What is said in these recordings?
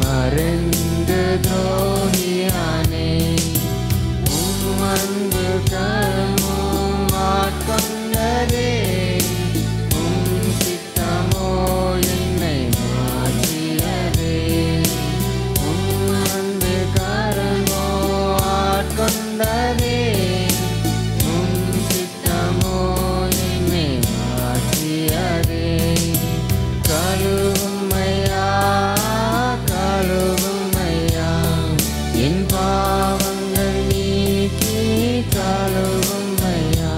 மறந்து துரோகியானே அன்பு கரமும் ஆட்கொண்டதே சித்தமோ என்னை மாற்றியதே அன்பு கரமோ ஆட்கொண்டதே சித்தமோ என்னை மாற்றியதே கழுவுமையா கழுவுமையா என் பாவங்கள் நீக்கி கழுவுமையா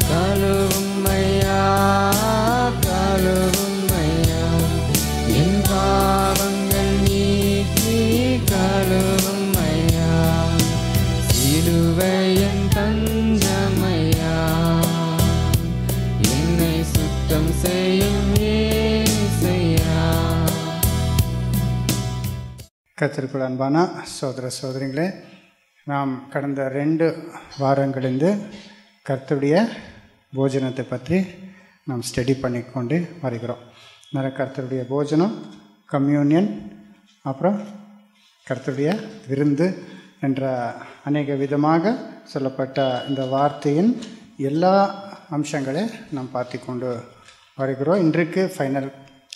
கழுவுமையா கழுவுமையா என் பாவங்கள் நீக்கி கழுவுமையா சிலுவையின் தஞ்சமையா என்னை சுத்தம் செய்யும் இயேசுவையா. கர்த்தருக்குள் அன்பான சகோதர சகோதரிகளே, நாம் கடந்த 2 வாரங்களிலிருந்து கர்த்தருடைய போஜனத்தை பற்றி நாம் ஸ்டடி பண்ணிக்கொண்டு வருகிறோம். நிறைய கர்த்தருடைய போஜனம், கம்யூனியன், அப்புறம் கர்த்தருடைய விருந்து என்ற அநேக விதமாக சொல்லப்பட்ட இந்த வார்த்தையின் எல்லா அம்சங்களை நாம் பார்த்து கொண்டு வருகிறோம். இன்றைக்கு ஃபைனல்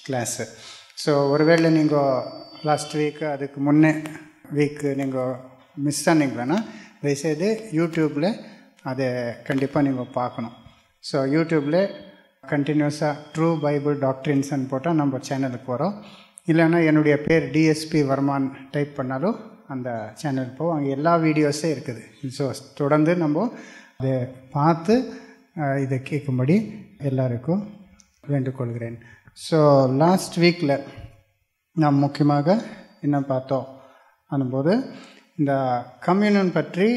கிளாஸு. ஸோ ஒருவேளை நீங்கள் லாஸ்ட் வீக்கு அதுக்கு முன்னே வீக்கு நீங்கள் மிஸ் பண்ணிங்களேன்னா தயவுசெய்து யூடியூப்பில் அதை கண்டிப்பாக நீங்கள் பார்க்கணும். ஸோ யூடியூப்பில் கண்டினியூஸாக ட்ரூ பைபிள் டாக்ட்ரின்ஸ்ன்னு போட்டால் நம்ம சேனலுக்கு வரும். இல்லைன்னா என்னுடைய பேர் டிஎஸ்பி வர்மான் டைப் பண்ணாலும் அந்த சேனலுக்கு போகும். அங்கே எல்லா வீடியோஸே இருக்குது. ஸோ தொடர்ந்து நம்ம அதை பார்த்து இதை கேட்கும்படி எல்லாருக்கும் வேண்டுகொள்கிறேன். ஸோ லாஸ்ட் வீக்கில் நாம் முக்கியமாக என்ன பார்த்தோம் அனும்போது, இந்த கம்யூனியன் பற்றி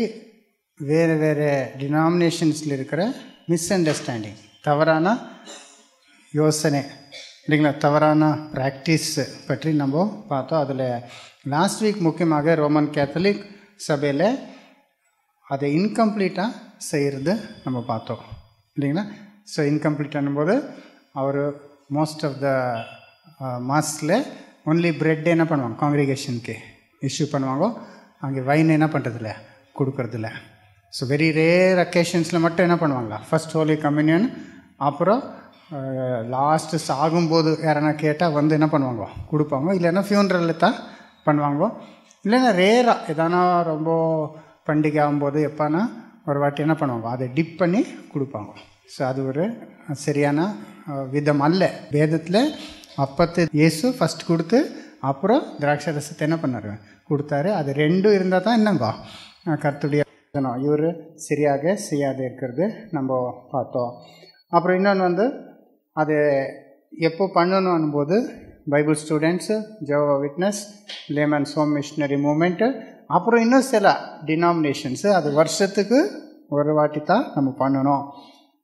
வேறு வேறு டினாமினேஷன்ஸில் இருக்கிற மிஸ் அண்டர்ஸ்டாண்டிங், தவறான யோசனை இல்லைங்களா, தவறான ப்ராக்டிஸ் பற்றி நம்ம பார்த்தோம். அதில் லாஸ்ட் வீக் முக்கியமாக ரோமன் கேத்தலிக் சபையில் அதை இன்கம்ப்ளீட்டாக செய்கிறது நம்ம பார்த்தோம் இல்லைங்களா. ஸோ இன்கம்ப்ளீட் ஆனும்போது அவர் மோஸ்ட் ஆஃப் த மாஸில் ஒன்லி பிரெட் என்ன பண்ணுவாங்க, காங்கிரிகேஷனுக்கு இஷ்யூ பண்ணுவாங்க. அங்கே வைன் என்ன பண்ணுறதில்ல, கொடுக்கறதில்ல. ஸோ வெரி ரேர் அக்கேஷன்ஸில் மட்டும் என்ன பண்ணுவாங்களா, ஃபஸ்ட் ஹோலி கம்யூனியன், அப்புறம் லாஸ்ட்டு சாகும்போது யாரனா கேட்டால் வந்து என்ன பண்ணுவாங்க, கொடுப்பாங்க. இல்லைன்னா ஃபியூனரலில் தான் பண்ணுவாங்க. இல்லைன்னா ரேராக எதானா ரொம்ப பண்டிகை ஆகும்போது எப்போனா ஒரு வாட்டி என்ன பண்ணுவாங்க, அதை டிப் பண்ணி கொடுப்பாங்க. ஸோ அது ஒரு சரியான விதம் அல்ல. வேதத்தில் அப்பத்தை இயேசு ஃபஸ்ட் கொடுத்து அப்புறம் திராட்சை ரசத்தை என்ன பண்ணார், கொடுத்தாரு. அது ரெண்டும் இருந்தால் தான் என்னங்க கர்த்தருடைய இவர் சரியாக செய்யாது இருக்கிறது நம்ம பார்த்தோம். அப்புறம் இன்னொன்று அது எப்போ பண்ணணும் போது Bible students, Jehovah witness, laymen's home missionary movement, அப்புறம் இன்னும் சில டினாமினேஷன்ஸு அது வருஷத்துக்கு ஒரு வாட்டி தான் நம்ம பண்ணணும்.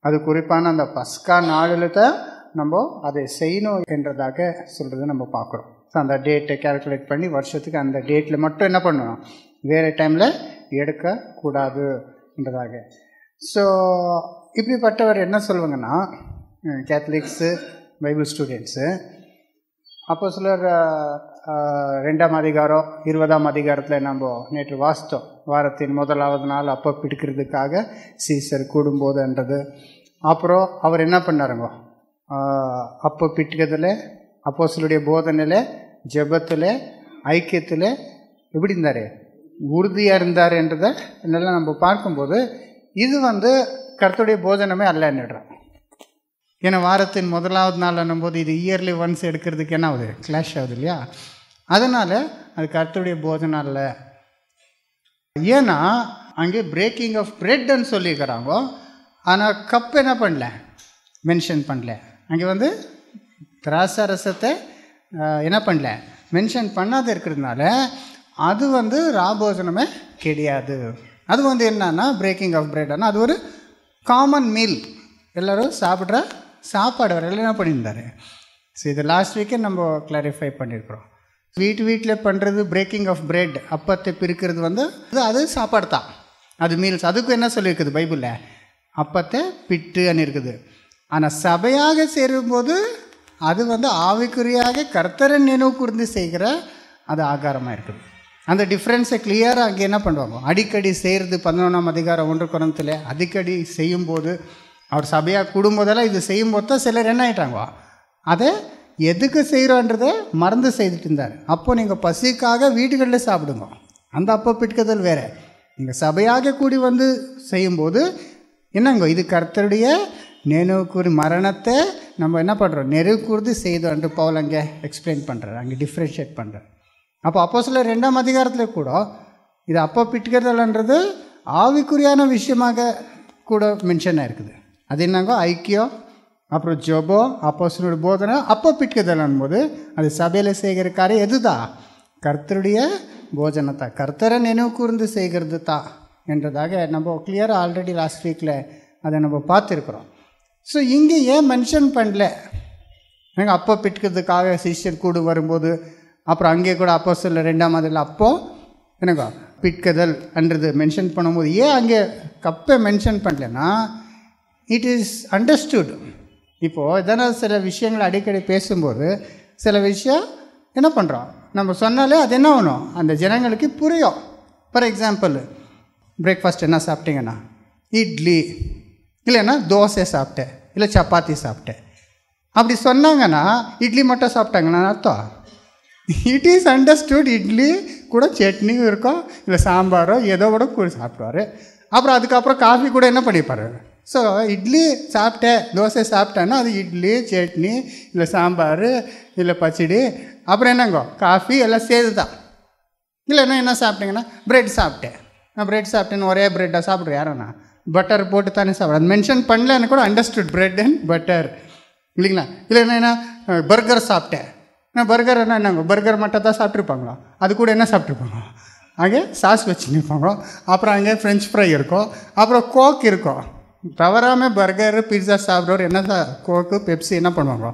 அது குறிப்பான அந்த பஸ்கா நாளில் தான் நம்ம அதை செய்யணும் என்றதாக சொல்கிறது நம்ம பார்க்குறோம். ஸோ அந்த டேட்டை கேல்குலேட் பண்ணி வருஷத்துக்கு அந்த டேட்டில் மட்டும் என்ன பண்ணணும், வேறு டைமில் எடுக்கக்கூடாது என்றதாக. ஸோ இப்படிப்பட்டவர் என்ன சொல்லுவாங்கன்னா, கேத்தலிக்ஸு, பைபிள் ஸ்டூடெண்ட்ஸு, அப்போ சிலர் 2ஆம் அதிகாரம் 20ஆம் அதிகாரத்தில் நம்ம நேற்று வாசித்தோம். வாரத்தின் முதலாவது நாள் அப்போ பிடிக்கிறதுக்காக சீசர் கூடும்போதுன்றது. அப்புறம் அவர் என்ன பண்ணாருங்க, அப்போ பிடிக்கிறதுல, அப்போஸ்தலருடைய போதனையில், ஜெபத்தில், ஐக்கியத்தில் எப்படி இருந்தார், உறுதியாக இருந்தார் என்றதை என்னெல்லாம் நம்ம பார்க்கும்போது இது கர்த்தருடைய போஜனமே அல்லன்னுடுறோம். ஏன்னா வாரத்தின் முதலாவது நாள் என்னும்போது இது இயர்லி ஒன்ஸ் எடுக்கிறதுக்கு என்ன ஆகுது, கிளாஷ் ஆகுது இல்லையா. அதனால் அது கர்த்தருடைய போஜனம் அல்ல. ஏன்னா அங்கே பிரேக்கிங் ஆஃப் பிரெட்ன்னு சொல்லியிருக்கிறாங்க, ஆனால் கப் என்ன பண்ணல, மென்ஷன் பண்ணல. அங்கே திராட்சை ரசத்தை என்ன பண்ணல, மென்ஷன் பண்ணாத இருக்கிறதுனால அது ராபோஜனமே கிடையாது. அது என்னன்னா பிரேக்கிங் ஆஃப் பிரெட், ஆனால் அது ஒரு காமன் மீல், எல்லோரும் சாப்பிட்ற சாப்பாடு வர என்ன பண்ணியிருந்தார். ஸோ இது லாஸ்ட் வீக்கே நம்ம கிளாரிஃபை பண்ணியிருக்கிறோம். வீட்டில் பண்ணுறது பிரேக்கிங் ஆஃப் பிரெட், அப்பத்தை பிரிக்கிறது அது சாப்பாடு தான், அது மீல்ஸ். அதுக்கும் என்ன சொல்லியிருக்குது பைபிளில், அப்பத்தை பிட்டுன்னு இருக்குது. ஆனால் சபையாக சேரும்போது அது வந்து ஆவிக்குறியாக கர்த்தரை நினைவு கூர்ந்து செய்கிற அது ஆகாரமாக இருக்குது. அந்த டிஃப்ரென்ஸை கிளியராக அங்கே என்ன பண்ணுவாங்க, அடிக்கடி செய்கிறது 11ஆம் அதிகாரம் 1 கொரிந்தியர் அடிக்கடி செய்யும்போது அவர் சபையாக கூடும்போதெல்லாம் இது செய்யும்போது தான் சிலர் என்ன ஆகிட்டாங்க, அதை எதுக்கு செய்கிறோன்றதை மறந்து செய்துட்டு இருந்தார். அப்போது நீங்கள் பசிக்காக வீடுகளில் சாப்பிடுங்க, அந்த அப்போ பிட்குதல் வேறு. நீங்கள் சபையாக கூடி வந்து செய்யும்போது என்னங்க, இது கர்த்தருடைய நினைவுக்கூறி மரணத்தை நம்ம என்ன பண்ணுறோம், நினைவு கூர்ந்து செய்தோன்று பவுல் அங்கே எக்ஸ்பிளைன் பண்ணுறாரு, அங்கே டிஃப்ரென்ஷியேட் பண்ணுறாரு. அப்போ அப்போஸ்தலர் 2ஆம் அதிகாரத்தில் கூட இது அப்போ பிட்குதல்ன்றது ஆவிக்குரியான விஷயமாக கூட மென்ஷன் ஆகிருக்குது. அது என்னங்க, ஐக்கியம், அப்புறம் ஜோபோ, அப்போஸ்தலருடைய போதனை, அப்போ பிட்குதல் போது அது சபையில் செய்கிற காரியம் எதுதான், கர்த்தருடைய போஜனத்தை கர்த்தரை நினைவு கூர்ந்து செய்கிறது தான் என்றதாக நம்ம கிளியராக ஆல்ரெடி லாஸ்ட் வீக்கில் அதை நம்ம பார்த்துருக்குறோம். ஸோ இங்கே ஏன் மென்ஷன் பண்ணல, நாங்கள் அப்போ பிட்கிறதுக்காக சிஷ்யர் கூடு வரும்போது, அப்புறம் அங்கே கூட அப்போஸ்தலர் 2ஆம் அதில் அப்போது எனக்கு பிட்குதல் என்றது மென்ஷன் பண்ணும்போது ஏன் அங்கே கப்பை மென்ஷன் பண்ணலன்னா, இட் இஸ் அண்டர்ஸ்டுட். இப்போது இதனால் சில விஷயங்களை அடிக்கடி பேசும்போது சில விஷயம் என்ன பண்ணுறோம், நம்ம சொன்னாலே அது என்ன ஆகணும், அந்த ஜனங்களுக்கு புரியும். ஃபார் எக்ஸாம்பிள், பிரேக்ஃபாஸ்ட் என்ன சாப்பிட்டீங்கன்னா இட்லி, இல்லைன்னா தோசை சாப்பிட்டேன், இல்லை சப்பாத்தி சாப்பிட்டேன் அப்படி சொன்னாங்கன்னா இட்லி மட்டும் சாப்பிட்டாங்கன்னா அர்த்தம், இட் இஸ் அண்டர்ஸ்டுட். இட்லி கூட சட்னியும் இருக்கும், இல்லை சாம்பாரோ ஏதோ கூட கூட சாப்பிடுவார். அப்புறம் அதுக்கப்புறம் காஃபி கூட என்ன பண்ணிப்பார். ஸோ இட்லி சாப்பிட்டேன், தோசை சாப்பிட்டேன்னா அது இட்லி, சட்னி, இல்லை சாம்பார், இல்லை பச்சடி, அப்புறம் என்னங்கோ காஃபி எல்லாம் சேர்த்து தான். இல்லைன்னா என்ன சாப்பிட்டீங்கன்னா பிரெட் சாப்பிட்டேன், நான் பிரெட் சாப்பிட்டேன்னு ஒரே பிரெட்டாக சாப்பிட்றேன், யாரண்ணா பட்டர் போட்டு தானே சாப்பிட்றேன், அது மென்ஷன் பண்ணலன்னு கூட அண்டர்ஸ்டுட், பிரெட் அண்ட் பட்டர் இல்லைங்களா. இல்லைன்னா என்ன பர்கர் சாப்பிட்டேன், நான் பர்கர் என்னங்க பர்கர் மட்டும் தான் சாப்பிட்ருப்பாங்களோ, அது கூட என்ன சாப்பிட்ருப்பாங்க, அங்கே சாஸ் வச்சுருப்பாங்க, அப்புறம் அங்கே ஃப்ரெஞ்ச் ஃப்ரை இருக்கும், அப்புறம் கோக் இருக்கும். தவறாமல் பர்கரு பிட்ஸா சாப்பிட்றவர் என்ன கோக்கு பெப்சி என்ன பண்ணுவாங்க,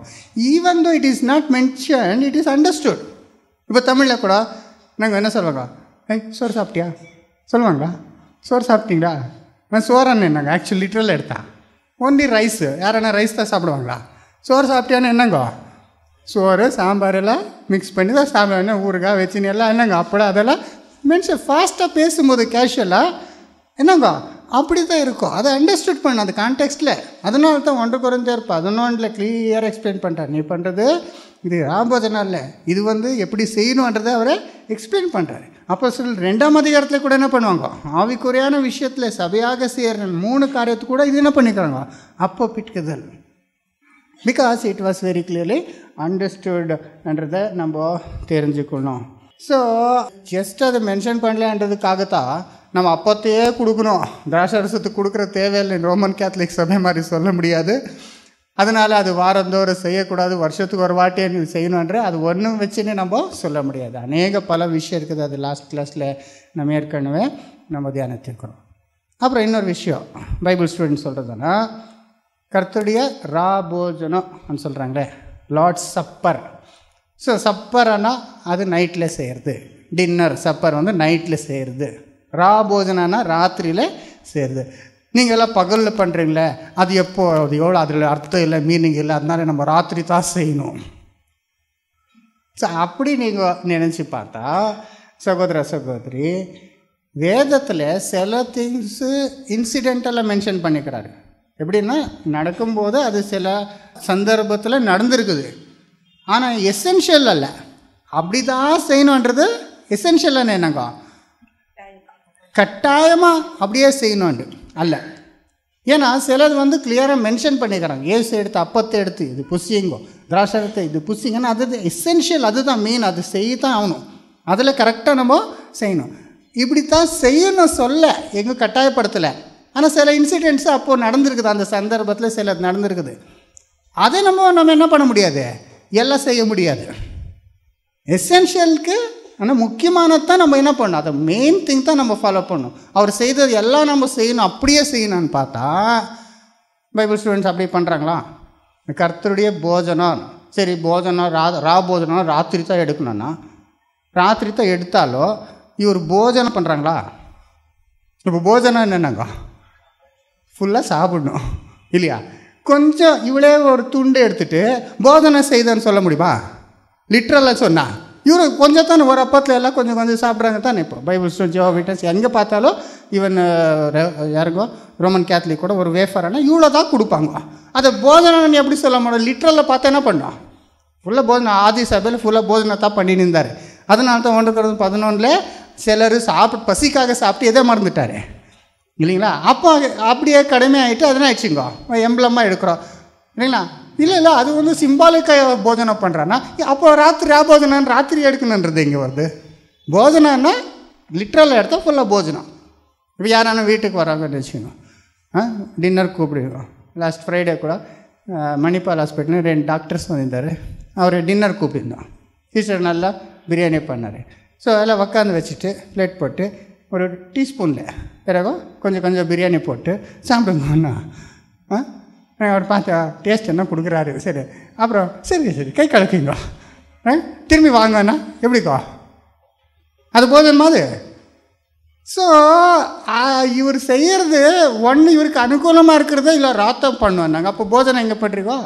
even though it is not mention, it is understood. இப்போ தமிழில் கூட நாங்கள் என்ன சொல்லுவாங்க, சோறு சாப்பிட்டியா சொல்லுவாங்களா, சோறு சாப்பிட்டீங்களா, நான் சோறான்னு என்னங்க ஆக்சுவலி லிட்ரல் எடுத்தா ஒன்லி ரைஸு, யாரன்னா ரைஸ் தான் சாப்பிடுவாங்களா, சோறு சாப்பிட்டியான்னு என்னங்கோ, சோறு சாம்பார் எல்லாம் மிக்ஸ் பண்ணி தான் சாப்பிடுவாங்க, ஊறுகாய் வச்சுன்னு எல்லாம் என்னங்க அப்படி அதெல்லாம் மென்ஷன் ஃபாஸ்ட்டாக பேசும்போது கேஷுவலாக என்னங்கோ அப்படி தான் இருக்கும். அதை அண்டர்ஸ்டுட் பண்ண அந்த கான்டெக்ஸ்டில். அதனால தான் 1 கொரிந்தியர் 11 கிளியராக எக்ஸ்பிளைன் பண்ணுறார், நீ பண்ணுறது இது ராபோஜனம் இல்லை, இது வந்து எப்படி செய்யணுன்றதை அவரை எக்ஸ்பிளைன் பண்ணுறாரு. அப்போஸ்தலர் 2ஆம் அதிகாரத்தில் கூட என்ன பண்ணுவாங்க, ஆவிக்குறையான விஷயத்தில் சபையாக செய்கிற 3 காரியத்துக்கு கூட இது என்ன பண்ணிக்கிறாங்க, அப்போ பிட்குதல். Because it was very clearly அண்டர்ஸ்டுட்ன்றதை நம்ம தெரிஞ்சுக்கணும். ஸோ ஜஸ்ட் அதை மென்ஷன் பண்ணலன்றதுக்காகத்தான் நம்ம அப்போத்தையே கொடுக்கணும், திராட்சரசத்துக்கு கொடுக்குற தேவையில்லை, ரோமன் கேத்தலிக் சபை மாதிரி சொல்ல முடியாது. அதனால் அது வாரந்தோறும் செய்யக்கூடாது, வருஷத்துக்கு ஒரு வாட்டியே நீ செய்யணுன்ற அது ஒன்றும் வச்சுன்னு நம்ம சொல்ல முடியாது. பல விஷயம் இருக்குது, அது லாஸ்ட் கிளாஸில் நம்ம ஏற்கனவே நம்ம தியானித்திருக்கிறோம். அப்புறம் இன்னொரு விஷயம் பைபிள் ஸ்டூடெண்ட் சொல்கிறதுனா, கர்த்தருடைய ராபோஜனம் சொல்கிறாங்களே, லார்ட்ஸ் சப்பர். ஸோ சப்பர்னா அது நைட்டில் செய்கிறது, டின்னர் சப்பர் வந்து நைட்டில் செய்கிறது, ராபோஜனா ராத்திரியில் செய்கிறது. நீங்கள் எல்லாம் பகலில் பண்ணுறீங்களே அது எப்போ, அது எவ்வளோ, அதில் அர்த்தம் இல்லை, மீனிங் இல்லை, அதனால நம்ம ராத்திரி தான் செய்யணும். ஸோ அப்படி நீங்கள் நினச்சி பார்த்தா சகோதர சகோதரி, வேதத்தில் சில திங்ஸு இன்சிடென்டெல்லாம் மென்ஷன் பண்ணிக்கிறாரு. எப்படின்னா நடக்கும்போது அது சில சந்தர்ப்பத்தில் நடந்திருக்குது, ஆனால் எசென்ஷியல் அல்ல, அப்படி தான் செய்யணுன்றது எசென்ஷியல் என்னங்க, கட்டாயமாக அப்படியே செய்யணுண்டு அல்ல. ஏன்னா சிலது வந்து கிளியராக மென்ஷன் பண்ணிக்கிறாங்க, ஏசு எடுத்து அப்பத்தை எடுத்து இது புசிங்கோ, திராட்சரத்தை இது புசிங்கன்னா அது எசென்ஷியல், அதுதான் மெயின், அது செய்ய தான் ஆகணும், அதில் கரெக்டாக நம்ம செய்யணும். இப்படித்தான் செய்யணும் சொல்ல எங்கே கட்டாயப்படுத்தலை. ஆனால் சில இன்சிடென்ட்ஸு அப்போது நடந்திருக்குது, அந்த சந்தர்ப்பத்தில் சில நடந்திருக்குது, அதை நம்ம என்ன பண்ண முடியாது, எல்லாம் செய்ய முடியாது. எசென்ஷியலுக்கு ஆனால் முக்கியமானதான் நம்ம என்ன பண்ணணும், அதை மெயின் திங் தான் நம்ம ஃபாலோ பண்ணணும். அவர் செய்தது எல்லாம் நம்ம செய்யணும், அப்படியே செய்யணும்னு பார்த்தா பைபிள் ஸ்டூடெண்ட்ஸ் அப்படி பண்ணுறாங்களா? கர்த்தருடைய போஜனம், சரி போஜனம் போஜனம் ராத்திரி தான் எடுக்கணும்னா ராத்திரி தான் எடுத்தாலோ இவர் போஜனம் பண்ணுறாங்களா? இப்போ போஜனம் என்னென்னாங்க, ஃபுல்லாக சாப்பிடணும் இல்லையா, கொஞ்சம் இவளே ஒரு துண்டு எடுத்துகிட்டு போதனை செய்தன்னு சொல்ல முடியுமா? லிட்ரலாக சொன்னால் இவர் கொஞ்சம் தானே ஒரு அப்பத்தில் எல்லாம் கொஞ்சம் கொஞ்சம் சாப்பிட்றாங்க தானே. இப்போ பைபிள் ஸ்டோர் ஜோ விட்டஸ் எங்கே பார்த்தாலும் ஈவன் யாருக்கோ ரோமன் கேத்தலிக் கூட ஒரு வேஃபரானா இவ்வளோ தான் கொடுப்பாங்க. அதை போதனை எப்படி சொல்ல முடியும்? லிட்ரலில் பார்த்தா என்ன பண்ணோம்? ஃபுல்லாக போதனை ஆதி சபையில் ஃபுல்லாக போதனை தான் பண்ணின்னு இருந்தார். அதனால தான் 1:11 சிலர் பசிக்காக சாப்பிட்டு எதை மறந்துட்டார் இல்லைங்களா? அப்போ அப்படியே கடுமையாகிட்டு அதனால் ஆயிடுச்சுங்கோ எம்பளமாக எடுக்கிறோம் இல்லைங்களா? இல்லை அது வந்து சிம்பாலிக்காக போஜனை பண்ணுறான்னா அப்போ ராத்திரி எடுக்கணுன்றது இங்கே வருது. போஜனைன்னா லிட்ரலாக எடுத்தால் ஃபுல்லாக போஜனம். இப்போ யாரான வீட்டுக்கு வராங்கன்னு வச்சுக்கோங்க, டின்னர் கூப்பிடுவோம். லாஸ்ட் ஃப்ரைடே கூட மணிப்பால் ஹாஸ்பிட்டல்னு 2 டாக்டர்ஸ் வந்திருந்தார். அவர் டின்னர் கூப்பிட்டுருந்தோம். டீச்சர் நல்லா பிரியாணி பண்ணார். ஸோ எல்லாம் உக்காந்து வச்சுட்டு பிளேட் போட்டு ஒரு டீஸ்பூனில் பிறகு கொஞ்சம் பிரியாணி போட்டு சாப்பிடுங்கண்ணா. அவர் பார்த்தா டேஸ்ட் என்ன கொடுக்குறாரு. சரி அப்புறம் சரி கை கலக்குங்க, திரும்பி வாங்கண்ணா எப்படிக்கோ அது போதுமா அது? ஸோ இவர் செய்கிறது ஒன்று இவருக்கு அனுகூலமாக இருக்கிறதோ இல்லை ராத்தம் பண்ணுவாங்க. அப்போ போஜனை எங்கே பண்ணுறீங்கோ?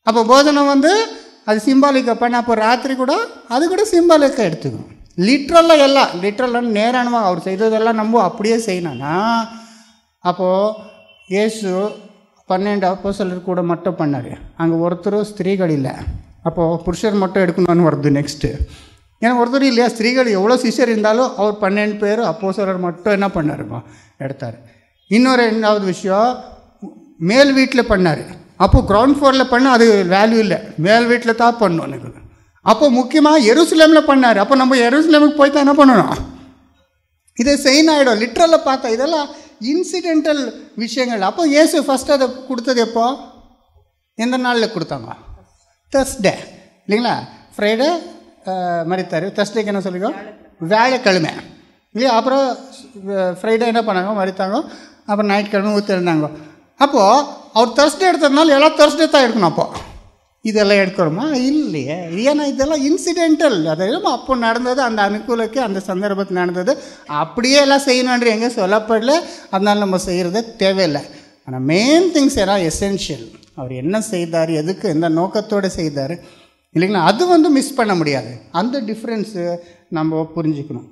அப்போ போஜனை வந்து அது சிம்பாலிக்காக பண்ண, அப்போ ராத்திரி கூட அது கூட சிம்பாலிக்காக எடுத்துக்கணும். லிட்ரலாக நேரானமாக அவர் செய்ததெல்லாம் நம்ம அப்படியே செய்யணும்னா அப்போது இயேசு 12 அப்போஸ்தலர் கூட மட்டும் பண்ணார். அங்கே ஒருத்தரும் ஸ்திரீகள் இல்லை. அப்போது புருஷர் மட்டும் எடுக்கணும்னு வருது நெக்ஸ்ட்டு. ஏன்னா ஒருத்தர் இல்லையா, ஸ்திரீகள் எவ்வளோ சிஷ்யர் இருந்தாலும் அவர் 12 பேர் அப்போஸ்தலர் மட்டும் என்ன பண்ணாருமா எடுத்தார். இன்னொரு 2வது விஷயம், மேல் வீட்டில் பண்ணார். அப்போது கிரவுண்ட் ஃப்ளோரில் பண்ண அது வேல்யூ இல்லை, மேல் வீட்டில் தான் பண்ணணும் எனக்கு. அப்போ முக்கியமாக எருசலேமில் பண்ணார். அப்போ நம்ம எருசலேமுக்கு போய் தான் என்ன பண்ணணும், இதை செய்யணும் ஆகிடும். லிட்ரலில் பார்த்தா இதெல்லாம் இன்சிடென்டல் விஷயங்கள். அப்போ இயேசு ஃபஸ்ட்டு அதை கொடுத்தது எப்போ, எந்த நாளில் கொடுத்தாங்க? தர்ஸ்டே இல்லைங்களா? ஃப்ரைடே மறித்தார். தர்ஸ்டேக்கு என்ன சொல்லிக்கோ, வியாழக்கிழமை இல்லையா? அப்புறம் ஃப்ரைடே என்ன பண்ணாங்க, மறித்தாங்க. அப்புறம் ஞாயிற்றுக்கிழமை ஊற்றிருந்தாங்க. அப்போது அவர் தர்ஸ்டே எடுத்ததுனால எல்லாம் தர்ஸ்டே தான் எடுக்கணும். அப்போது இதெல்லாம் எடுக்கணுமா? இல்லையே. ஏன்னா இதெல்லாம் இன்சிடென்டல். அதெல்லாம் அப்போ நடந்தது, அந்த அனுகூலக்கு அந்த சந்தர்ப்பத்தில் நடந்தது. அப்படியே எல்லாம் செய்யணுன்ற எங்கே சொல்லப்படல. அதனால நம்ம செய்கிறது தேவையில்லை. ஆனால் மெயின் திங்ஸ் எல்லாம் எசென்ஷியல். அவர் என்ன செய்தார், எதுக்கு எந்த நோக்கத்தோடு செய்தார் இல்லைங்களா? அது வந்து மிஸ் பண்ண முடியாது. அந்த டிஃப்ரென்ஸு நம்ம புரிஞ்சுக்கணும்.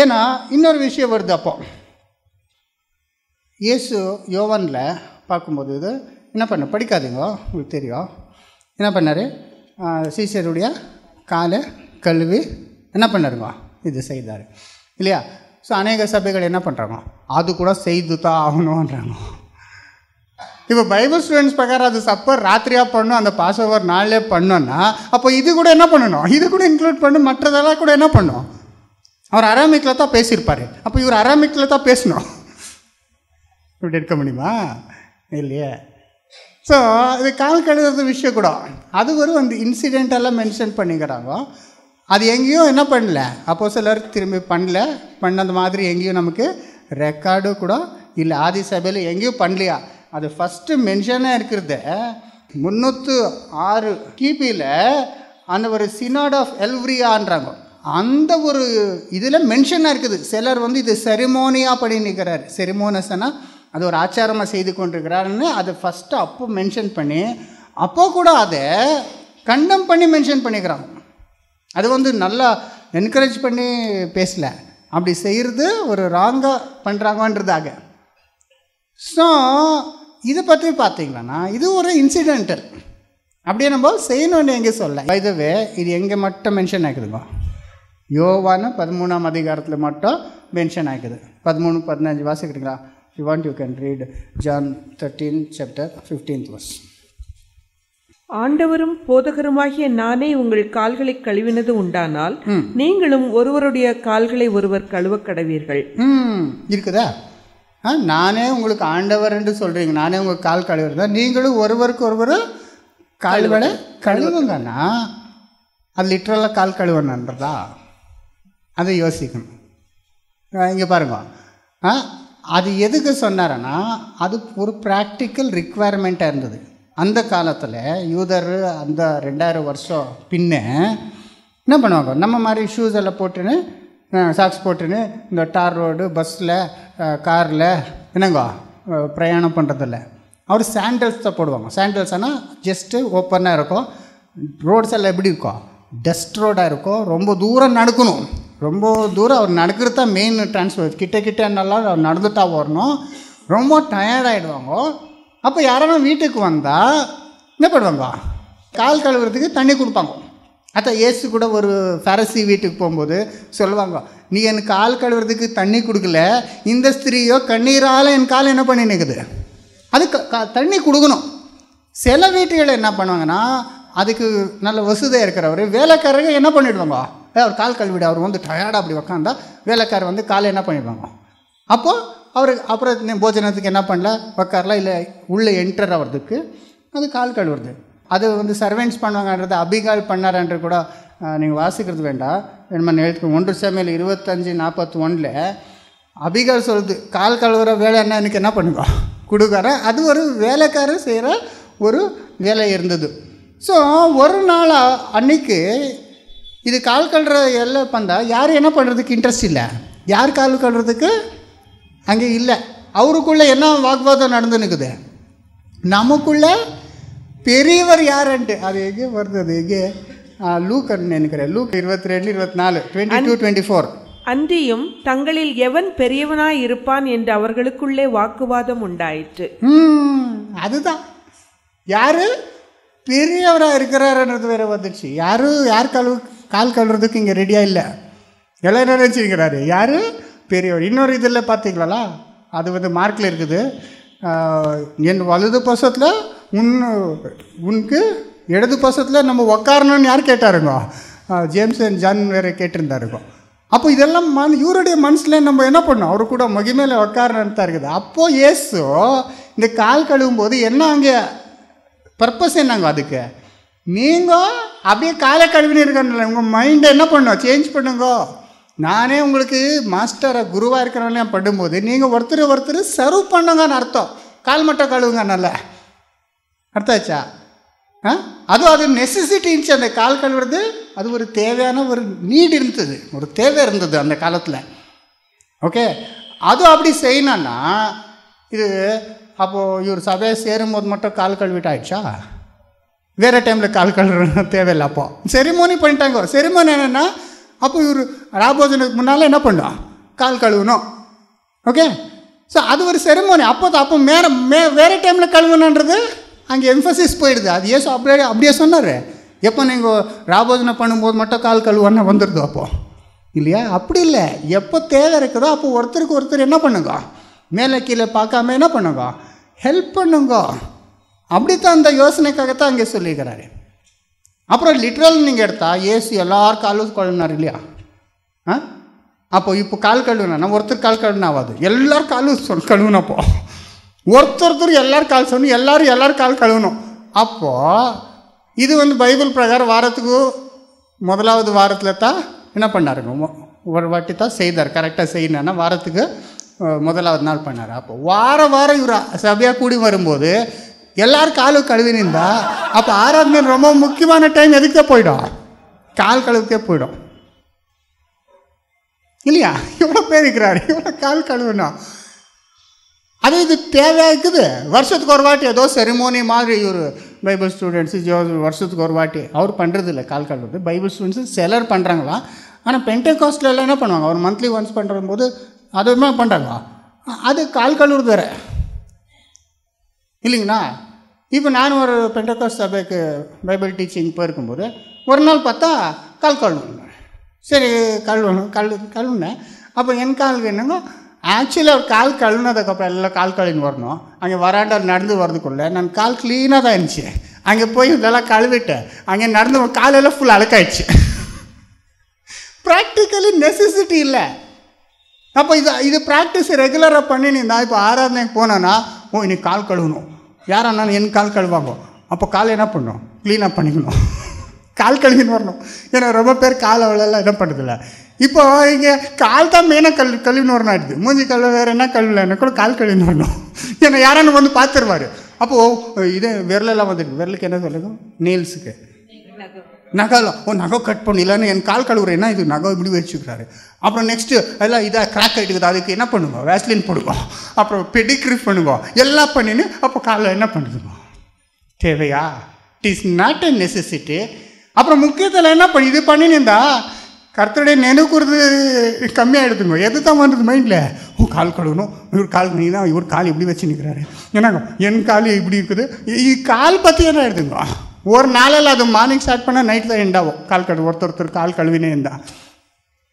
ஏன்னா இன்னொரு விஷயம் வருது. அப்போ இயேசு யோவானில் பார்க்கும்போது இது என்ன பண்ண படிக்காதீங்க, உங்களுக்கு தெரியும். என்ன பண்ணார், சீசருடைய காலை கழுவி என்ன பண்ணாருங்க, இது செய்தார் இல்லையா? ஸோ அநேக சபைகள் என்ன பண்ணுறாங்க, அது கூட செய்து தான் ஆகணுன்றாங்க. இப்போ பைபிள் ஸ்டூடெண்ட்ஸ் பிரகாரம் அது சப்பர் ராத்திரியாக பண்ணணும், அந்த பாஸ் ஓவர் நாளிலே பண்ணோன்னா அப்போ இது கூட என்ன பண்ணணும், இது கூட இன்க்ளூட் பண்ணி மற்றதெல்லாம் கூட என்ன பண்ணணும். அவர் அராமிக்கில் தான் பேசியிருப்பார். அப்போ இவர் அராமிக்கில் தான் பேசணும். இப்படி இருக்க முடியுமா? இல்லையே. ஸோ இது கால் கழுவுறது விஷயம் கூட அது ஒரு அந்த இன்சிடென்டெல்லாம் மென்ஷன் பண்ணிக்கிறாங்க. அது எங்கேயும் என்ன பண்ணல, அப்போ சிலர் திரும்பி பண்ணது மாதிரி எங்கேயும் நமக்கு ரெக்கார்டு கூட இல்லை. ஆதி சபையில் எங்கேயும் பண்ணலையா? அது ஃபஸ்ட்டு மென்ஷனாக இருக்கிறது 306 கிபியில் அந்த ஒரு சினாட் ஆஃப் எல்வ்ரியான்றாங்க. அந்த ஒரு இதில் மென்ஷனாக இருக்குது. சிலர் வந்து இது செரிமோனியாக பண்ணி நிற்கிறார். செரிமோனஸ்னா அது ஒரு ஆச்சாரமாக செய்து கொண்டிருக்கிறாருன்னு அதை ஃபஸ்ட்டு அப்போ மென்ஷன் பண்ணி அப்போது கூட அதை கண்டம் பண்ணி மென்ஷன் பண்ணிக்கிறாங்க. அது வந்து நல்லா என்கரேஜ் பண்ணி பேசலை, அப்படி செய்கிறது ஒரு ராங்காக பண்ணுறாங்கன்றதாக. ஸோ இதை பற்றி பார்த்தீங்களன்னா இது ஒரு இன்சிடென்டல். அப்படியே நம்ம செய்யணும்னு எங்கே சொல்ல. இதுவே இது எங்கே மட்டும் மென்ஷன் ஆகிக்குதுங்க, யோவான 13ஆம் அதிகாரத்தில் மட்டும் mention ஆகிக்குது. 13-15 வாசிக்கிறீங்களா? If you want you can read John 13 chapter 15th verse. ஆண்டவரும் போதகருமாகிய நானே உங்கள் கால்களை கழுவினது உண்டானால் நீங்களும் ஒருவருடைய கால்களை ஒருவர் கழுவ கடவீர்கள். இருக்குதா? நானே உங்களுக்கு ஆண்டவர் என்று சொல்றீங்க, நானே உங்கள் கால் கழுவுறதா, நீங்களும் ஒருவருக்கு ஒருவர் கால்களை கழுவுங்கன்னா அது லிட்ரலாக கால் கழுவணுன்றதா? அதை யோசிக்கணும். இங்கே பாருங்க, அது எதுக்கு சொன்னாரன்னா அது ஒரு ப்ராக்டிக்கல் ரிக்குவயர்மெண்ட்டாக இருந்தது அந்த காலத்தில். யூதர் அந்த 2000 வருஷம் பின்ன என்ன பண்ணுவாங்க, நம்ம மாதிரி ஷூஸ் எல்லாம் போட்டுன்னு சாக்ஸ் போட்டுன்னு இந்த டார் ரோடு பஸ்ஸில் காரில் என்னங்க பிரயாணம் பண்ணுறதில்ல. அவர் சாண்டல்ஸ் தான் போடுவாங்க. சாண்டல்ஸ்னால் ஜஸ்ட்டு ஓப்பனாக இருக்கும். ரோட்ஸ் எல்லாம் எப்படி இருக்கும்? டஸ்ட் ரோடாக இருக்கும். ரொம்ப தூரம் நடக்கணும். ரொம்ப தூரம் அவர் நடக்கிறது தான் மெயின் டிரான்ஸ்போர்ட். கிட்ட நல்லா நடந்துட்டா வரணும். ரொம்ப டயர்டாகிடுவாங்க. அப்போ யாராலும் வீட்டுக்கு வந்தால் என்ன பண்ணுவாங்க? கால் கழுவுறதுக்கு தண்ணி கொடுப்பாங்க. அதான் ஏசு கூட ஒரு ஃபரிசி வீட்டுக்கு போகும்போது சொல்லுவாங்க, நீ எனக்கு கால் கழுவுறதுக்கு தண்ணி கொடுக்கல, இந்த ஸ்திரீயோ கண்ணீரால் என் கால் என்ன பண்ணி நிற்குது, அதுக்கு தண்ணி கொடுக்கணும். சில வீட்டுகளில் என்ன பண்ணுவாங்கன்னா, அதுக்கு நல்ல வசதியாக இருக்கிறவர் வேலைக்காரங்க என்ன பண்ணிவிடுவாங்க, அவர் கால் கழுவிட, அவர் வந்து டயர்டாக அப்படி உக்காந்தா வேலைக்காரர் வந்து காலை என்ன பண்ணிடுவாங்க. அப்போது அவர் அப்புறம் போஜனத்துக்கு என்ன பண்ணல, உக்காரலாம், இல்லை உள்ளே என்டர் ஆகிறதுக்கு அது கால் கழுவுறது. அது வந்து சர்வெண்ட்ஸ் பண்ணுவாங்கன்றது அபிகால் பண்ணாரன்று கூட நீங்கள் வாசிக்கிறது வேண்டாம். நம்ம எழுத்து 1 சாமுவேல் 25:41 அபிகால் சொல்லுது, கால் கழுவுற வேலை என்ன எனக்கு என்ன பண்ணுங்க கொடுக்குற. அது ஒரு வேலைக்காரர் செய்கிற ஒரு வேலை இருந்தது. ஸோ ஒரு நாள் அன்னைக்கு இது கால் கழுற எல்லாம் பண்ணால் யாரும் என்ன பண்ணுறதுக்கு இன்ட்ரெஸ்ட் இல்லை. யார் கால் கழுறதுக்கு அங்கே இல்லை. அவருக்குள்ளே என்ன வாக்குவாதம் நடந்து நிற்குது, நமக்குள்ளே பெரியவர் யாருன்ட்டு. அது எங்கே வருது, அது எங்கே லூக்கன்னு நினைக்கிறேன். லூக் 22:24 22-24. அன்றியும் தங்களில் எவன் பெரியவனாய் இருப்பான் என்று அவர்களுக்குள்ளே வாக்குவாதம் உண்டாயிற்று. அதுதான் யாரு பெரியவராக இருக்கிறாருன்றது வேற வந்துடுச்சு. யார் கால் கழுவுறதுக்கு இங்கே ரெடியாக இல்லை. எல்லாம் நினைச்சிருக்கிறாரு யார் பெரியவர். இன்னொரு இதில் பார்த்தீங்களா, அது வந்து மார்க்கில் இருக்குது, என் வலது பசத்தில் உனக்கு இடது பசத்தில் நம்ம உக்காரணும்னு யார் கேட்டாருங்க, ஜேம்ஸ் அண்ட் ஜான் வேறு கேட்டிருந்தாருங்க. அப்போ இதெல்லாம் இவருடைய மனசில் நம்ம என்ன பண்ணோம், அவரு கூட மகிமையில் உக்காரணுன்னு தான் இருக்குது. அப்போது இயேசு இந்த கால் கழுவும் போது என்ன அங்கே பர்பஸ் என்னங்க, அதுக்கு நீங்கள் அப்படியே காலை கழுவினு இருக்கல, உங்கள் மைண்டை என்ன பண்ணோம், சேஞ்ச் பண்ணுங்க. நானே உங்களுக்கு மாஸ்டராக குருவாக இருக்கிறவனே பண்ணும்போது நீங்கள் ஒருத்தர் சர்வ் பண்ணுங்கன்னு அர்த்தம். கால் மட்டும் கழுவுங்க, நல்ல அர்த்தம் ஆச்சா? அது நெசசிட்டி இருந்துச்சு. அந்த கால் கழுவுறது அது ஒரு தேவையான ஒரு நீட் இருந்தது, ஒரு தேவை இருந்தது அந்த காலத்தில். ஓகே, அது அப்படி செய்யணும்னா இது அப்போது இவர் சபையை சேரும்போது மட்டும் கால் கழுவிட்டு ஆயிடுச்சா, வேறு டைமில் கால் கழுவுற தேவையில்லை. அப்போ செரிமோனி பண்ணிட்டாங்க. செரிமோனி என்னென்னா, அப்போ இவர் ராபோஜனுக்கு முன்னால் என்ன பண்ணும், கால் கழுவணும். ஓகே, ஸோ அது ஒரு செரிமோனி. அப்போ வேறு டைமில் கழுவணுன்றது அங்கே எம்ஃபசிஸ் போயிடுது. அது ஏசு அப்படியே சொன்னார். எப்போ நீங்கள் ராபோஜனம் பண்ணும்போது மட்டும் கால் கழுவன்னு வந்துடுது அப்போது இல்லையா? அப்படி இல்லை, எப்போ தேவை இருக்குதோ அப்போ ஒருத்தருக்கு ஒருத்தர் என்ன பண்ணுங்க, மேலே கீழே பார்க்காம என்ன பண்ணுங்க, ஹெல்ப் பண்ணுங்க. அப்படித்தான் அந்த யோசனைக்காகத்தான் அங்கே சொல்லிக்கிறாரு. அப்புறம் லிட்ரல் நீங்கள் எடுத்தால் ஏசு எல்லார் காலும் கழுவினார் இல்லையா? அப்போ இப்போ கால் கழுவுனா ஒருத்தர் கால் கழுவுனா ஆகாது, எல்லார் காலும் கழுவுனப்போ ஒருத்தர் எல்லார் கால் சொல்லணும், எல்லாரும் கால் கழுவணும். அப்போது இது வந்து பைபிள் பிரகாரம் வாரத்துக்கு முதலாவது வாரத்தில் தான் என்ன பண்ணாருங்க, ஒரு வாட்டி தான் செய்தார். கரெக்டாக செய்யணுன்னா வாரத்துக்கு முதலாவது நாள் பண்ணார். அப்போ வாரம் இவர் சபையாக கூடி வரும்போது எல்லாரும் காலும் கழுவினிருந்தா அப்போ ஆராதனை ரொம்ப முக்கியமான டைம் எதுக்கே போயிடும், கால் கழுவுக்கே போயிடும் இல்லையா? எவ்வளோ பேர் இருக்கிறாரு, எவ்வளோ கால் கழுவுனா. அது இது தேவையாக இருக்குது. வருஷத்துக்கு ஒரு வாட்டி ஏதோ செரிமோனி மாதிரி ஒரு பைபிள் ஸ்டூடெண்ட்ஸு வருஷத்துக்கு ஒரு வாட்டி அவர் பண்ணுறது இல்லை கால் கழுவுறது. பைபிள் ஸ்டூடெண்ட்ஸு சிலர் பண்ணுறாங்களா, ஆனால் பென்டெகாஸ்ட்ல என்ன பண்ணுவாங்க, ஒரு மந்த்லி ஒன்ஸ் பண்ணுற போது அதுவுமே பண்ணுறாங்க. அது கால் கழுவுறது வேறு இல்லைங்களா? இப்போ நான் ஒரு பென்டெகாஸ்ட் சபைக்கு பைபிள் டீச்சிங் போயிருக்கும்போது ஒரு நாள் பார்த்தா கால் கழுவணும். சரி கழுவுனேன். அப்போ என் காலுக்கு என்னங்க, ஆக்சுவலி அவர் கால் கழுவுனதுக்கப்புறம் எல்லாம் கால் கழுவின்னு வரணும். அங்கே வராண்டால் நடந்து வரதுக்குள்ளே நான் கால் க்ளீனாக தான் இருந்துச்சு. அங்கே போய் இதெல்லாம் கழுவிட்டேன். அங்கே நடந்து காலெல்லாம் ஃபுல் அழுக்காயிடுச்சு. ப்ராக்டிக்கலி நெசசிட்டி இல்லை. அப்போ இது ப்ராக்டிஸ் ரெகுலராக பண்ணினா இப்போ ஆராதனைக்கு போனோன்னா, இன்னைக்கு கால் கழுவணும், யாரானாலும் என் கால் கழுவாங்க. அப்போ கால் என்ன பண்ணணும், க்ளீனாக பண்ணிக்கணும், கால் கழுவின்னு வரணும். ஏன்னா ரொம்ப பேர் கால் அவ்வளோலாம் என்ன பண்ணுறதில்ல. இப்போ இங்கே கால் தான் மெயினாக கழுவின்னு வரணும் ஆயிடுது. மூஞ்சி கழுவ வேறு என்ன கழுவில்லைன்னா கூட கால் கழுவின்னு வரணும். ஏன்னா யாரானு வந்து பார்த்துருவார். அப்போது இது விரலெல்லாம் வந்துருக்கு. விரலுக்கு என்ன சொல்லுங்க, நெயில்ஸுக்கு நகை கட் பண்ணலான்னு என் கால் கழுவுறேன்னா இது நகை இப்படி வச்சுக்கிறாரு. அப்புறம் நெக்ஸ்ட்டு எல்லாம் இதாக கிராக் ஆகிட்டுக்குது, அதுக்கு என்ன பண்ணுங்க, வேஸ்லின் போடுங்க, அப்புறம் பெடிக்ரிப் பண்ணுங்க, எல்லாம் பண்ணின்னு அப்போ காலில் என்ன பண்ணுதுங்க? தேவையா? It is not a necessity. அப்புறம் முக்கியத்தில் என்ன பண்ணி இது பண்ணினிருந்தா கர்த்தருடைய நினைவுக்குறது கம்மியாகிடுதுங்க. எது தான் வந்தது மைண்டில்? கால் கழுவணும், இவர் கால் பண்ணிங்கன்னா இவர் கால் இப்படி வச்சு நிற்கிறாரு, ஏன்னாங்க என் கால் இப்படி இருக்குது. கால் பற்றி என்ன ஆகிடுதுங்க? ஒரு நாளில் அது மார்னிங் ஸ்டார்ட் பண்ணால் நைட் தான் எண்டாகும். கால் கழுவு ஒருத்தர் கால் கழுவினே இருந்தால்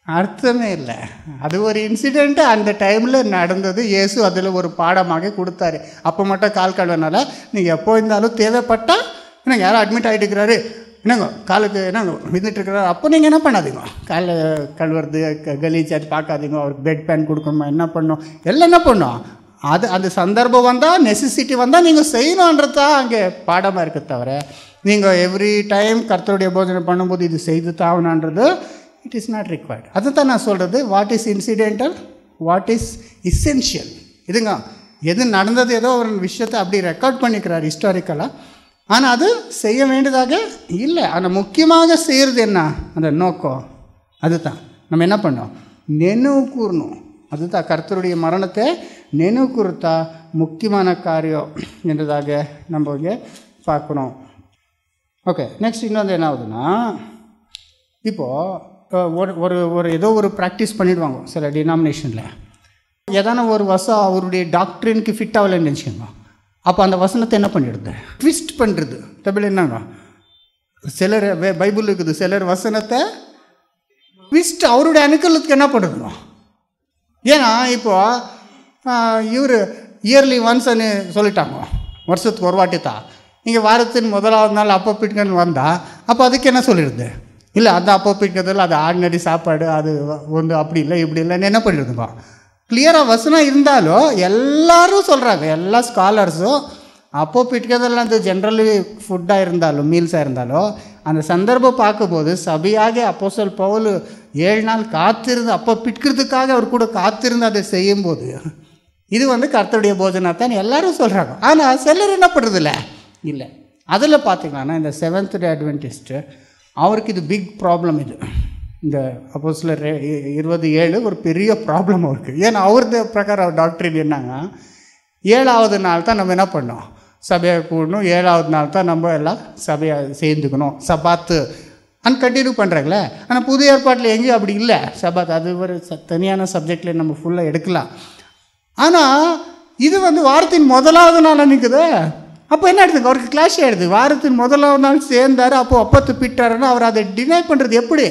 அர்த்தமே இல்லை. அது ஒரு இன்சிடெண்ட்டு அந்த டைமில் நடந்தது. இயேசு அதில் ஒரு பாடமாக கொடுத்தாரு. அப்போ மட்டும் கால் கழுவினால நீங்கள் எப்போ இருந்தாலும் தேவைப்பட்டால் என்னங்க யாரும் அட்மிட் ஆகிட்டு இருக்கிறாரு, என்னங்க காலுக்கு என்னங்க விழுந்துட்டுருக்கிறாரு, அப்போ நீங்கள் என்ன பண்ணாதீங்க, காலை கழுவுறது கலீஜ் அது பார்க்காதீங்க. அவருக்கு பெட் பேன் கொடுக்கணுமா, என்ன பண்ணணும், எல்லாம் என்ன பண்ணணும். அது அந்த சந்தர்ப்பம் வந்தால், நெசசிட்டி வந்தால் நீங்கள் செய்யணுன்றது தான் அங்கே பாடமாக இருக்க தவிர நீங்கள் எவ்ரி டைம் கர்த்தருடைய போஜனம் பண்ணும்போது இது செய்து தாவணுன்றது இட் இஸ் நாட் ரிக்வயர்ட். அதுதான் நான் சொல்கிறது. What is incidental, what is essential. இதுங்க எது நடந்தது, ஏதோ ஒரு விஷயத்தை அப்படி ரெக்கார்ட் பண்ணிக்கிறார் ஹிஸ்டாரிக்கலாக, ஆனால் அது செய்ய வேண்டியதாக இல்லை. ஆனால் முக்கியமாக செய்கிறது என்ன, அந்த நோக்கம், அதுதான் நம்ம என்ன பண்ணோம், நினைவு கூறணும். அதுதான் கர்த்தருடைய மரணத்தை நினைவு கூறுத்தா முக்கியமான காரியம் என்றதாக நம்ம இங்கே பார்க்கணும். ஓகே, நெக்ஸ்ட் இன்னொன்று என்ன ஆகுதுன்னா, இப்போது ஒரு ஏதோ ஒரு ப்ராக்டிஸ் பண்ணிவிடுவாங்க சில டினாமினேஷனில். எதான ஒரு வசம் அவருடைய டாக்டரினுக்கு ஃபிட் ஆகலைன்னு நினச்சிக்கோங்க. அப்போ அந்த வசனத்தை என்ன பண்ணிடுது, ட்விஸ்ட் பண்ணுறது. தமிழ் என்னங்க, சிலர் பைபிள் இருக்குது, சிலர் வசனத்தை ட்விஸ்ட் அவருடைய அனுகூலத்துக்கு என்ன பண்ணுறதுங்க. ஏன்னா இப்போது இவர் இயர்லி ஒன்ஸ்ன்னு சொல்லிட்டாங்க, வருஷத்துக்கு ஒரு வாட்டி தான். இங்கே வாரத்தின் முதலாவது நாள் அப்போ பிடிக்கன்னு வந்தால் அப்போ அதுக்கு என்ன சொல்லிடுது, இல்லை அந்த அப்போ பிடிக்கிறதில்ல, அது ஆர்டினரி சாப்பாடு, அது வந்து அப்படி இல்லை இப்படி இல்லைன்னு என்ன பண்ணிடுதுங்க. கிளியராக வசனம் இருந்தாலும் எல்லாரும் சொல்கிறாங்க, எல்லா ஸ்காலர்ஸும் அப்போ பிடிக்கிறதெல்லாம் அது ஜென்ரலி ஃபுட்டாக இருந்தாலும் மீல்ஸாக இருந்தாலும் அந்த சந்தர்ப்பம் பார்க்கும்போது சபையாக அப்போஸ்தலர் பவுல் 7 நாள் காத்திருந்து அப்போ பிடிக்கிறதுக்காக அவர் கூட காத்திருந்து அதை செய்யும்போது இது வந்து கர்த்தருடைய போஜனத்தான் எல்லாரும் சொல்கிறாங்க. ஆனால் சிலர் என்ன பண்ணுறதில்ல, இல்லை. அதில் பார்த்திங்கன்னா இந்த செவன்த் டே அட்வென்டிஸ்ட்டு அவருக்கு இது பிக் ப்ராப்ளம். இது இந்த அப்போஸ்தலர் 20:7 ஒரு பெரிய ப்ராப்ளம் அவருக்கு. ஏன்னா அவரது பிரகாரம் டாக்டரின் என்னங்க, 7ஆவது நாள் தான் நம்ம என்ன பண்ணோம், சபையை கூடணும், 7ஆவது நாள் தான் நம்ம எல்லாம் சபையை சேர்ந்துக்கணும், சபாத்து அண்ட் கண்டினியூ பண்ணுறாங்களே. ஆனால் புது ஏற்பாட்டில் எங்கேயும் அப்படி இல்லை சபாத். அது ஒரு தனியான சப்ஜெக்டில் நம்ம ஃபுல்லாக எடுக்கலாம். ஆனால் இது வந்து வாரத்தின் முதலாவது நாள் நிற்குது. அப்போ என்ன எடுத்துங்க, அவருக்கு கிளாஷ் ஆகிடுது. வாரத்தின் முதலாவது நாள் சேர்ந்தார், அப்போது அப்பத்து பிட்டாருன்னா அவர் அதை டினை பண்ணுறது எப்படி?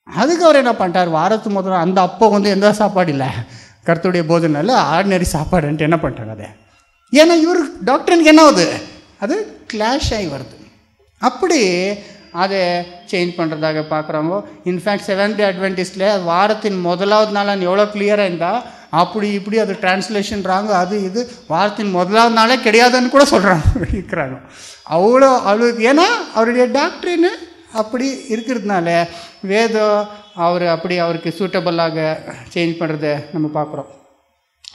அதுக்கு அவர் என்ன பண்ணிட்டார், வாரத்து முதல்ல அந்த அப்போ வந்து எந்த சாப்பாடு இல்லை, கர்த்தருடைய போஜனம் இல்லை, ஆர்டினரி சாப்பாடுன்ட்டு என்ன பண்ணிட்டாங்க அதை. ஏன்னா இவர் டாக்டருக்கு என்ன ஆகுது, அது கிளாஷ் ஆகி வருது. அப்படி அதை சேஞ்ச் பண்ணுறதாக பார்க்குறாங்க. இன்ஃபேக்ட் செவன்த் டே அட்வென்டிஸ்டில் வாரத்தின் முதலாவது நாள் எவ்வளோ கிளியராக இருந்தால் அப்படி இப்படி அது டிரான்ஸ்லேஷன்றாங்க, அது இது வாரத்தின் முதலாவது நாளே கிடையாதுன்னு கூட சொல்கிறாங்க இருக்கிறாங்க. அவ்வளோ அவளுக்கு, ஏன்னா அவருடைய டாக்டரின்னு அப்படி இருக்கிறதுனால வேதம் அவர் அப்படி அவருக்கு சூட்டபுளாக சேஞ்ச் பண்ணுறதை நம்ம பார்க்குறோம்.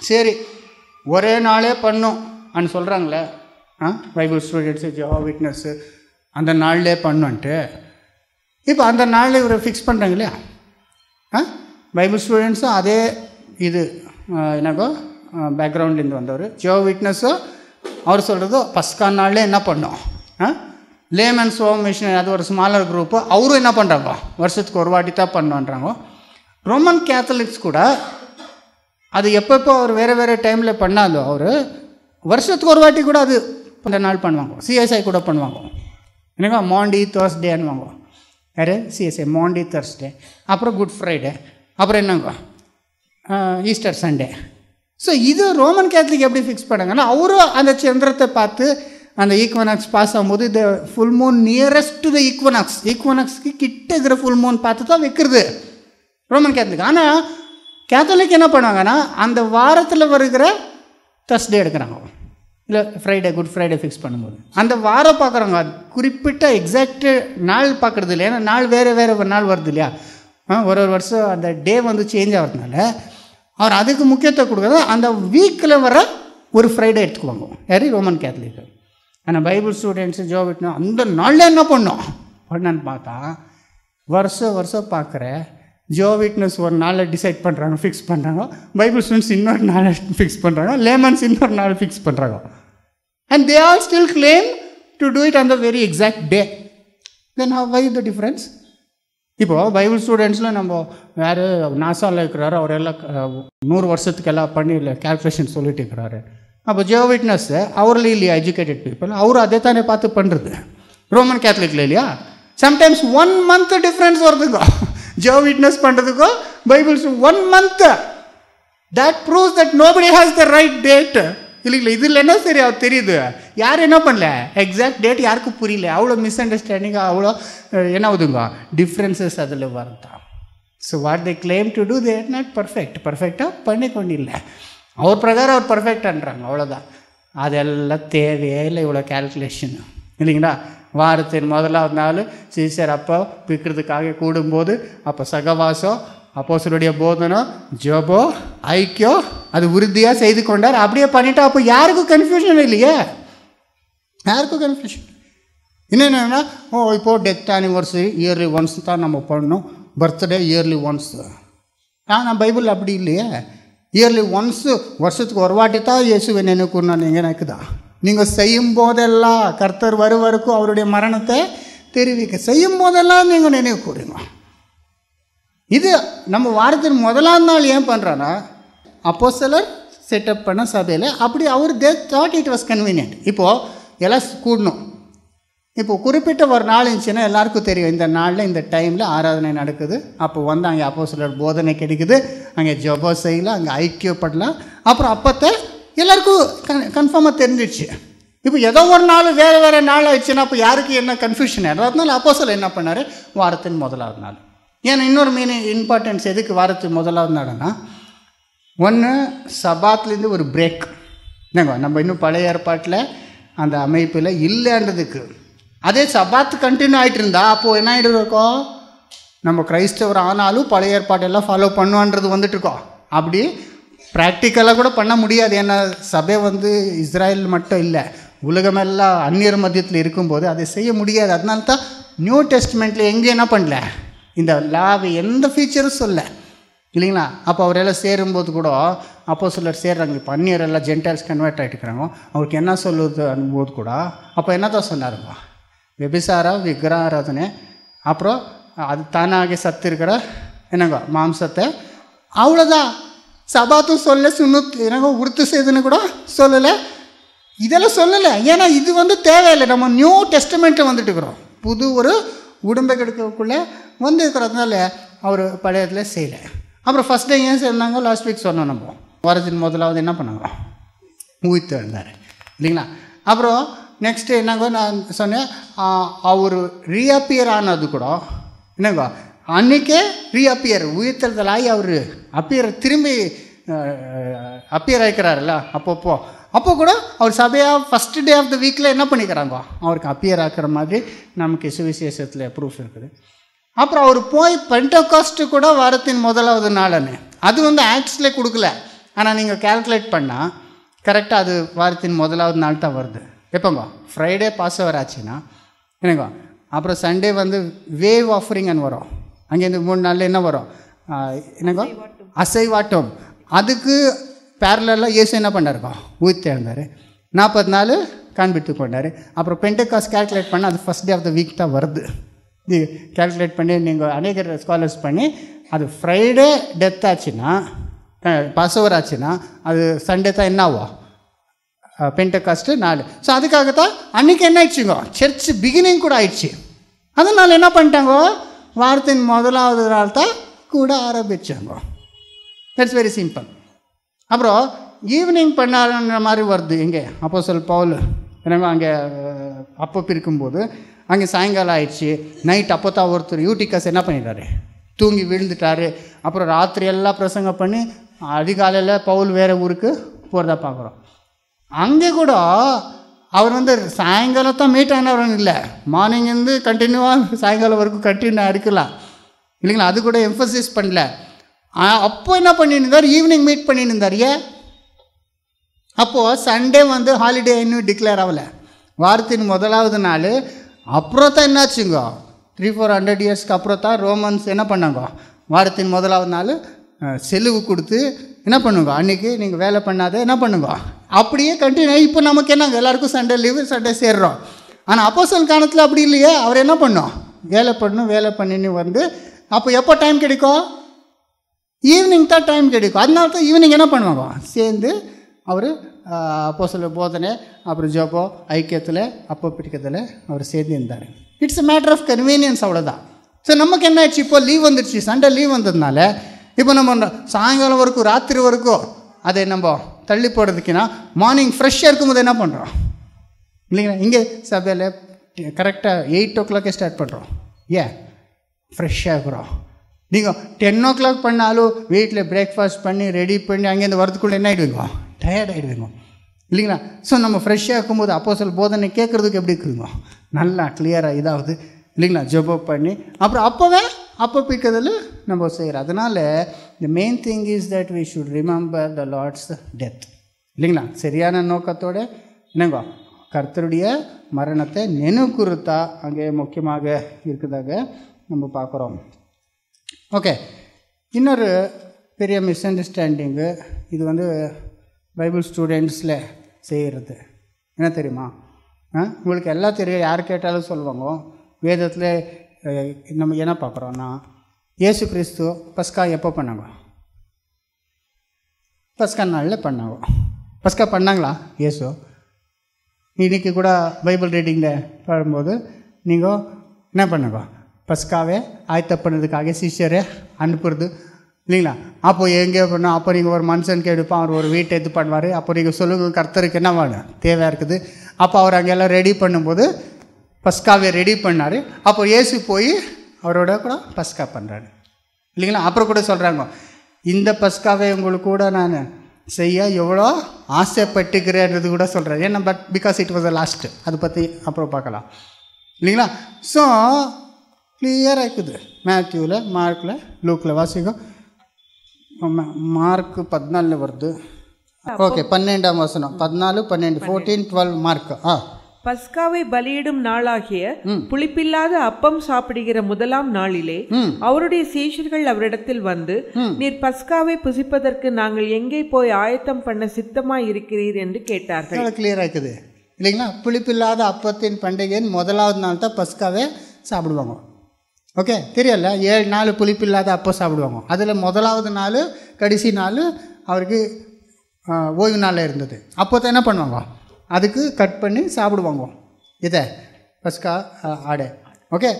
சரி, ஒரே நாளே பண்ணும் அன்னு சொல்கிறாங்களே பைபிள் ஸ்டூடெண்ட்ஸு, ஜெகோவா விட்னஸ்ஸு, அந்த நாள்லே பண்ணுன்ட்டு. இப்போ அந்த நாளில் இவரை ஃபிக்ஸ் பண்ணுறாங்க இல்லையா, பைபிள் ஸ்டூடெண்ட்ஸும் அதே இது என்னக்கோ பேக்ரவுண்ட்லேருந்து வந்தவர். ஜெகோவா விட்னஸும் அவர் சொல்கிறதோ பஸ்கா நாள்லே என்ன பண்ணோம், லேமன் சோம் மிஷினரி, அது ஒரு ஸ்மாலர் குரூப்பு, அவரும் என்ன பண்ணுறாங்க, வருஷத்துக்கு ஒரு வாட்டி தான் பண்ணுன்றாங்க. ரோமன் கேத்தலிக்ஸ் கூட அது எப்பப்போ அவர் வேறு வேறு டைமில் பண்ணாலும் அவர் வருஷத்துக்கு ஒரு வாட்டி கூட அது அந்த நாள் பண்ணுவாங்க. சிஎஸ்ஐ கூட பண்ணுவாங்க. என்னங்க மாண்டி தேர்ஸ்டேன்னுவாங்க. யார் சிஎஸ்ஐ மாண்டி தேர்ஸ்டே, அப்புறம் குட் ஃப்ரைடே, அப்புறம் என்னங்க ஈஸ்டர் சண்டே. ஸோ இது ரோமன் கேத்தலிக் எப்படி ஃபிக்ஸ் பண்ணாங்கன்னா, அவரும் அந்த சந்திரத்தை பார்த்து அந்த ஈக்வனாக்ஸ் பாஸ் ஆகும்போது இந்த full moon nearest to the ஈக்வனாக்ஸ்க்கு கிட்ட இருக்கிற ஃபுல் மூன் பார்த்து தான் வைக்கிறது ரோமன் கேத்தலிக். ஆனால் கேத்தலிக் என்ன பண்ணுவாங்கன்னா அந்த வாரத்தில் வருகிற தர்ஸ்டே எடுக்கிறாங்க, இல்லை ஃப்ரைடே குட் ஃப்ரைடே ஃபிக்ஸ் பண்ணும்போது அந்த வாரம் பார்க்குறாங்க. அது குறிப்பிட்ட எக்ஸாக்டு நாள் பார்க்குறது இல்லை, ஏன்னா நாள் வேறு வேறு நாள் வருது இல்லையா, ஒரு வருஷம் அந்த டே வந்து சேஞ்ச் ஆகிறதுனால அவர் அதுக்கு முக்கியத்துவம் கொடுக்குறது. அந்த வீக்கில் வர ஒரு ஃப்ரைடே எடுத்துக்குவாங்க யார், ரோமன் கேத்தலிக். ஆனால் பைபிள் ஸ்டூடெண்ட்ஸு ஜெகோவா விட்னஸ் அந்த நாளில் என்ன பண்ணோம், பண்ணான்னு பார்த்தா வருஷம் பார்க்குறேன். ஜோ விட்னஸ் ஒரு நாளை டிசைட் பண்ணுறாங்க, ஃபிக்ஸ் பண்ணுறாங்க. பைபிள் ஸ்டூடெண்ட்ஸ் இன்னொரு நாளை ஃபிக்ஸ் பண்ணுறாங்க. லேமன்ஸ் இன்னொரு நாள் ஃபிக்ஸ் பண்ணுறாங்க. And they all still claim to do it on the very exact day. Then why the difference? இப்போது பைபிள் ஸ்டூடெண்ட்ஸில் நம்ம யார் நாசாவில் இருக்கிறாரோ அவரெல்லாம் 100 வருஷத்துக்கு எல்லாம் பண்ணி கேல்குலேஷன் சொல்லிட்டு இருக்கிறாரு. அப்போ ஜோ விட்னஸ் அவரில் இல்லையா எஜுகேட்டட் பீப்புள், அவரும் அதே தானே பார்த்து பண்ணுறது. ரோமன் கேத்தலிக்கில் இல்லையா சம்டைம்ஸ் 1 month டிஃப்ரென்ஸ் வருதுங்க. ஜோ விட்னஸ் பண்ணுறதுக்கோ Bibles 1 month. That proves that nobody has the right date இல்லைங்களா. இதில் என்ன சரி அவர் தெரியுது, யார் என்ன பண்ணல, எக்ஸாக்ட் டேட் யாருக்கும் புரியல. அவ்வளோ மிஸ் அண்டர்ஸ்டாண்டிங், அவ்வளோ என்ன ஆகுதுங்க டிஃப்ரென்சஸ் அதில் வரதான். So what they claim to do they are not பர்ஃபெக்டாக பண்ணி கொண்டு இல்லை. அவர் பிரகாரம் அவர் பர்ஃபெக்டான்றாங்க, அவ்வளோதான். அதெல்லாம் தேவையே இல்லை இவ்வளோ கேல்குலேஷன் இல்லைங்களா. வாரத்தின் முதலாவது நாள் சீசர் அப்போ பிக்கிறதுக்காக கூடும்போது அப்போ சகவாசம், அப்போஸ்தலருடைய போதனம், ஜெபோ, ஐக்கியம் அது உறுதியாக செய்து கொண்டார். அப்படியே பண்ணிட்டா அப்போ யாருக்கும் கன்ஃபியூஷன் இல்லையே, யாருக்கும் கன்ஃபியூஷன். இன்னொன்னா இப்போது டெத் ஆனிவர்சரி இயர்லி ஒன்ஸ் தான் நம்ம பண்ணணும், பர்த்டே இயர்லி ஒன்ஸ். ஆனால் பைபிள் அப்படி இல்லையே. இயர்லி ஒன்ஸு வருஷத்துக்கு ஒரு வாட்டி தான் இயேசுவை நினைக்கணும். நீங்கள் நினைக்குதா? நீங்கள் செய்யும் போதெல்லாம் கர்த்தர் வருவருக்கும் அவருடைய மரணத்தை தெரிவிக்க செய்யும் போதெல்லாம் நீங்கள் நினைவு கூறுங்க. இது நம்ம வாரத்தின் முதலாம் நாள் ஏன் பண்ணுறோன்னா அப்போஸ்தலர் செட்டப் பண்ண சபையில் அப்படி அவர் தே தாட் இட் வாஸ் கன்வீனியன்ட். இப்போது எல்லாம் கூடணும். இப்போது குறிப்பிட்ட ஒரு நாள் இருந்துச்சுன்னா எல்லாருக்கும் தெரியும் இந்த நாளில் இந்த டைமில் ஆராதனை நடக்குது. அப்போ வந்து அங்கே அப்போஸ்தலர் போதனை கிடைக்குது, அங்கே ஜெப செய்யலாம், அங்கே ஐக்கியப்படலாம். அப்புறம் அப்போத்தை எல்லாருக்கும் கன்ஃபார்மாக தெரிஞ்சிடுச்சு. இப்போ ஏதோ ஒரு நாள் வேறு நாள் ஆயிடுச்சுன்னா அப்போ யாருக்கு என்ன கன்ஃபியூஷன் ஆகிடும். அதனால அப்போஸ்தலர் என்ன பண்ணார், வாரத்தின் முதலாவது நாள். ஏன்னா இன்னொரு இம்பார்ட்டன்ஸ் எதுக்கு வாரத்தின் முதலாவது நாள்னா, ஒன்று சபாத்லேருந்து ஒரு பிரேக். என்னங்க நம்ம இன்னும் பழைய ஏற்பாட்டில் அந்த அமைப்பில் இல்லைன்றதுக்கு. அதே சபாத்து கண்டினியூ ஆகிட்டு இருந்தா அப்போது என்ன ஆகிட்டு இருக்கோம், நம்ம கிரைஸ்தவர் ஆனாலும் பழைய ஏற்பாட்டெல்லாம் ஃபாலோ பண்ணுவான்றது வந்துட்டு இருக்கோம். அப்படி ப்ராக்டிக்கலாக கூட பண்ண முடியாது. ஏன்னா சபை வந்து இஸ்ராயல் மட்டும் இல்லை, உலகமெல்லாம் அந்நியர் மத்தியத்தில் இருக்கும்போது அதை செய்ய முடியாது. அதனால தான் நியூ டெஸ்ட்மெண்ட்டில் எங்கே என்ன பண்ணல, இந்த லாவை எந்த ஃபீச்சரும் சொல்ல இல்லைங்களா. அப்போ அவரெல்லாம் சேரும்போது கூட அப்போஸ்தலர் சேர்றாங்க. இப்போ அந்நியரெல்லாம் ஜென்டைல்ஸ் கன்வெர்ட் ஆகிட்டுக்கிறாங்க. அவருக்கு என்ன சொல்லுது அனுபவத்து கூட அப்போ என்ன தான் சொன்னாருங்க, விபிசாரம், விக்கிரகாராதனை, அப்புறம் அது தானாக சத்து இருக்கிற என்னங்க மாம்சத்தை, அவ்வளோதான். சபாத்தும் சொல்ல, சுண்ணத்து என்னங்க உறுத்து செய்துன்னு கூட சொல்லலை, இதெல்லாம் சொல்லலை. ஏன்னா இது வந்து தேவையில்லை. நம்ம நியூ டெஸ்டமெண்ட்டில் வந்துட்டு இருக்கிறோம், புது ஒரு உடம்புக்குள்ளே வந்து இருக்கிறதுனால அவர் பழையத்தில் செய்யலை. அப்புறம் ஃபஸ்ட் டே ஏன் சேர்ந்தாங்க, லாஸ்ட் வீக் சொன்னோம். நம்ம வாரத்தின் முதலாவது என்ன பண்ணாங்க, உயிர்த்து எழுந்தார் இல்லைங்களா. அப்புறம் நெக்ஸ்ட்டு என்னங்க நான் சொன்னேன், அவர் ரீஅப்பியர் ஆனது கூட என்னங்க அன்றைக்கே ரீஅப்பியர் உயிர்த்தெழுதலாகி அவர் திரும்பி அப்பியர் ஆகிக்கிறாருல்ல. அப்போ கூட அவர் சபையாக ஃபஸ்ட் டே ஆஃப் த வீக்கில் என்ன பண்ணிக்கிறாங்க, அவருக்கு அப்பியர் ஆக்கிற மாதிரி நமக்கு சுவிசேஷத்தில் ப்ரூஃப் இருக்குது. அப்புறம் அவர் போய் பெண்டகாஸ்ட்டு கூட வாரத்தின் முதலாவது நாள்னு அது வந்து ஆக்ட்ஸில் கொடுக்கல. ஆனால் நீங்கள் கேல்குலேட் பண்ணால் கரெக்டாக அது வாரத்தின் முதலாவது நாள் தான் வருது. எப்போங்க ஃப்ரைடே பாஸ் ஓவர் ஆச்சுன்னா என்னங்க, அப்புறம் சண்டே வந்து வேவ் ஆஃபரிங்னு வரும். அங்கேருந்து 3 நாளில் என்ன வரும், என்னங்க அசைவாட்டம். அதுக்கு பேரலாக இயேசு என்ன பண்ணாருக்கோ உயிர்த்து எழுந்தார், 40 நாள் காண்பித்து கொண்டார். அப்புறம் பெண்டகாஸ்ட் கேல்குலேட் பண்ணால் அது first day of the week தான் வருது. இது கேல்குலேட் பண்ணி நீங்கள் அநேக ஸ்காலர்ஸ் பண்ணி அது ஃப்ரைடே டெத் ஆச்சுன்னா, பாஸ் ஓவர் ஆச்சுன்னா அது சண்டே தான் என்ன ஆகும், பெண்டகாஸ்ட்டு நாள். ஸோ அதுக்காகத்தான் அன்றைக்கி என்ன ஆயிடுச்சுங்க, சர்ச் பிகினிங் கூட ஆயிடுச்சு. அதனால் என்ன பண்ணிட்டாங்க, வாரத்தின் முதலாவது நாள் தான் கூட ஆரம்பித்தாங்க. That's very simple. அப்புறம் ஈவினிங் பண்ணாருன்ற மாதிரி வருது. எங்கே அப்போஸ்தலர் பவுல் என்னங்க அங்கே அப்போ இருக்கும்போது அங்கே சாயங்காலம் ஆயிடுச்சு, நைட். அப்போ தான் ஒருத்தர் யூட்டிகஸ் என்ன பண்ணிட்டாரு, தூங்கி விழுந்துட்டார். அப்புறம் ராத்திரி எல்லாம் பிரசங்கம் பண்ணி அதிகாலையில் பவுல் வேறு ஊருக்கு போகிறதா பார்க்குறோம். அங்கே கூட அவர் வந்து சாயங்காலம் தான் மீட் ஆனவரன் இல்லை, மார்னிங்லேருந்து கண்டினியூவாக சாயங்காலம் வரைக்கும் கண்டினியூ இருக்கலாம் இல்லைங்களா. அது கூட எம்ஃபசைஸ் பண்ணல. அப்போ என்ன பண்ணியிருந்தார், ஈவினிங் மீட் பண்ணியிருந்தார். ஏன் அப்போது சண்டே வந்து ஹாலிடே இன்னும் டிக்ளேர் ஆகலை, வாரத்தின் முதலாவது நாள். அப்புறம் தான் என்னாச்சுங்க, 300-400 இயர்ஸ்க்கு அப்புறம் தான் ரோமன்ஸ் என்ன பண்ணாங்க, வாரத்தின் முதலாவது நாள் செலவு கொடுத்து என்ன பண்ணுங்க, அன்றைக்கி நீங்கள் வேலை பண்ணாத என்ன பண்ணுங்க, அப்படியே கண்டினியூ. இப்போ நமக்கு என்னங்க, எல்லாருக்கும் சண்டே லீவு, சண்டே சேர்றோம். ஆனால் அப்போஸ்தலர் காலத்தில் அப்படி இல்லையே. அவர் என்ன பண்ணோம், வேலை பண்ணின்னு வந்து அப்போ எப்போ டைம் கிடைக்கும், ஈவினிங் தான் டைம் கிடைக்கும். அதனால தான் ஈவினிங் என்ன பண்ணுவாங்க, சேர்ந்து அவர் அப்போஸ்தலர் போதனை, அப்புறம் ஜோபோ ஐக்கியத்தில் அப்போ பிடிக்கிறதுல அவர் சேர்ந்து இருந்தார். It's a matter of convenience, அவ்வளோதான். ஸோ நமக்கு என்ன ஆயிடுச்சு, இப்போ லீவ் வந்துடுச்சு, சண்டே லீவ் வந்ததுனால இப்போ நம்ம சாயங்காலம் வரைக்கும் ராத்திரி வரைக்கும் அதை நம்ம தள்ளி போடுறதுக்குன்னா மார்னிங் ஃப்ரெஷ்ஷாக இருக்கும்போது என்ன பண்ணுறோம் இல்லைங்களா. இங்கே சபையில் கரெக்டாக 8 o'clock ஸ்டார்ட் பண்ணுறோம். ஏன், ஃப்ரெஷ்ஷாக இருக்கிறோம். நீங்கள் 10 o'clock பண்ணாலும் வீட்டில் பிரேக்ஃபாஸ்ட் பண்ணி ரெடி பண்ணி அங்கேருந்து வரதுக்குள்ளே என்ன ஆகிடுவீங்க, டயர்ட் ஆகிடுவீங்க இல்லைங்களா. ஸோ நம்ம ஃப்ரெஷ்ஷாக இருக்கும்போது அப்போஸ்தலர் போதனை கேட்குறதுக்கு எப்படி இருக்குதுங்க, நல்லா கிளியராக இதாகுது இல்லைங்களா. ஜெபம் பண்ணி அப்புறம் அப்போ பிடிக்கிறதுல நம்ம செய்கிறோம். அதனால் the main thing is that we should remember the Lord's death இல்லைங்களா. சரியான நோக்கத்தோடு என்னங்க கர்த்தருடைய மரணத்தை நினைவுறுத்தா அங்கே முக்கியமாக இருக்குதாக நம்ம பார்க்குறோம். ஓகே, இன்னொரு பெரிய மிஸ் அண்டர்ஸ்டாண்டிங்கு இது வந்து பைபிள் ஸ்டூடெண்ட்ஸில் செய்கிறது என்ன தெரியுமா, உங்களுக்கு எல்லாம் தெரியும், யார் கேட்டாலும் சொல்லுவாங்க. வேதத்தில் நம்ம என்ன பார்க்குறோன்னா, இயேசு கிறிஸ்து பஸ்கா எப்போ பண்ணாங்க, பஸ்கா நாளில் பண்ணாங்க. பஸ்கா பண்ணாங்களா இயேசு? இன்றைக்கி கூட பைபிள் ரீடிங்கில் பாடும்போது நீங்கள் என்ன பண்ணுங்க, பஸ்காவே ஆயத்தப்படுறதுக்காக சிஷ்யரை அனுப்புறது இல்லைங்களா. அப்போ எங்கே பண்ணோம், அப்போ நீங்கள் ஒரு மனுஷனுக்கு எடுப்பான், அவர் ஒரு வீட்டை இது பண்ணுவார். அப்போ நீங்கள் சொல்லுங்கள் கர்த்தருக்கு என்ன வேணும் தேவையாக இருக்குது. அப்போ அவர் அங்கெல்லாம் ரெடி பண்ணும்போது பஸ்காவை ரெடி பண்ணார். அப்போ இயேசு போய் அவரோட கூட பஸ்கா பண்ணுறாரு இல்லைங்களா. அப்புறம் கூட சொல்கிறாங்க, இந்த பஸ்காவை உங்களுக்கு கூட நான் செய்ய எவ்வளோ ஆசைப்பட்டுக்கிறேன்றது கூட சொல்கிறார். ஏன்னா because it was the last, அதை பற்றி அப்புறம் பார்க்கலாம் இல்லைங்களா. ஸோ கிளியராக இருக்குது. மேத்யூவில், மார்க்கில், லூக்கில் வாசிக்கும். மார்க் 14 வருது. ஓகே, 12ஆம் வசனம், 14, 12, 14, 12 மார்க். பஸ்காவை பலியிடும் நாளாகிய புளிப்பில்லாத அப்பம் சாப்பிடுகிற முதலாம் நாளிலே அவருடைய சீஷர்கள் அவரிடத்தில் வந்து, நீர் பஸ்காவை புசிப்பதற்கு நாங்கள் எங்கே போய் ஆயத்தம் பண்ண சித்தமாய் இருக்கிறீர் என்று கேட்டார்கள். கிளியரா இருக்குது இல்லைங்களா. புளிப்பில்லாத அப்பத்தின் பண்டிகையின் முதலாவது நாள் தான் பஸ்காவே சாப்பிடுவாங்க. ஓகே, தெரியல, 7 நாள் புளிப்பில்லாத அப்போ சாப்பிடுவாங்க. அதில் முதலாவது நாள் கடைசி நாள் அவருக்கு ஓய்வு நாளில் இருந்தது. அப்போ தான் என்ன பண்ணுவாங்க, அதுக்கு கட் பண்ணி சாப்பிடுவாங்க இதை பஸ்கா ஆடை. ஓகே,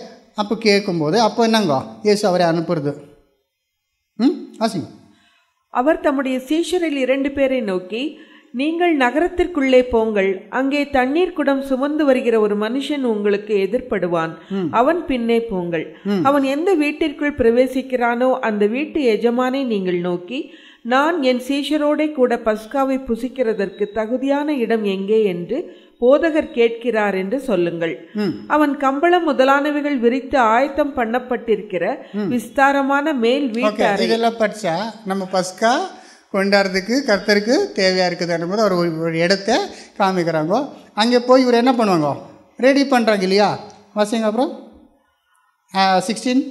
அப்போ கேட்கும்போது அப்போ என்னங்க இயேசு அவரை அனுப்புறது. ஆசிங்க. அவர் தம்முடைய சீஷரில் 2 பேரை நோக்கி, நீங்கள் நகரத்திற்குள்ளே போங்கள், அங்கே தண்ணீர் குடம் சுமந்து வருகிற ஒரு மனுஷன் உங்களுக்கு எதிர்ப்படுவான், அவன் பின்னே போங்கள். அவன் எந்த வீட்டிற்குள் பிரவேசிக்கிறானோ அந்த வீட்டு எஜமானை நீங்கள் நோக்கி, நான் என் சீஷரோட கூட பஸ்காவை புசிக்கிறதற்கு தகுதியான இடம் எங்கே என்று போதகர் கேட்கிறார் என்று சொல்லுங்கள். அவன் கம்பளம் முதலானவைகள் விரித்து ஆயத்தம் பண்ணப்பட்டிருக்கிற விஸ்தாரமான மேல் வீட்டு இதெல்லாம் படிச்சா நம்ம பஸ்கா கொண்டாடுறதுக்கு கர்த்தருக்கு தேவையாக இருக்குது போது அவர் ஒரு இடத்த காமிக்கிறாங்க. அங்கே போய் இவர் என்ன பண்ணுவாங்க, ரெடி பண்ணுறாங்க இல்லையா. வாசிங்க அப்புறம் 16.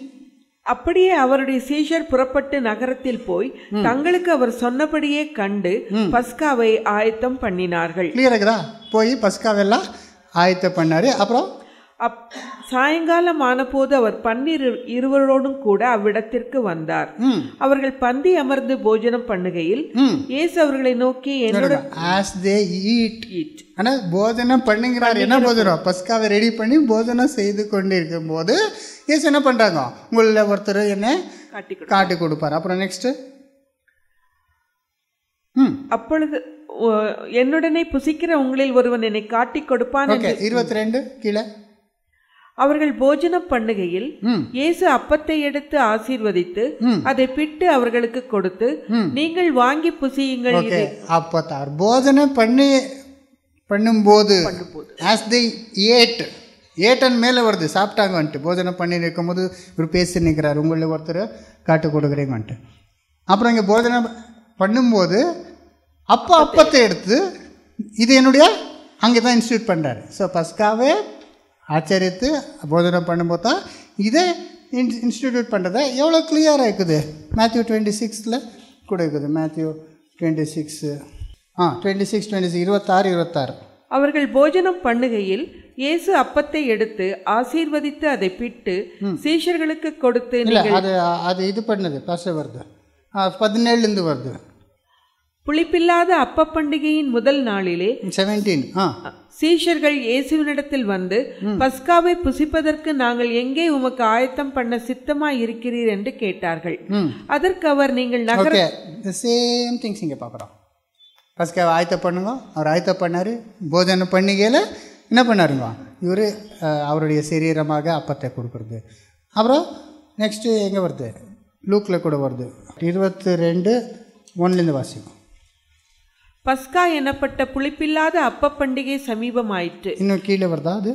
அப்படியே அவருடைய சீஷர் புறப்பட்டு நகரத்தில் போய் தங்களுக்கு அவர் சொன்னபடியே கண்டு பஸ்காவை ஆயத்தம் பண்ணினார்கள். கிளியர் இருக்குதா? போய் பஸ்காவெல்லாம் ஆயத்தம் பண்ணாரு. அப்புறம் சாயங்காலம் ஆனபோது அவர் 12 இருவரோடும் கூட அவ்விடத்திற்கு வந்தார். அவர்கள் பந்தி அமர்ந்து போஜனம் பண்ணுகையில் இயேசு அவர்களை நோக்கி, என்னோட போஜனம் பண்ணுங்கிறார். என்ன போஜனம்? பஸ்காவை ரெடி பண்ணி போஜனம் செய்து கொண்டு இருக்கும் போது இயேசு என்ன பண்றாங்க, உங்கள ஒருத்தர் என்ன காட்டி கொடுப்பார். அப்புறம் நெக்ஸ்ட், அப்பொழுது என்னுடனே புசிக்கிற உங்களில் ஒருவன் என்னை காட்டி கொடுப்பான். 22 கீழே. அவர்கள் போஜனம் பண்ணுகையில் இயேசு அப்பத்தை எடுத்து ஆசீர்வதித்து அதை பிட்டு அவர்களுக்கு கொடுத்து, நீங்கள் வாங்கி புசியுங்கள். அப்பத்தார் போஜனம் பண்ணும்போது as they ate மேலே வருது, சாப்பிட்டாங்க வந்துட்டு. போஜனம் பண்ணி இருக்கும் போது ஒரு பேசி நிற்கிறார், உங்களில் ஒருத்தர் காட்டு கொடுக்குறீங்க வந்துட்டு. அப்புறம் இங்கே போஜனம் பண்ணும்போது அப்பத்தை எடுத்து இது என்னுடைய அங்கே தான் இன்ஸ்டியூட் பண்ணுறாரு. ஸோ பஸ்காவே ஆச்சரித்து போஜனம் பண்ணும்போது தான் இதை இன்ஸ்டிடியூட் பண்ணுறத எவ்வளோ கிளியராக இருக்குது. மேத்யூ 26 கூட இருக்குது. மேத்யூ 26 26 அவர்கள் போஜனம் பண்ணுகையில் இயேசு அப்பத்தை எடுத்து ஆசீர்வதித்து அதை பிட்டு சீஷர்களுக்கு கொடுத்து, அது இது பண்ணது பாச வருது 17 வருது. புளிப்பில்லாத அப்ப பண்டிகையின் முதல் நாளிலே 17 சீஷர்கள் இயேசுவினிடத்தில் வந்து, பஸ்காவை புசிப்பதற்கு நாங்கள் எங்கே உமக்கு ஆயத்தம் பண்ண சித்தமாய் இருக்கிறீர் என்று கேட்டார்கள். அதற்கு அவர், நீங்கள் சேம் திங்ஸ் இங்கே பார்க்குறோம். பஸ்காவை ஆயத்தம் பண்ணுங்க. அவர் ஆயத்தம் பண்ணார். போஜன பண்டிகையில் என்ன பண்ணாருங்க, இவர் அவருடைய சரீரமாக அப்பத்தை கொடுக்குறது. அப்புறம் நெக்ஸ்ட்டு எங்கே வருது, லூக்கில் கூட வருது. 22:1 வாசிக்கும். பஸ்கா எனப்பட்ட புளிப்பில்லாத அப்ப பண்டிகை சமீபமாயிற்று. இன்னும் கீழே வருதா அது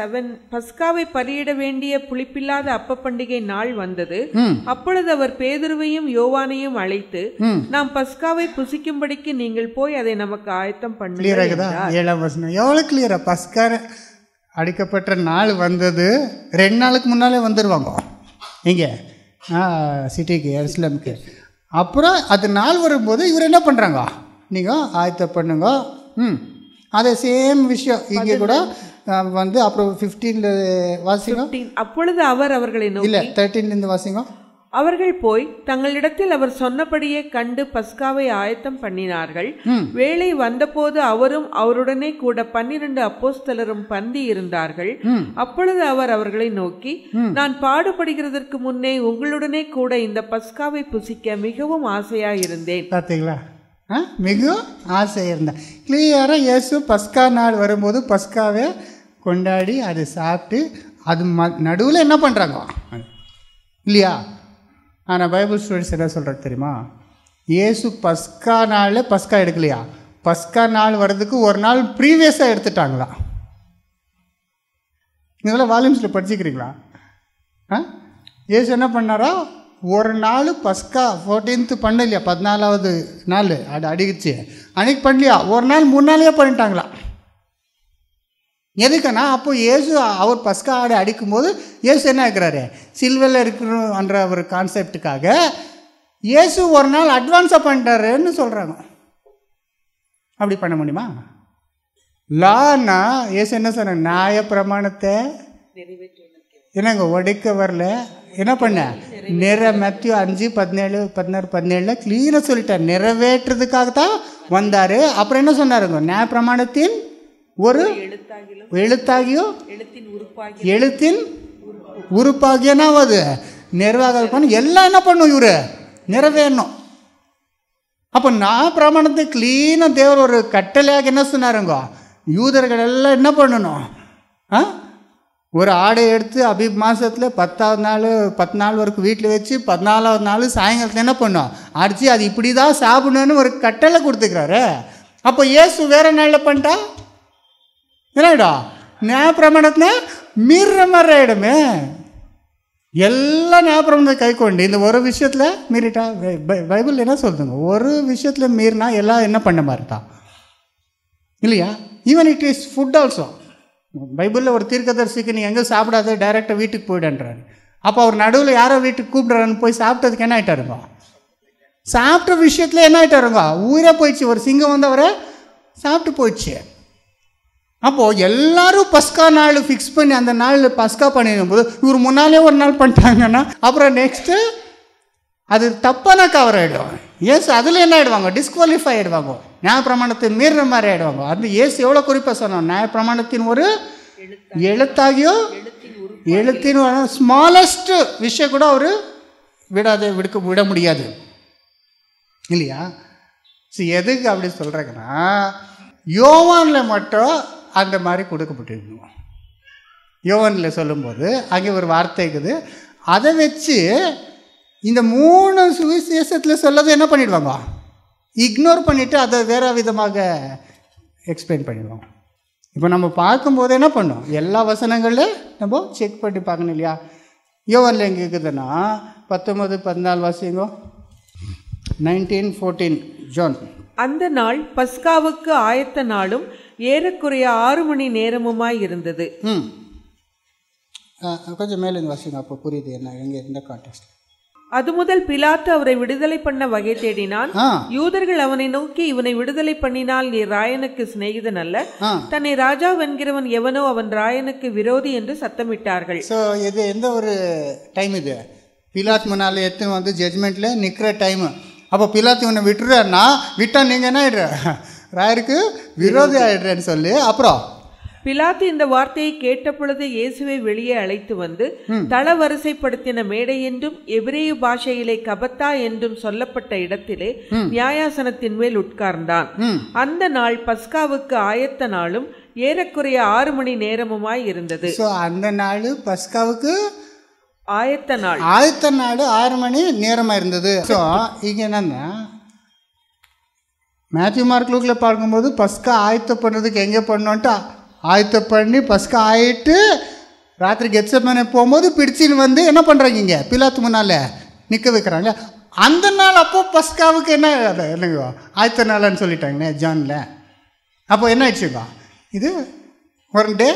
7. பஸ்காவை பலியிட வேண்டிய புளிப்பில்லாத அப்ப பண்டிகை நாள் வந்தது. அப்பொழுது அவர் பேதுருவையும் யோவானையும் அழைத்து, நாம் பஸ்காவை புசிக்கும்படிக்கு நீங்கள் போய் அதை நமக்கு ஆயத்தம் பண்ணுங்க. 7 வசனம் எவ்வளோ கிளியரா. பஸ்கா அடிக்கப்பட்ட நாள் வந்தது. 2 நாளுக்கு முன்னாலே வந்துடுவாங்க இங்கே சிட்டிக்கு, எருசலேமுக்கு. அப்புறம் அது நாள் வரும்போது இவர் என்ன பண்ணுறாங்க, நீங்கள் ஆயத்தம் பண்ணுங்க. அதே சேம் விஷயம் இங்கே கூட வந்து. அப்புறம் 15 வாசிங்க. அப்பொழுது அவர் அவர்களை நோக்கி, இல்லை 13 வாசிங்க. அவர்கள் போய் தங்களிடத்தில் அவர் சொன்னபடியே கண்டு பஸ்காவை ஆயத்தம் பண்ணினார்கள். வேளை வந்தபோது அவரும் அவருடனே கூட 12 அப்போஸ்தலரும் பந்தி இருந்தார்கள். அப்பொழுது அவர் அவர்களை நோக்கி, நான் பாடுபடுகிறதற்கு முன்னே உங்களுடனே கூட இந்த பஸ்காவை புசிக்க மிகவும் ஆசையாயிருந்தேன். பார்த்தீங்களா, மிகவும் ஆசையாக இருந்தேன். கிளியராக இயேசு பஸ்கா நாள் வரும்போது பஸ்காவை கொண்டாடி அதை சாப்பிட்டு அது நடுவில் என்ன பண்ணுறாங்க இல்லையா. ஆனால் பைபிள் ஸ்டூடெண்ட்ஸ் என்ன சொல்கிறது தெரியுமா, இயேசு பஸ்கா நாளில் பஸ்கா எடுக்கலையா, பஸ்கா நாள் வர்றதுக்கு ஒரு நாள் ப்ரீவியஸாக எடுத்துட்டாங்களா. இதெல்லாம் வால்யூம்ஸில் படிச்சுக்கிறீங்களா? இயேசு என்ன பண்ணாரா, ஒரு நாள் பஸ்கா 14th பண்ணலையா, 14வது நாள் அது அடிக்கிச்சு, அன்னைக்கு பண்ணலையா, ஒரு நாள் 3 நாளையே பண்ணிட்டாங்களா. எதுக்குன்னா அப்போ இயேசு அவர் பஸ்கா ஆடை அடிக்கும்போது இயேசு என்ன இருக்கிறாரு, சில்வரில் இருக்கணுன்ற ஒரு கான்செப்டுக்காக இயேசு ஒரு நாள் அட்வான்ஸாக பண்ணிட்டாருன்னு சொல்கிறாங்க. அப்படி பண்ண முடியுமா? லான்னா இயேசு என்ன சொன்னாங்க, நியாய பிரமாணத்தை என்னங்க உடைக்க வரல, என்ன பண்ண மேத்யூ 5:17 கிளீனாக சொல்லிட்டார், நிறைவேற்றுறதுக்காக தான் வந்தார். அப்புறம் என்ன சொன்னாருங்க, நியாய பிரமாணத்தின் ஒரு எழுத்தாகியோ எழுத்தின் உறுப்பாகியனா அது நிறைவாக எல்லாம் என்ன பண்ணும், இவரு நிறைவேறணும். அப்போ நான் பிரமாணத்தை கிளீனாக தேவர் ஒரு கட்டளையாக என்ன சொன்னாருங்க, யூதர்கள் எல்லாம் என்ன பண்ணணும், ஒரு ஆடை எடுத்து அபிப் மாதத்தில் 10வது நாள் 10 நாள் வரைக்கும் வீட்டில் வச்சு 14வது நாள் சாயங்காலத்தில் என்ன பண்ணோம் அடித்து அது இப்படி தான் சாப்பிடணுன்னு ஒரு கட்டளை கொடுத்துக்கிறாரு. அப்போ இயேசு வேறு நாளில் பண்ணிட்டா என்னடா நியாயப்பிரமாணத்தில் மீறுற மாதிரி ஆகிடுமே. எல்லா நியாயப்பிரமாணத்தை கை கொண்டு இந்த ஒரு விஷயத்தில் மீறிட்டா, பைபிள் என்ன சொல்லுதுங்க, ஒரு விஷயத்தில் மீறினா எல்லாம் என்ன பண்ண மாதிரி தான் இல்லையா. Even it is food also. பைபிளில் ஒரு தீர்க்கதரிசிக்கு நீ எங்கே சாப்பிடாத டைரெக்டாக வீட்டுக்கு போய்டுன்றாரு. அப்போ அவர் நடுவில் யாரோ வீட்டுக்கு கூப்பிடுறான்னு போய் சாப்பிட்டதுக்கு என்ன ஆகிட்டாருங்க, சாப்பிட்ட விஷயத்தில் என்ன ஆகிட்டாருங்க, ஊரே போயிடுச்சு. ஒரு சிங்கம் வந்து அவரை சாப்பிட்டு போயிடுச்சு. அப்போது எல்லாரும் பஸ்கா நாள் ஃபிக்ஸ் பண்ணி அந்த நாள் பஸ்கா பண்ணிடும்போது இவர் முன்னாலே ஒரு நாள் பண்ணிட்டாங்கன்னா அப்புறம் நெக்ஸ்ட்டு அது தப்பான கவர் ஆகிடும். ஏசு அதில் என்ன ஆகிடுவாங்க, டிஸ்குவாலிஃபை ஆகிடுவாங்க, நியாயப்பிரமாணத்தை மீறுற மாதிரி ஆகிடுவாங்க. அது ஏசு எவ்வளோ குறிப்பாக சொன்னோம், நியாயப்பிரமாணத்தின் ஒரு எழுத்தாகியோ எழுத்தின் ஸ்மாலஸ்ட் விஷயம் கூட அவர் விட முடியாது இல்லையா. சரி, எதுக்கு அப்படி சொல்கிறேங்கன்னா யோவானில் மட்டும் அந்த மாதிரி கொடுக்கப்பட்டிருக்கணும். யோவானில் சொல்லும்போது அங்கே ஒரு வார்த்தை இருக்குது, அதை வச்சு இந்த 3 சுவிசேஷத்தில் சொல்லதை என்ன பண்ணிடுவாங்க, இக்னோர் பண்ணிவிட்டு அதை வேறு விதமாக எக்ஸ்பிளைன் பண்ணிடுவாங்க. இப்போ நம்ம பார்க்கும்போது என்ன பண்ணோம், எல்லா வசனங்களில் நம்ம செக் பண்ணி பார்க்கணும் இல்லையா. யோவானில் எங்கே இருக்குதுன்னா 19:14 வாசிங்கோ. 19:14 ஜான். அந்த நாள் பஸ்காவுக்கு ஆயத்த நாளும் ஏறக்குறைய 6 மணி நேரமுமாய் இருந்தது. கொஞ்சம் மேலேருந்து வாசிங்க, அப்போ புரியுது என்ன எங்கே இந்த கான்டெக்ட். அது முதல் பிலாத்து அவரை விடுதலை பண்ண வகை தேடினான். யூதர்கள் அவனை நோக்கி, இவனை விடுதலை பண்ணினால் நீ ராயனுக்கு சிநேகிதன் அல்ல, தன்னை ராஜா என்கிறவன் எவனோ அவன் ராயனுக்கு விரோதி என்று சத்தமிட்டார்கள். ஸோ இது எந்த ஒரு டைம் இது? பிலாத் முன்னால எத்தனை வந்து ஜட்மெண்ட்ல நிற்கிற டைமு. அப்போ பிலாத்து இவனை விட்டுறாருன்னா, விட்டா நீங்கள் என்ன ஆயிடுற, ராயருக்கு விரோதி ஆயிடுறேன்னு சொல்லி. அப்புறம் பிலாத்து இந்த வார்த்தையை கேட்ட பொழுது இயேசுவை வெளியே அழைத்து வந்து தள வரிசைப்படுத்தின மேடை என்றும் எபிரேய பாஷையிலே கபத்தா என்றும் சொல்லப்பட்ட இடத்திலே நியாயாசனத்தின் மேல் உட்கார்ந்தான். அந்த நாள் பஸ்காவுக்கு ஆயத்த நாளும் ஏறக்குறைய 6 மணி நேரமுமாய் இருந்தது. அந்த நாள் பஸ்காவுக்கு ஆயத்த நாள் 6 மணி நேரமாக இருந்தது. ஸோ இங்கே என்னன்னா, மேத்யூ மார்க் லூக்கில் பார்க்கும்போது பஸ்கா ஆயத்தம் பண்ணுறதுக்கு எங்கே பண்ணோன்ட்டு ஆயத்தம் பண்ணி பஸ்கா ஆயிட்டு ராத்திரி கெத்செமனே போகும்போது பிடிச்சின்னு வந்து என்ன பண்ணுறாங்க, இங்கே பிலாத்து முன்னால் நிற்க வைக்கிறாங்க. அந்த நாள் அப்போ பஸ்காவுக்கு என்ன என்னங்க ஆயத்த நாளான்னு சொல்லிட்டாங்கண்ணே ஜானில். அப்போ என்ன ஆயிடுச்சுங்க, இது ஒரு டே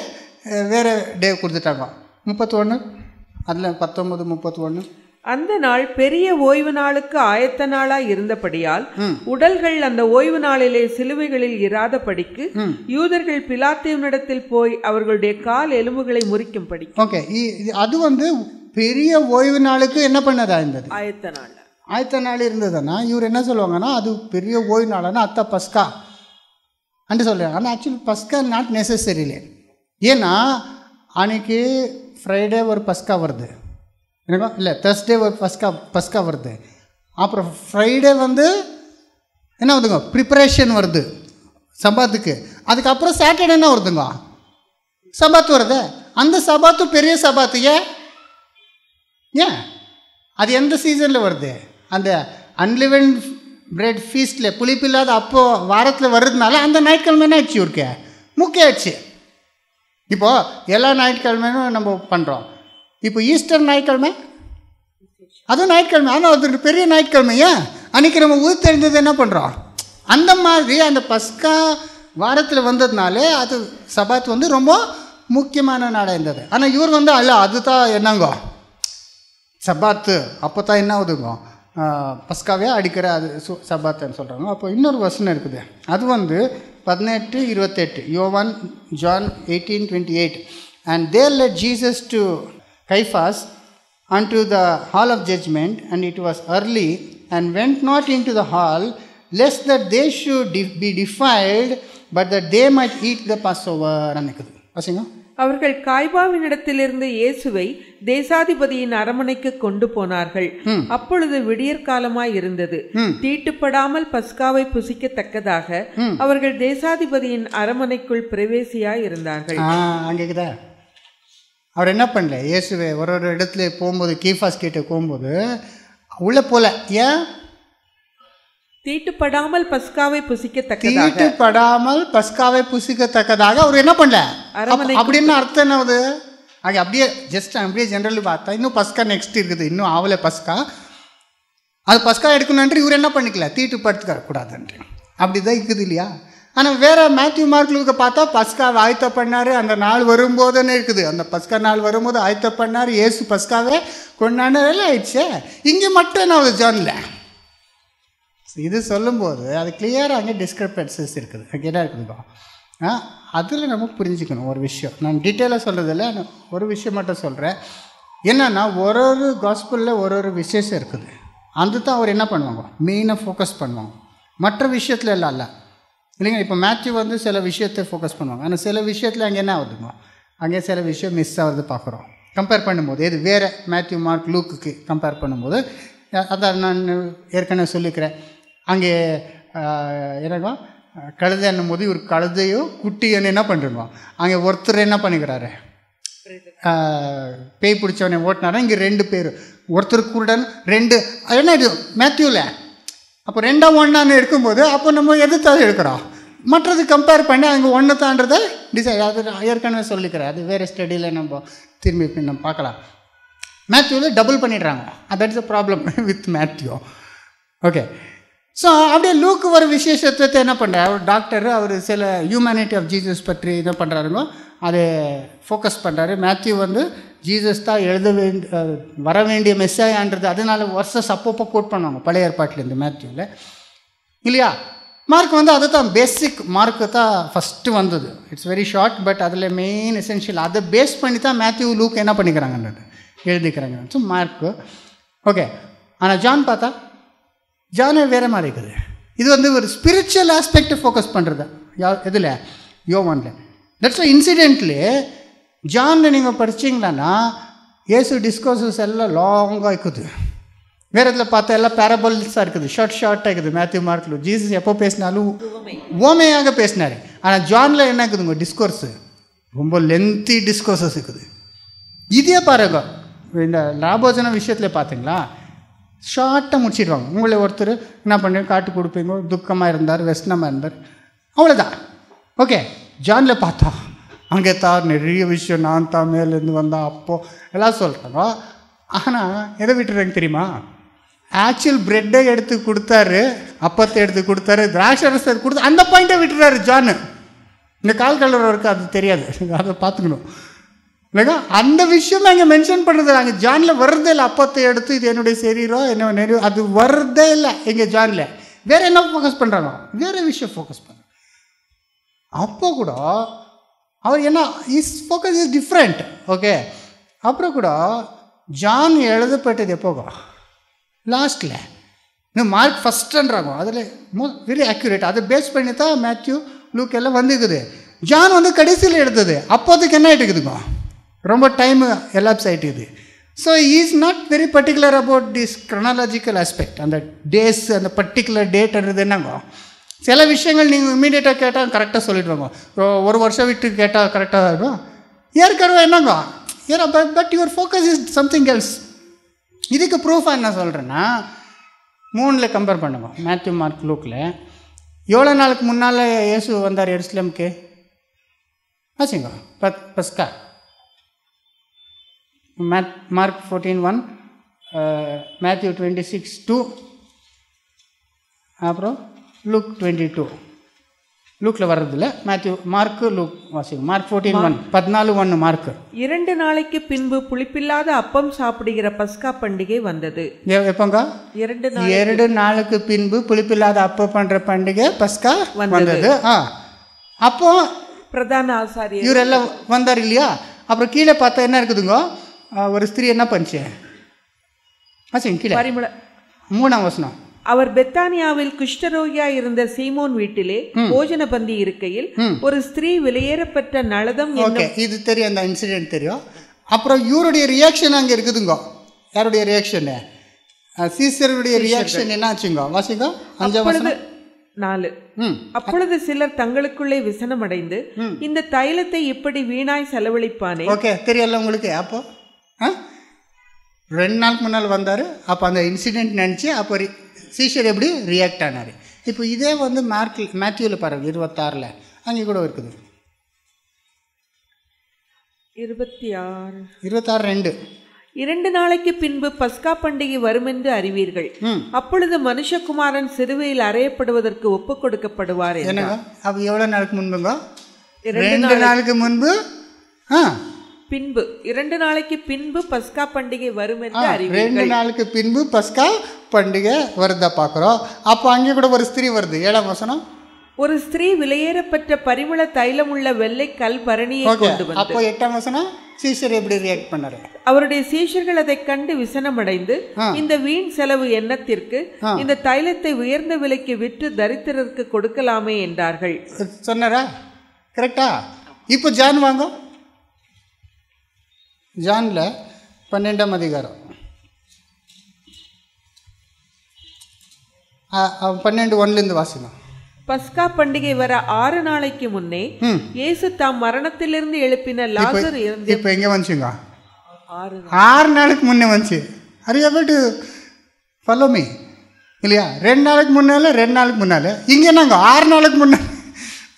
வேறு டே கொடுத்துட்டாங்க. 31 அதில் 19, 31. அந்த நாள் பெரிய ஓய்வு நாளுக்கு ஆயத்த நாளாய் இருந்தபடியால் உடல்கள் அந்த ஓய்வு நாளிலே சிலுவைகளில் இராதபடிக்கு யூதர்கள் பிலாத்துவினிடத்தில் போய் அவர்களுடைய கால் எலும்புகளை முறிக்கும்படி. ஓகே, அது வந்து பெரிய ஓய்வு நாளுக்கு என்ன பண்ணதா இருந்தது, ஆயத்த நாள் இருந்ததுன்னா இவர் என்ன சொல்லுவாங்கன்னா, அது பெரிய ஓய்வு நாள்னா அத்தா பஸ்கா அண்டு சொல்லுவாங்க. ஆனால் ஆக்சுவலி பஸ்கா நாட் நெசசரிலே. ஏன்னா அன்னைக்கு ஃப்ரைடே ஒரு பஸ்கா வருது, எனக்கா இல்லை தர்ஸ்டே ஒரு பஸ்கா வருது, அப்புறம் ஃப்ரைடே வந்து என்ன வருதுங்க, ப்ரிப்பரேஷன் வருது சபாத்துக்கு. அதுக்கப்புறம் சாட்டர்டே என்ன வருதுங்க, சபாத்து வருது. அந்த சபாத்து பெரிய சபாத்து. ஏன் அது எந்த சீசனில் வருது, அந்த அன்லிவன் பிரெட் ஃபீஸ்டில் புளிப்பில்லாத அப்போது வாரத்தில் வர்றதுனால அந்த ஞாயிற்றுக்கிழமை என்ன ஆயிடுச்சு, இவருக்கு முக்கிய ஆயிடுச்சு. இப்போது எல்லா ஞாயிற்றுக்கிழமையும் நம்ம பண்ணுறோம். இப்போ ஈஸ்டர் ஞாயிற்றுக்கிழமை, அதுவும் ஞாயிற்றுக்கிழமை, ஆனால் அது பெரிய ஞாயிற்றுக்கிழமை. ஏன் அன்றைக்கி நம்ம ஊர் தெரிஞ்சது என்ன பண்ணுறோம், அந்த மாதிரி அந்த பஸ்கா வாரத்தில் வந்ததுனாலே அது சபாத் வந்து ரொம்ப முக்கியமான நாடாக இருந்தது. ஆனால் இவர் வந்து அல்ல, அதுதான் என்னங்கோ சபாத்து, அப்போ தான் என்ன ஆகுதுங்க, பஸ்காவே அடிக்கிற அது சபாத்துன்னு சொல்கிறாங்க. அப்போ இன்னொரு வசனம் இருக்குது, அது வந்து 18:28 யோவான் John 18:28. And they led Jesus to Caiaphas unto the hall of judgment, and it was early, and went not into the hall, lest that they should be defiled, but that they might eat the Passover. அவர்கள் காய்பாவினிடத்திலிருந்து இயேசுவை தேசாதிபதியின் அரமனைக்கு கொண்டு போனார்கள். அப்பொழுது விடியற் காலமாய் இருந்தது. தீட்டுப்படாமல் பஸ்காவை புசிக்கத்தக்கதாக அவர்கள் தேசாதிபதியின் அரமனைக்குள் பிரவேசியாய் இருந்தார்கள். அங்கேக்குதா அவர் என்ன பண்ணல, இயேசுவை ஒரு இடத்துல போகும்போது கீஃபாஸ் கிட்ட போகும்போது உள்ளே போல. ஏன் தீட்டுப்படாமல் பஸ்காவை புசிக்கத்தக்கதாக, தீட்டுப்படாமல் பஸ்காவை புசிக்கத்தக்கதாக அவர் என்ன பண்ணல, அப்படின்னு அர்த்தம் என்ன ஆகுது, அங்கே அப்படியே ஜஸ்ட் அப்படியே ஜென்ரலி பார்த்தா இன்னும் பஸ்கா நெக்ஸ்ட் இருக்குது, இன்னும் ஆவலை பஸ்கா, அது பஸ்கா எடுக்கணுன்ட்டு இவர் என்ன பண்ணிக்கல, தீட்டுப்படுத்த கூடாதுன்ட்டு அப்படிதான் இருக்குது இல்லையா. ஆனால் வேறு மேத்யூ மார்க்லுக்கு பார்த்தா பஸ்காவை ஆயத்த பண்ணார், அந்த நாள் வரும்போதுன்னு இருக்குது, அந்த பஸ்கா நாள் வரும்போது ஆயத்த பண்ணார், இயேசு பஸ்காவை கொண்டாடுறதெல்லாம் ஆயிடுச்சு. இங்கே மட்டும் என்ன ஆகுது ஜானில், இது சொல்லும்போது அது கிளியராக அங்கே டிஸ்கிரிப்பன்சஸ் இருக்குது. அங்கே என்ன இருக்குதுப்பா, அதில் நம்ம புரிஞ்சுக்கணும் ஒரு விஷயம். நான் டீட்டெயிலாக சொல்கிறதில்ல, ஒரு விஷயம் மட்டும் சொல்கிறேன். என்னென்னா ஒரு ஒரு காஸ்பிளில் ஒரு ஒரு விசேஷம் இருக்குது, அது தான் அவர் என்ன பண்ணுவாங்க, மெயினாக ஃபோக்கஸ் பண்ணுவாங்க, மற்ற விஷயத்தில் எல்லாம் இல்லை இல்லைங்க. இப்போ மேத்யூ வந்து சில விஷயத்தை ஃபோக்கஸ் பண்ணுவாங்க, ஆனால் சில விஷயத்தில் அங்கே என்ன ஆகுதுங்க, அங்கே சில விஷயம் மிஸ் ஆகுது பார்க்குறோம் கம்பேர் பண்ணும்போது. இது வேறு மேத்யூ மார்க் லூக்குக்கு கம்பேர் பண்ணும்போது அதான் நான் ஏற்கனவே சொல்லிக்கிறேன். அங்கே என்னங்க கழுதை என்னும் போது ஒரு கழுதையோ குட்டின்னு என்ன பண்ணுறோங்க, அங்கே ஒருத்தர் என்ன பண்ணிக்கிறாரு, பேய் பிடிச்சவனை ஓட்டினாரா, இங்கே 2 பேர், ஒருத்தர் குருடன் 2, என்ன இது மேத்யூவில். அப்போ 2 1 எடுக்கும்போது அப்போ நம்ம எதுத்தாவது எடுக்கிறோம், மற்றது கம்பேர் பண்ணி அங்கே 1 தான்றதை டிசைட், அது ஏற்கனவே சொல்லிக்கிறேன், அது வேறு ஸ்டடியில் நம்ம திரும்பி நம்ம பார்க்கலாம். மேத்யூவில் டபுள் பண்ணிடுறாங்க, that is a problem with Matthew. Okay, so அப்படியே லூக்கு ஒரு விசேஷத்தை என்ன பண்ணுறாரு, அவர் டாக்டர், அவர் சில ஹியூமனிட்டி ஆஃப் ஜீசஸ் பற்றி என்ன பண்ணுறாருங்கோ அதை ஃபோக்கஸ் பண்ணுறாரு. மேத்யூ வந்து ஜீசஸ் தான் வர வேண்டிய மெஸ்ஸாயான்றது. அதனால வருஷஸ் அப்பப்போ கோட் பண்ணுவாங்க பழைய ஏற்பாட்டிலேருந்து மேத்யூவில் இல்லையா. மார்க் வந்து அதை தான் பேசிக் மார்க்கு தான் ஃபஸ்ட்டு வந்தது. இட்ஸ் வெரி ஷார்ட், பட் அதில் மெயின் எசென்ஷியல் அதை பேஸ் பண்ணி தான் மேத்யூ லூக் என்ன பண்ணிக்கிறாங்கன்றது எழுதிக்கிறாங்க. So Mark okay. ஆனால் ஜான் பார்த்தா ஜானே வேறு மாதிரி இருக்குது. இது வந்து ஒரு ஸ்பிரிச்சுவல் ஆஸ்பெக்டை ஃபோக்கஸ் பண்ணுறது எதில் யோவானில். தட்ஸ் இன்சிடென்ட்லி ஜானில் நீங்கள் படிச்சிங்களான்னா இயேசு டிஸ்கோர்ஸஸ் எல்லாம் லாங்காக இருக்குது. வேறு இதில் பார்த்தா எல்லாம் பேரபிள்ஸாக இருக்குது, ஷார்ட்டாக இருக்குது. மேத்யூ மார்க்கில் ஜீசஸ் எப்போ பேசினாலும் ஓமையாக பேசினார். ஆனால் ஜானில் என்ன இருக்குதுங்க டிஸ்கோர்ஸு ரொம்ப லென்த்தி டிஸ்கோர்ஸஸ் இருக்குது. இதே பாருங்க இந்த லாபோஜன விஷயத்தில் பார்த்தீங்களா ஷார்ட்டாக முடிச்சிடுவாங்க. உங்களை ஒருத்தர் என்ன பண்ணுறீங்க காட்டு கொடுப்பீங்க, துக்கமாக இருந்தார், வெஸ்னமாக இருந்தார், அவ்வளோதான். ஓகே. ஜானில் பார்த்தா அங்கே தான் நிறைய விஷயம், நான் தான் மேலேருந்து வந்தால் அப்போது எல்லாம் சொல்கிறாங்க. ஆனால் எதை விட்டுறாங்க தெரியுமா? ஆக்சுவல் ப்ரெட்டை எடுத்து கொடுத்தாரு, அப்பத்தை எடுத்து கொடுத்தாரு, திராட்சை ரசத்தை கொடுத்து அந்த பாயிண்ட்டை விட்டுறாரு ஜானு. இந்த கால் கலருக்கு அது தெரியாது, அதை பார்த்துக்கணும் இல்லைங்க. அந்த விஷயம் அங்கே மென்ஷன் பண்ணுறது அங்கே ஜானில் வர்றதே இல்லை. அப்பத்தை எடுத்து இது என்னுடைய சரீரம் என்ன நிறைய அது வர்றதே இல்லை எங்கள் ஜானில். வேறு என்ன ஃபோக்கஸ் பண்ணுறாங்க? வேறு விஷயம் ஃபோக்கஸ் பண்ணுறாங்க. அப்போ கூட அவர் என்ன is focus is different. Okay. அப்புறம் கூட ஜான் எழுதப்பட்டது எப்போங்க லாஸ்ட்டில், இன்னும் மார்க் ஃபஸ்ட்டுன்றாங்க. அதில் வெரி அக்யூரேட். அதை பேஸ் பண்ணி தான் மேத்யூ லூக் எல்லாம் வந்துக்குது. ஜான் வந்து கடைசியில் எடுத்தது. அப்போதுக்கு என்ன ஆகிட்டுக்குதுங்க, ரொம்ப டைம் எலாப்ஸ் ஆகிட்டுக்குது. So is not very particular about this chronological aspect. அந்த டேஸ் அந்த பர்டிகுலர் டேட்ன்றது என்னங்க, சில விஷயங்கள் நீங்கள் இம்மீடியட்டாக கேட்டால் கரெக்டாக சொல்லிடுவாங்க. ஒரு வருஷம் விட்டு கேட்டால் கரெக்டாக இருக்கும். ஏற்கனவே என்னங்க ஏன்னா but your focus is something else. இதுக்கு ப்ரூஃபாக என்ன சொல்கிறேன்னா 3 கம்பேர் பண்ணுங்க. மேத்யூ மார்க் லூக்கில் எவ்வளோ நாளுக்கு முன்னால் இயேசு வந்தார் எருசலேமுக்கு ஆச்சுங்க பஸ்கா. மார்க் 14:1, மேத்யூ 26:2, அப்புறம் லூக் 22. லூக்கில் வர்றதில்ல, மேத்யூ மார்க்கு லூக் வாசிங்க. Mark 14:1, 14:1 mark. 2 நாளைக்கு பின்பு புளிப்பில்லாத அப்பம் சாப்பிடுகிற பஸ்கா பண்டிகை வந்தது. எப்போங்க? 2 நாளுக்கு பின்பு புளிப்பில்லாத அப்பம் பண்ணுற பண்டிகை பஸ்கா வந்தது. அப்போ பிரதான ஆசாரியர் இவரெல்லாம் வந்தார் இல்லையா. அப்புறம் கீழே பார்த்தா என்ன இருக்குதுங்க, ஒரு ஸ்திரீ என்ன பண்ணுச்சு ஆச்சுங்க கீழே 3ஆம் வசனம். அவர் பெத்தானியாவில் குஷ்டரோகியா இருந்த சீமோன் வீட்டிலே போஜன பந்தி இருக்கையில் ஒரு ஸ்திரீ விலையேறப்பட்ட நளதம். இது தெரியும், அந்த இன்சிடென்ட் தெரியும். அப்புறம் இவருடைய ரியாக்ஷன் அங்கே இருக்குதுங்க. யாருடைய ரியாக்ஷன்? சீசருடைய ரியாக்ஷன் என்ன ஆச்சுங்க வாசிங்க 5:4. அப்பொழுது சிலர் தங்களுக்குள்ளே விசனம் அடைந்து இந்த தைலத்தை இப்படி வீணாய் செலவழிப்பானே. ஓகே, தெரியல உங்களுக்கு. அப்போ 2 நாளுக்கு முன்னால் வந்தார். அப்போ அந்த இன்சிடென்ட் நினச்சி அப்போ சீஷர் எப்படி ரியாக்ட் ஆனார். இப்போ இதே வந்து மேத்யூவில் பாருங்க 26 அங்கே கூட இருக்குது. 26:2. 2 நாளைக்கு பின்பு பஸ்கா பண்டிகை வருமென்று அறிவீர்கள். அப்பொழுது மனுஷகுமாரன் சிலுவையில் அறையப்படுவதற்கு ஒப்பு கொடுக்கப்படுவார். என்னங்க அப்போ எவ்வளோ நாளுக்கு முன்புங்க? 2 நாளுக்கு முன்பு பின்பு 2 நாளைக்கு பின்பு பஸ்கா பண்டிகை வரும் என்று அறிவீர்கள். 2 நாளுக்கு பின்பு பஸ்கா பண்டிகை வருதா பார்க்குறோம். அப்போ அங்கே கூட ஒரு ஸ்திரீ வருது. 7ஆம் வசனம். ஒரு ஸ்திரீ விலையேறப்பட்ட பரிமள தைலம் உள்ள வெள்ளை கல் பரணியை கொண்டு வந்து. அப்போ 8ஆம் வசனம் சீஷர் எப்படி ரியாக்ட் பண்ணாரு? அவருடைய சீஷர்கள் அதை கண்டு விசனமடைந்து இந்த வீண் செலவு எண்ணத்திற்கு இந்த தைலத்தை உயர்ந்த விலைக்கு விற்று தரித்திரருக்கு கொடுக்கலாமே என்றார்கள். சொன்னாரா? கரெக்டா? இப்போ ஜான் வாங்க. ஜானில் 12ஆம் அதிகாரம் 12:1 வாசிக்கலாம். பஸ்கா பண்டிகை வர 6 நாளைக்கு முன்னே இயேசு தாம் மரணத்திலிருந்து எழுப்பின லாசர் இறந்து. இப்போ எங்கே வந்துச்சுங்க? 6 நாளுக்கு முன்னே வந்துச்சு. Are you able to follow me? இல்லையா? 2 நாளுக்கு முன்னால் 2 நாளுக்கு முன்னால் இங்கே என்னங்க 6 நாளுக்கு முன்னால்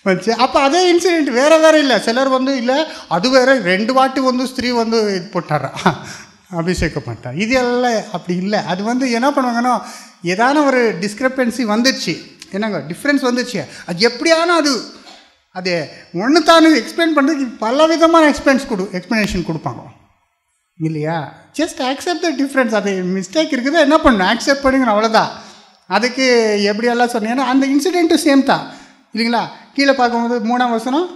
வந்துச்சு. அப்போ அதே இன்சிடென்ட் வேறு இல்லை. சிலர் வந்து இல்லை அது வேறு 2 வாட்டி வந்து ஸ்திரீ வந்து இது போட்டாரா அபிஷேகம் பண்ணிட்டா. இது எல்லாம் அப்படி இல்லை. அது வந்து என்ன பண்ணுவாங்கன்னா ஏதான ஒரு டிஸ்கிரிப்பன்சி வந்துடுச்சு, என்னங்க டிஃப்ரென்ஸ் வந்துச்சு. அது எப்படியான அது ஒன்று தானே எக்ஸ்பிளைன் பண்ணுறதுக்கு பல விதமான எக்ஸ்பிளனேஷன் கொடுப்பாங்க. இல்லையா? Just accept the difference. அது மிஸ்டேக் இருக்குது, என்ன பண்ணணும், ஆக்செப்ட் பண்ணிக்கணும், அவ்வளோதான். அதுக்கு எப்படியெல்லாம் சொன்னீங்கன்னா அந்த இன்சிடென்ட்டும் சேம் தான் இல்லைங்களா? கீழே பார்க்கும்போது 3ஆம் வசனம்,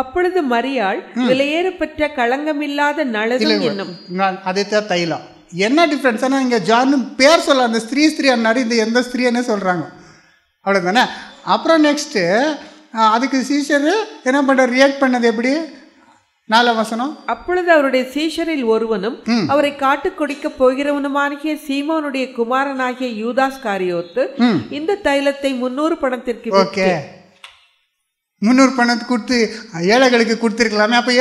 அப்பொழுது மரியாள் விலையேறப்பெற்ற களங்கமில்லாத நலதும் என்னும், அதே தான் தைலம். என்ன டிஃப்ரென்ஸ்? ஆனால் இங்கே ஜான் பேர் சொல்ல, அந்த ஸ்திரீ அன்னாடி இந்த எந்த ஸ்திரீன்னு சொல்கிறாங்க, அவ்வளோதானே. அப்புறம் நெக்ஸ்ட்டு அதுக்கு சீஷர் என்ன பண்ணுற, ரியாக்ட் பண்ணது எப்படி? 4ஆம் வசனம், அப்பொழுது அவருடைய சீஷரில் ஒருவனும் அவரை காட்டுக் கொடுக்க போகிறவனுமாகிய சீமோனுடைய குமாரனாகிய யூதாஸ் காரியோத்து இந்த தைலத்தை 300 பணத்திற்கு ஓகே 300 பணத்துக்கு கொடுத்து ஏழைகளுக்கு கொடுத்துருக்கலாமே. அப்போ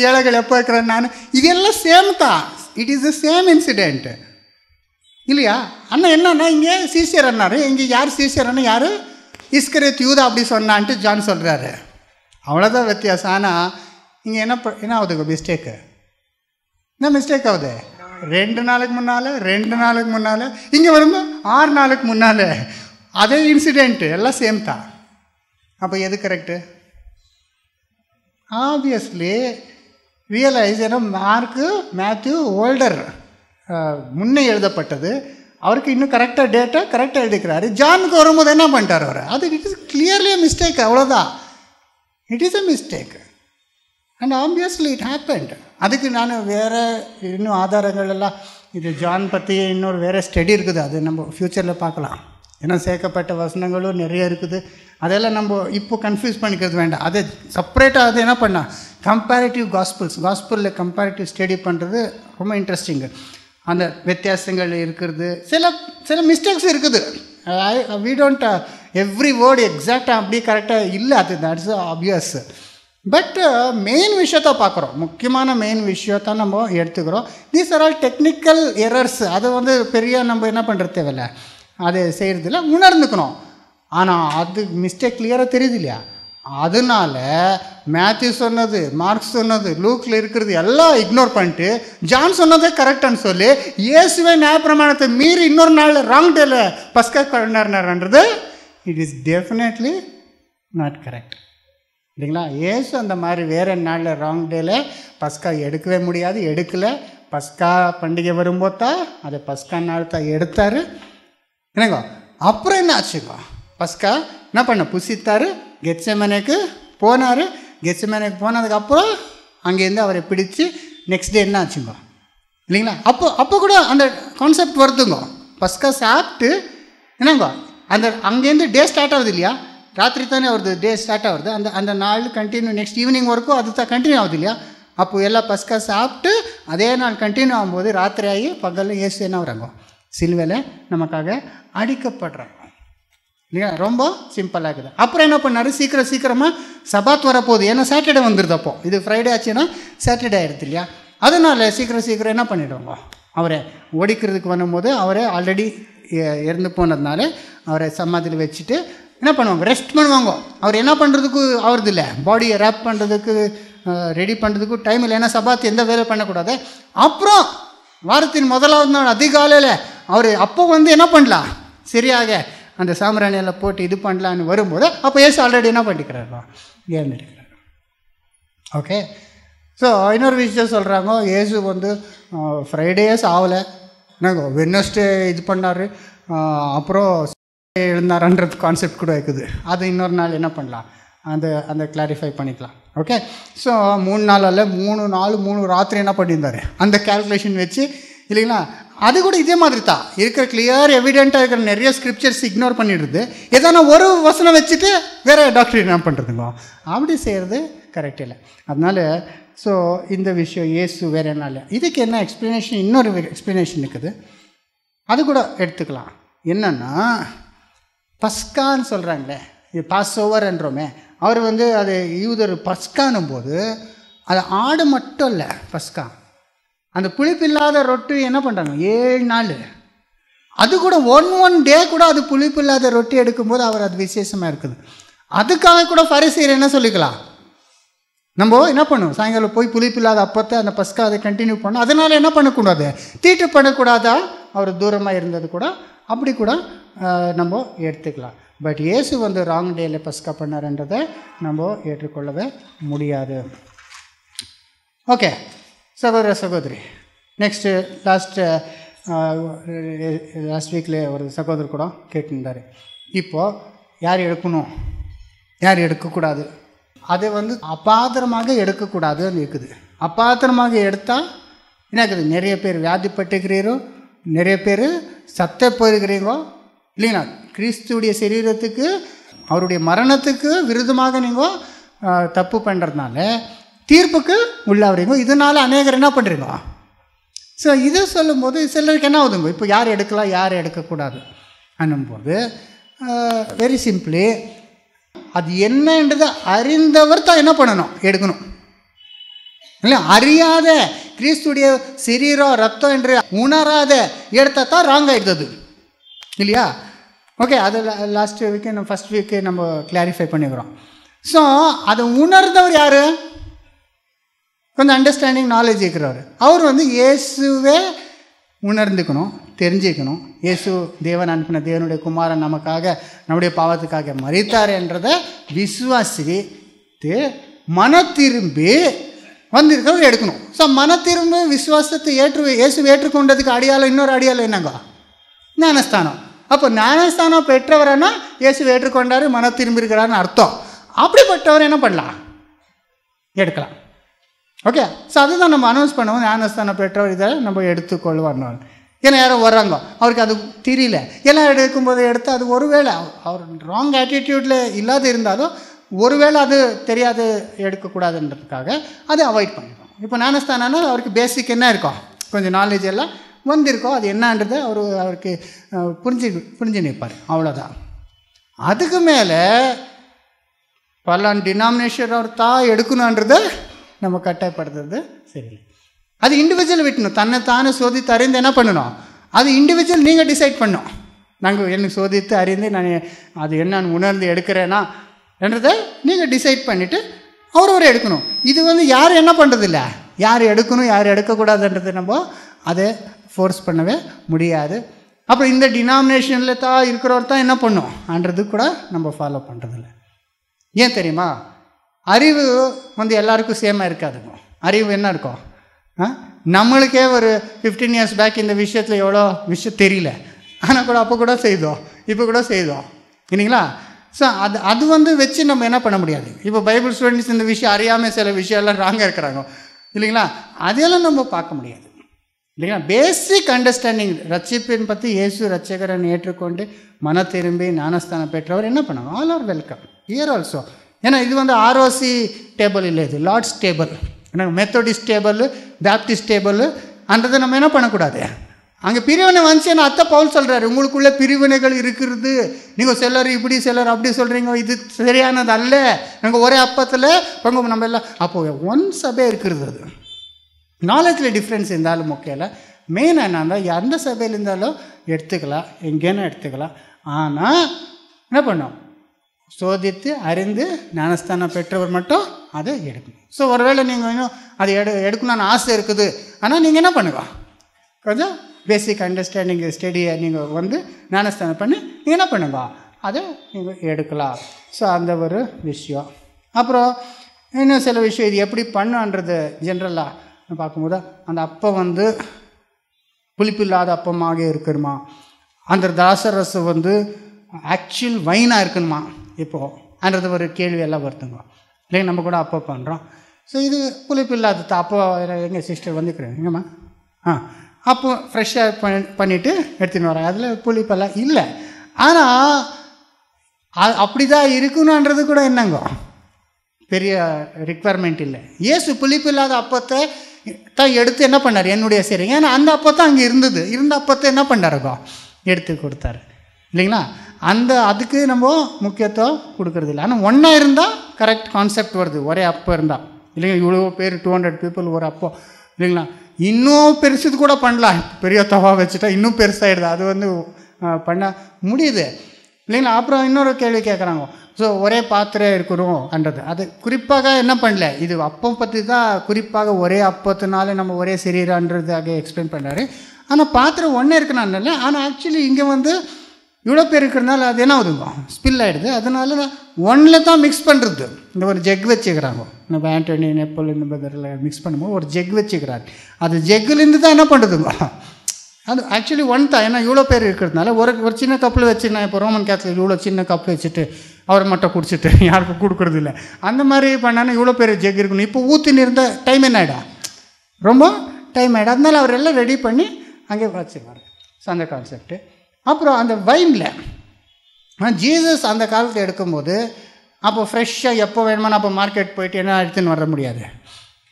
ஏழைகள் எப்போ இருக்கிறேன் நான், இதெல்லாம் சேம் தான். It is the same incident இல்லையா? அண்ணா என்னன்னா இங்கே சீஷர் அண்ணாரு, இங்கே யார் சீஷர் அண்ணா, யார் இஸ்கரியோத் யூதா அப்படி சொன்னான்ட்டு ஜான் சொல்கிறாரு. அவ்வளோதான் வித்தியாசம். ஆனால் இங்கே என்ன ஆகுது மிஸ்டேக்கு? என்ன மிஸ்டேக் ஆகுது? 2 நாளுக்கு முன்னால் இங்கே வரும்போது 6 நாளுக்கு முன்னால் அதே இன்சிடெண்ட்டு, எல்லாம் சேம் தான். அப்போ எது கரெக்டு? ஆப்வியஸ்லி ரியலைஸ், ஏன்னா மார்க்கு மேத்யூ ஓல்டர், முன்னே எழுதப்பட்டது, அவருக்கு இன்னும் கரெக்டாக டேட்டா கரெக்டாக எழுதிக்கிறாரு. ஜானுக்கு வரும்போது என்ன பண்ணிட்டார் அவர்? அது இட் இஸ் கிளியர்லி மிஸ்டேக், அவ்வளோதான். It is a mistake and obviously it happened. அதுக்கு நான் வேறு இன்னும் ஆதாரங்கள் எல்லாம், இது ஜான் பற்றி இன்னொரு வேறு ஸ்டடி இருக்குது, அது நம்ம ஃப்யூச்சரில் பார்க்கலாம். ஏன்னா சேர்க்கப்பட்ட வசனங்களும் நிறைய இருக்குது, அதெல்லாம் நம்ம இப்போ கன்ஃபியூஸ் பண்ணிக்கிறது வேண்டாம். அதை செப்பரேட்டாக அது என்ன பண்ணால் கம்பேரிட்டிவ் காஸ்பிளில் கம்பேரிட்டிவ் ஸ்டடி பண்ணுறது ரொம்ப இன்ட்ரெஸ்டிங்கு. அந்த வித்தியாசங்கள் இருக்கிறது, சில மிஸ்டேக்ஸ் இருக்குது. வி டோன்ட் எவ்ரி வேர்டு எக்ஸாக்டாக அப்படி கரெக்டாக இல்லை, அது தட்ஸ் ஆப்வியஸ். பட் மெயின் விஷயத்த பார்க்குறோம், முக்கியமான மெயின் விஷயத்தான் நம்ம எடுத்துக்கிறோம். These are all technical errors. அதை பெரிய நம்ம என்ன பண்ணுறது தேவையில்லை, அதை செய்கிறதில்ல, உணர்ந்துக்கணும். ஆனால் அது மிஸ்டேக் கிளியராக தெரியுது இல்லையா? அதனால மேத்யூ சொன்னது, மார்க் சொன்னது, லூக்கில் இருக்கிறது எல்லாம் இக்னோர் பண்ணிட்டு ஜான் சொன்னதே கரெக்டானு சொல்லி இயேசுவே நியாயப்பிரமாணத்தை மீறி இன்னொரு நாள் ராங் டேல பஸ்கா கொண்டாடினார்ன்றது it is definitely not correct இல்லைங்களா? இயேசு அந்த மாதிரி வேறு நாளில் ராங் டேல பஸ்கா எடுக்கவே முடியாது, எடுக்கலை. பஸ்கா பண்டிகை வரும்போது தான் அதை பஸ்கா நாள் தான் எடுத்தார். என்னங்க அப்புறம் என்ன ஆச்சுங்க? பஸ்கா என்ன பண்ண புசித்தார், கெத்செமனேக்கு போனார். கெத்செமனேக்கு போனதுக்கப்புறம் அங்கேருந்து அவரை பிடிச்சி நெக்ஸ்ட் டே என்ன ஆச்சுங்க இல்லைங்களா? அப்போ கூட அந்த கான்செப்ட் வருதுங்க. பஸ்கா சாப்பிட்டு என்னங்க அந்த அங்கேருந்து டே ஸ்டார்ட் ஆகுது இல்லையா? ராத்திரி தானே வருது டே ஸ்டார்ட் ஆகுது. அந்த நாள் கண்டினியூ நெக்ஸ்ட் ஈவினிங் வரைக்கும் அது தான் கண்டினியூ ஆகுது இல்லையா? அப்போது எல்லாம் பஸ்கா சாப்பிட்டு அதே நாள் கண்டினியூ ஆகும்போது ராத்திரி ஆகி பகலில் இயேசு என்ன வராங்க, சிலுவையில் நமக்காக அடிக்கப்படுறாங்க இல்லையா? ரொம்ப சிம்பிளாக இருக்குது. அப்புறம் என்ன பண்ணார், சீக்கிரமாக சபாத் வரப்போகுது. ஏன்னா சாட்டர்டே வந்துடுது. அப்போ இது ஃப்ரைடே ஆச்சுன்னா சாட்டர்டே ஆகிடுது இல்லையா? அதனால் சீக்கிரம் என்ன பண்ணிவிடுவாங்க, அவரை ஓடிக்கிறதுக்கு வரும்போது அவரை ஆல்ரெடி இறந்து போனதுனால அவரை சமாதியில் வச்சுட்டு என்ன பண்ணுவாங்க, ரெஸ்ட் பண்ணுவாங்க. அவர் என்ன பண்ணுறதுக்கு ஆகுறது இல்லை, பாடியை ரேப் பண்ணுறதுக்கு ரெடி பண்ணுறதுக்கு டைம் இல்லை. ஏன்னா சபாத் எந்த வேலை பண்ணக்கூடாது. அப்புறம் வாரத்தின் முதலாவது நாள் அதிகாலையில் அவர் அப்போ என்ன பண்ணலாம், சரியாக அந்த சாம்பிராணியில் போட்டு இது பண்ணலான்னு வரும்போது அப்போ இயேசு ஆல்ரெடி என்ன பண்ணிக்கிறாரோ ஏறிக்கிறார். ஓகே. ஸோ இன்னொரு விஷயம் சொல்கிறாங்க, இயேசு ஃப்ரைடேஸ் ஆகலை, என்னங்க வெட்னஸ்டே இது பண்ணார், அப்புறம் எழுந்தாரன்றது கான்செப்ட் கூட இருக்குது. அது இன்னொரு நாள் என்ன பண்ணலாம், அந்த கிளாரிஃபை பண்ணிக்கலாம். ஓகே. ஸோ 3 நாள் அல்ல 3 நாள் 3 ராத்திரி என்ன பண்ணியிருந்தார் அந்த கேல்குலேஷன் வச்சு இல்லைங்களா? அது கூட இதே மாதிரி தான் இருக்கிற கிளியர் எவிடெண்ட்டாக இருக்கிற நிறைய ஸ்கிரிப்சர்ஸ் இக்னோர் பண்ணிடுறது. எதனா ஒரு வசனம் வச்சுட்டு வேறு டாக்டர் என்ன பண்ணுறதுங்க, அப்படி செய்கிறது கரெக்ட் இல்லை. அதனால் ஸோ இந்த விஷயம் இயேசு வேறு என்ன இல்லை. இதுக்கு என்ன எக்ஸ்ப்ளனேஷன், இன்னொரு எக்ஸ்ப்ளனேஷன் இருக்குது, அது கூட எடுத்துக்கலாம். என்னென்னா பஸ்கான்னு சொல்கிறாங்களே, இது பாஸ் ஓவர்ன்றோமே, அவர் அது யூதர் பஸ்கானும் போது அது ஆடு மட்டும் இல்லை, பஸ்கா அந்த புளிப்பில்லாத ரொட்டி என்ன பண்ணுறாங்க 7 நாள், அது கூட ஒன் டே கூட அது புளிப்பில்லாத ரொட்டி எடுக்கும்போது அவர் அது விசேஷமாக இருக்குது. அதுக்காக கூட பரிசேயர் என்ன சொல்லிக்கலாம், நம்ம என்ன பண்ணுவோம் சாயங்காலம் போய் புளிப்பில்லாத அப்பத்தை அந்த பஸ்கா அதை கண்டினியூ பண்ணோம். அதனால் என்ன பண்ணக்கூடாது, தீட்டு பண்ணக்கூடாதா, அவர் தூரமாக இருந்தது கூட அப்படி கூட நம்ம எடுத்துக்கலாம். பட் இயேசு ராங் டேல பஸ்கா பண்ணார்ன்றதை நம்ம ஏற்றுக்கொள்ளவே முடியாது. ஓகே சகோதர சகோதரி, நெக்ஸ்ட்டு லாஸ்ட் வீக்கில் ஒரு சகோதரர் கூட கேட்டுருந்தார், இப்போது யார் எடுக்கணும் யார் எடுக்கக்கூடாது, அதை அபாத்திரமாக எடுக்கக்கூடாதுன்னு இருக்குது. அபாத்திரமாக எடுத்தால் என்ன இருக்குது, நிறைய பேர் வியாதிப்பட்டுக்கிறீரோ, நிறைய பேர் சத்த போயிருக்கிறீங்களோ இல்லைங்களா. கிறிஸ்துடைய சரீரத்துக்கு அவருடைய மரணத்துக்கு விருதமாக நீங்கள் தப்பு பண்ணுறதுனால தீர்ப்புக்கு உள்ளாகிறீங்க. இதனால் அநேகர் என்ன பண்ணுறீங்க. ஸோ இதை சொல்லும்போது சிலருக்கு என்ன ஆகுதுங்க, இப்போ யார் எடுக்கலாம் யார் எடுக்கக்கூடாது அண்ணும்போது வெரி சிம்பிளி அது என்னன்றதை அறிந்தவர் தான் என்ன பண்ணணும், எடுக்கணும். இல்லை அறியாத கிறிஸ்துடைய சரீரம் ரத்தம் என்று உணராத எடுத்தால் தான் ராங் ஆகிடுது இல்லையா. ஓகே, அது லாஸ்ட் வீக்கு நம்ம ஃபஸ்ட் வீக்கு நம்ம கிளாரிஃபை பண்ணிக்கிறோம். ஸோ அதை உணர்ந்தவர் யார், கொஞ்சம் அண்டர்ஸ்டாண்டிங் நாலேஜ் இருக்கிறவர். அவர் இயேசுவே உணர்ந்துக்கணும், தெரிஞ்சுக்கணும். இயேசு தேவன் அனுப்பின தேவனுடைய குமாரன் நமக்காக நம்முடைய பாவத்துக்காக மரித்தார் என்றதை விசுவாசித்து மன திரும்பி வந்திருக்கிறவர் எடுக்கணும். ஸோ மன திரும்பி விசுவாசத்தை இயேசு ஏற்றுக்கொண்டதுக்கு அடையாளம், இன்னொரு அடையாளம் என்னங்க, ஞானஸ்தானம். அப்போ ஞானஸ்தானம் பெற்றவரன்னா இயேசு ஏற்றுக்கொண்டார், மன திரும்பி இருக்கிறாருன்னு அர்த்தம். அப்படிப்பட்டவர் என்ன பண்ணலாம், எடுக்கலாம். ஓகே, ஸோ அதுதான் நம்ம அனௌன்ஸ் பண்ணுவோம், ஞானஸ்தானம் பெற்றவர் இதை நம்ம எடுத்துக்கொள்வார்னு. ஏன்னா யாரும் வர்றாங்க, அவருக்கு அது தெரியல, எல்லாம் எடுக்கும்போது எடுத்து அது ஒருவேளை அவர் ராங் ஆட்டிடியூடில் இல்லாத இருந்தாலும் ஒருவேளை அது தெரியாது எடுக்கக்கூடாதுன்றதுக்காக அதை அவாய்ட் பண்ணிடுவோம். இப்போ ஞானஸ்தானம்னா அவருக்கு பேசிக் என்ன இருக்கும், கொஞ்சம் நாலேஜ் எல்லாம் வந்திருக்கோம், அது என்னன்றது அவருக்கு புரிஞ்சு நிற்பார், அவ்வளோதான். அதுக்கு மேலே பல்லான் டினாமினேஷன் அவர் தான் எடுக்கணுன்றதை நம்ம கட்டாயப்படுத்துறது சரியில்லை. அது இண்டிவிஜுவல் விட்டணும், தன்னை தானே சோதித்து அறிந்து என்ன பண்ணணும், அது இண்டிவிஜுவல் நீங்கள் டிசைட் பண்ணணும். நாங்கள் எனக்கு சோதித்து அறிந்து நான் அது என்னன்னு உணர்ந்து எடுக்கிறேன்னா என்றதை நீங்கள் டிசைட் பண்ணிவிட்டு அவரவரை எடுக்கணும். இது யார் என்ன பண்ணுறதில்ல, யார் எடுக்கணும் யார் எடுக்கக்கூடாதுன்றது நம்ம அதை ஃபோர்ஸ் பண்ணவே முடியாது. அப்புறம் இந்த டினாமினேஷனில் தான் இருக்கிறவர் தான் என்ன பண்ணும் அன்றது கூட நம்ம ஃபாலோ பண்ணுறதில்ல. ஏன் தெரியுமா, அறிவு எல்லாருக்கும் சேமாக இருக்காதுங்க. அறிவு என்ன இருக்கும், நம்மளுக்கே ஒரு 15 இயர்ஸ் பேக் இந்த விஷயத்தில் எவ்வளோ விஷயம் தெரியல, ஆனால் கூட அப்போ கூட செய்தோம், இப்போ கூட செய்தோம் இல்லைங்களா. ஸோ அது வச்சு நம்ம என்ன பண்ண முடியாது. இப்போ பைபிள் ஸ்டூடெண்ட்ஸ் இந்த விஷயம் அறியாமல் சில விஷயம்லாம் ராங்காக இருக்கிறாங்க இல்லைங்களா, அதையெல்லாம் நம்ம பார்க்க முடியாது இல்லைங்களா. பேசிக் அண்டர்ஸ்டாண்டிங் ரட்சிப்பின் பற்றி இயேசு ரட்சகரன் ஏற்றுக்கொண்டு மன திரும்பி ஞானஸ்தானம் பெற்றவர் என்ன பண்ணுவாங்க, all are welcome here also. ஏன்னா இது ROC டேபிள் இல்லை, இது லார்ட்ஸ் டேபிள். ஏன்னா மெத்தடிஸ்ட் டேபிள், பேப்டிஸ்ட் டேபிள் அன்றதை நம்ம என்ன பண்ணக்கூடாது. அங்கே பிரிவினை வந்துச்சு, ஏன்னா அத்தை பவுல் சொல்கிறாரு, உங்களுக்குள்ளே பிரிவினைகள் இருக்கிறது, நீங்கள் சிலர் இப்படி சிலர் அப்படி சொல்கிறீங்க, இது சரியானது அல்ல, நாங்கள் ஒரே அப்பத்தில் பங்கு நம்ம எல்லாம் அப்போது ஒன் சபை இருக்கிறது. அது நாலேஜில் டிஃப்ரென்ஸ் இருந்தாலும் முக்கியம் இல்லை, மெயின் என்னன்னா எந்த சபையில் இருந்தாலும் எடுத்துக்கலாம், எங்கேனா எடுத்துக்கலாம். ஆனால் என்ன பண்ணோம், சோதித்து அறிந்து ஞானஸ்தானம் பெற்றவர் மட்டும் அதை எடுக்கணும். ஸோ ஒருவேளை நீங்கள் இன்னும் அதை எடுக்கணும்னு ஆசை இருக்குது, ஆனால் நீங்கள் என்ன பண்ணுங்க, கொஞ்சம் பேசிக் அண்டர்ஸ்டாண்டிங் ஸ்டடியை நீங்கள் ஞானஸ்தானம் பண்ணி நீங்கள் என்ன பண்ணுங்க, அதை நீங்கள் எடுக்கலாம். ஸோ அந்த ஒரு விஷயம். அப்புறம் இன்னும் சில விஷயம் இது எப்படி பண்ணுன்றது ஜென்ரலாக பார்க்கும்போது, அந்த அப்பம் புளிப்பு இல்லாத அப்பமாக இருக்கணுமா, அந்த தாசரசு ஆக்சுவல் வைனாக இருக்கணுமா இப்போது ஒரு கேள்வி எல்லாம் வருதுங்க இல்லைங்க. நம்ம கூட அப்போ பண்ணுறோம். ஸோ இது புளிப்பு இல்லாத அப்போ எங்கள் சிஸ்டர் வந்துக்கிறேன் எங்கம்மா அப்போ ஃப்ரெஷ்ஷாக பண்ணிவிட்டு எடுத்துன்னு வரேன், அதில் புளிப்பெல்லாம் இல்லை. ஆனால் அப்படி தான் இருக்கணுன்றது கூட என்னங்க பெரிய ரிக்வயர்மெண்ட் இல்லை. இயேசு புளிப்பு இல்லாத அப்பத்தை தான் எடுத்து என்ன பண்ணார், என்னுடைய சரிங்க, ஏன்னா அந்த அப்பத்தான் அங்கே இருந்த அப்பத்தை என்ன பண்ணாருக்கோ எடுத்து கொடுத்தாரு இல்லைங்களா. அதுக்கு நம்ம முக்கியத்துவம் கொடுக்கறது இல்லை. ஆனால் ஒன்றா இருந்தால் கரெக்ட் கான்செப்ட் வருது, ஒரே அப்போ இருந்தால் இல்லைங்க. இவ்வளோ பேர் 200 people ஒரு அப்போ இல்லைங்களா. இன்னும் பெருசுது கூட பண்ணலாம், பெரிய தவா வச்சுட்டா இன்னும் பெருசாகிடுது, அது பண்ண முடியுது இல்லைங்களா. அப்புறம் இன்னொரு கேள்வி கேட்குறாங்க, ஸோ ஒரே பாத்திரம் இருக்கணும்ன்றது அது குறிப்பாக என்ன பண்ணல, இது அப்பம் பற்றி தான் குறிப்பாக ஒரே அப்பத்தினால நம்ம ஒரே சரீரன்றதாக எக்ஸ்பிளைன் பண்ணார். ஆனால் பாத்திரம் ஒன்றே இருக்கணும்னால, ஆனால் ஆக்சுவலி இங்கே இவ்வளோ பேர் இருக்கிறதுனால அது என்ன ஆகுதுங்க, ஸ்பில் ஆகிடுது. அதனால ஒன்றில் தான் மிக்ஸ் பண்ணுறது. இந்த ஒரு ஜெக் வச்சுக்கிறாங்க, நம்ம ஆண்டனி நெப்போல் இந்த மாதிரி மிக்ஸ் பண்ணும்போது ஒரு ஜெக் வச்சுக்கிறாங்க. அது ஜெக்குலேருந்து தான் என்ன பண்ணுறதுங்க, அது ஆக்சுவலி ஒன் தான். ஏன்னா இவ்வளோ பேர் இருக்கிறதுனால ஒரு சின்ன கப்பில் வச்சு, நான் இப்போ ரோமன் கேத்தலிக் இவ்வளோ சின்ன கப் வச்சுட்டு அவர் மட்டும் குடிச்சிட்டு யாருக்கும் கொடுக்குறது இல்லை. அந்த மாதிரி பண்ணால் இவ்வளோ பேர் ஜெக் இருக்கணும். இப்போ ஊற்றின்னு இருந்த டைம் என்ன ஆகிடும், ரொம்ப டைம் ஆகிடும். அதனால அவர் எல்லாம் ரெடி பண்ணி அங்கே வச்சுருவார். ஸோ அந்த கான்செப்ட்டு. அப்புறம் அந்த வைனில் ஜீசஸ் அந்த காலத்தில் எடுக்கும்போது அப்போ ஃப்ரெஷ்ஷாக எப்போ வேணுமானு அப்போ மார்க்கெட் போய்ட்டு என்ன எடுத்துன்னு வர முடியாது,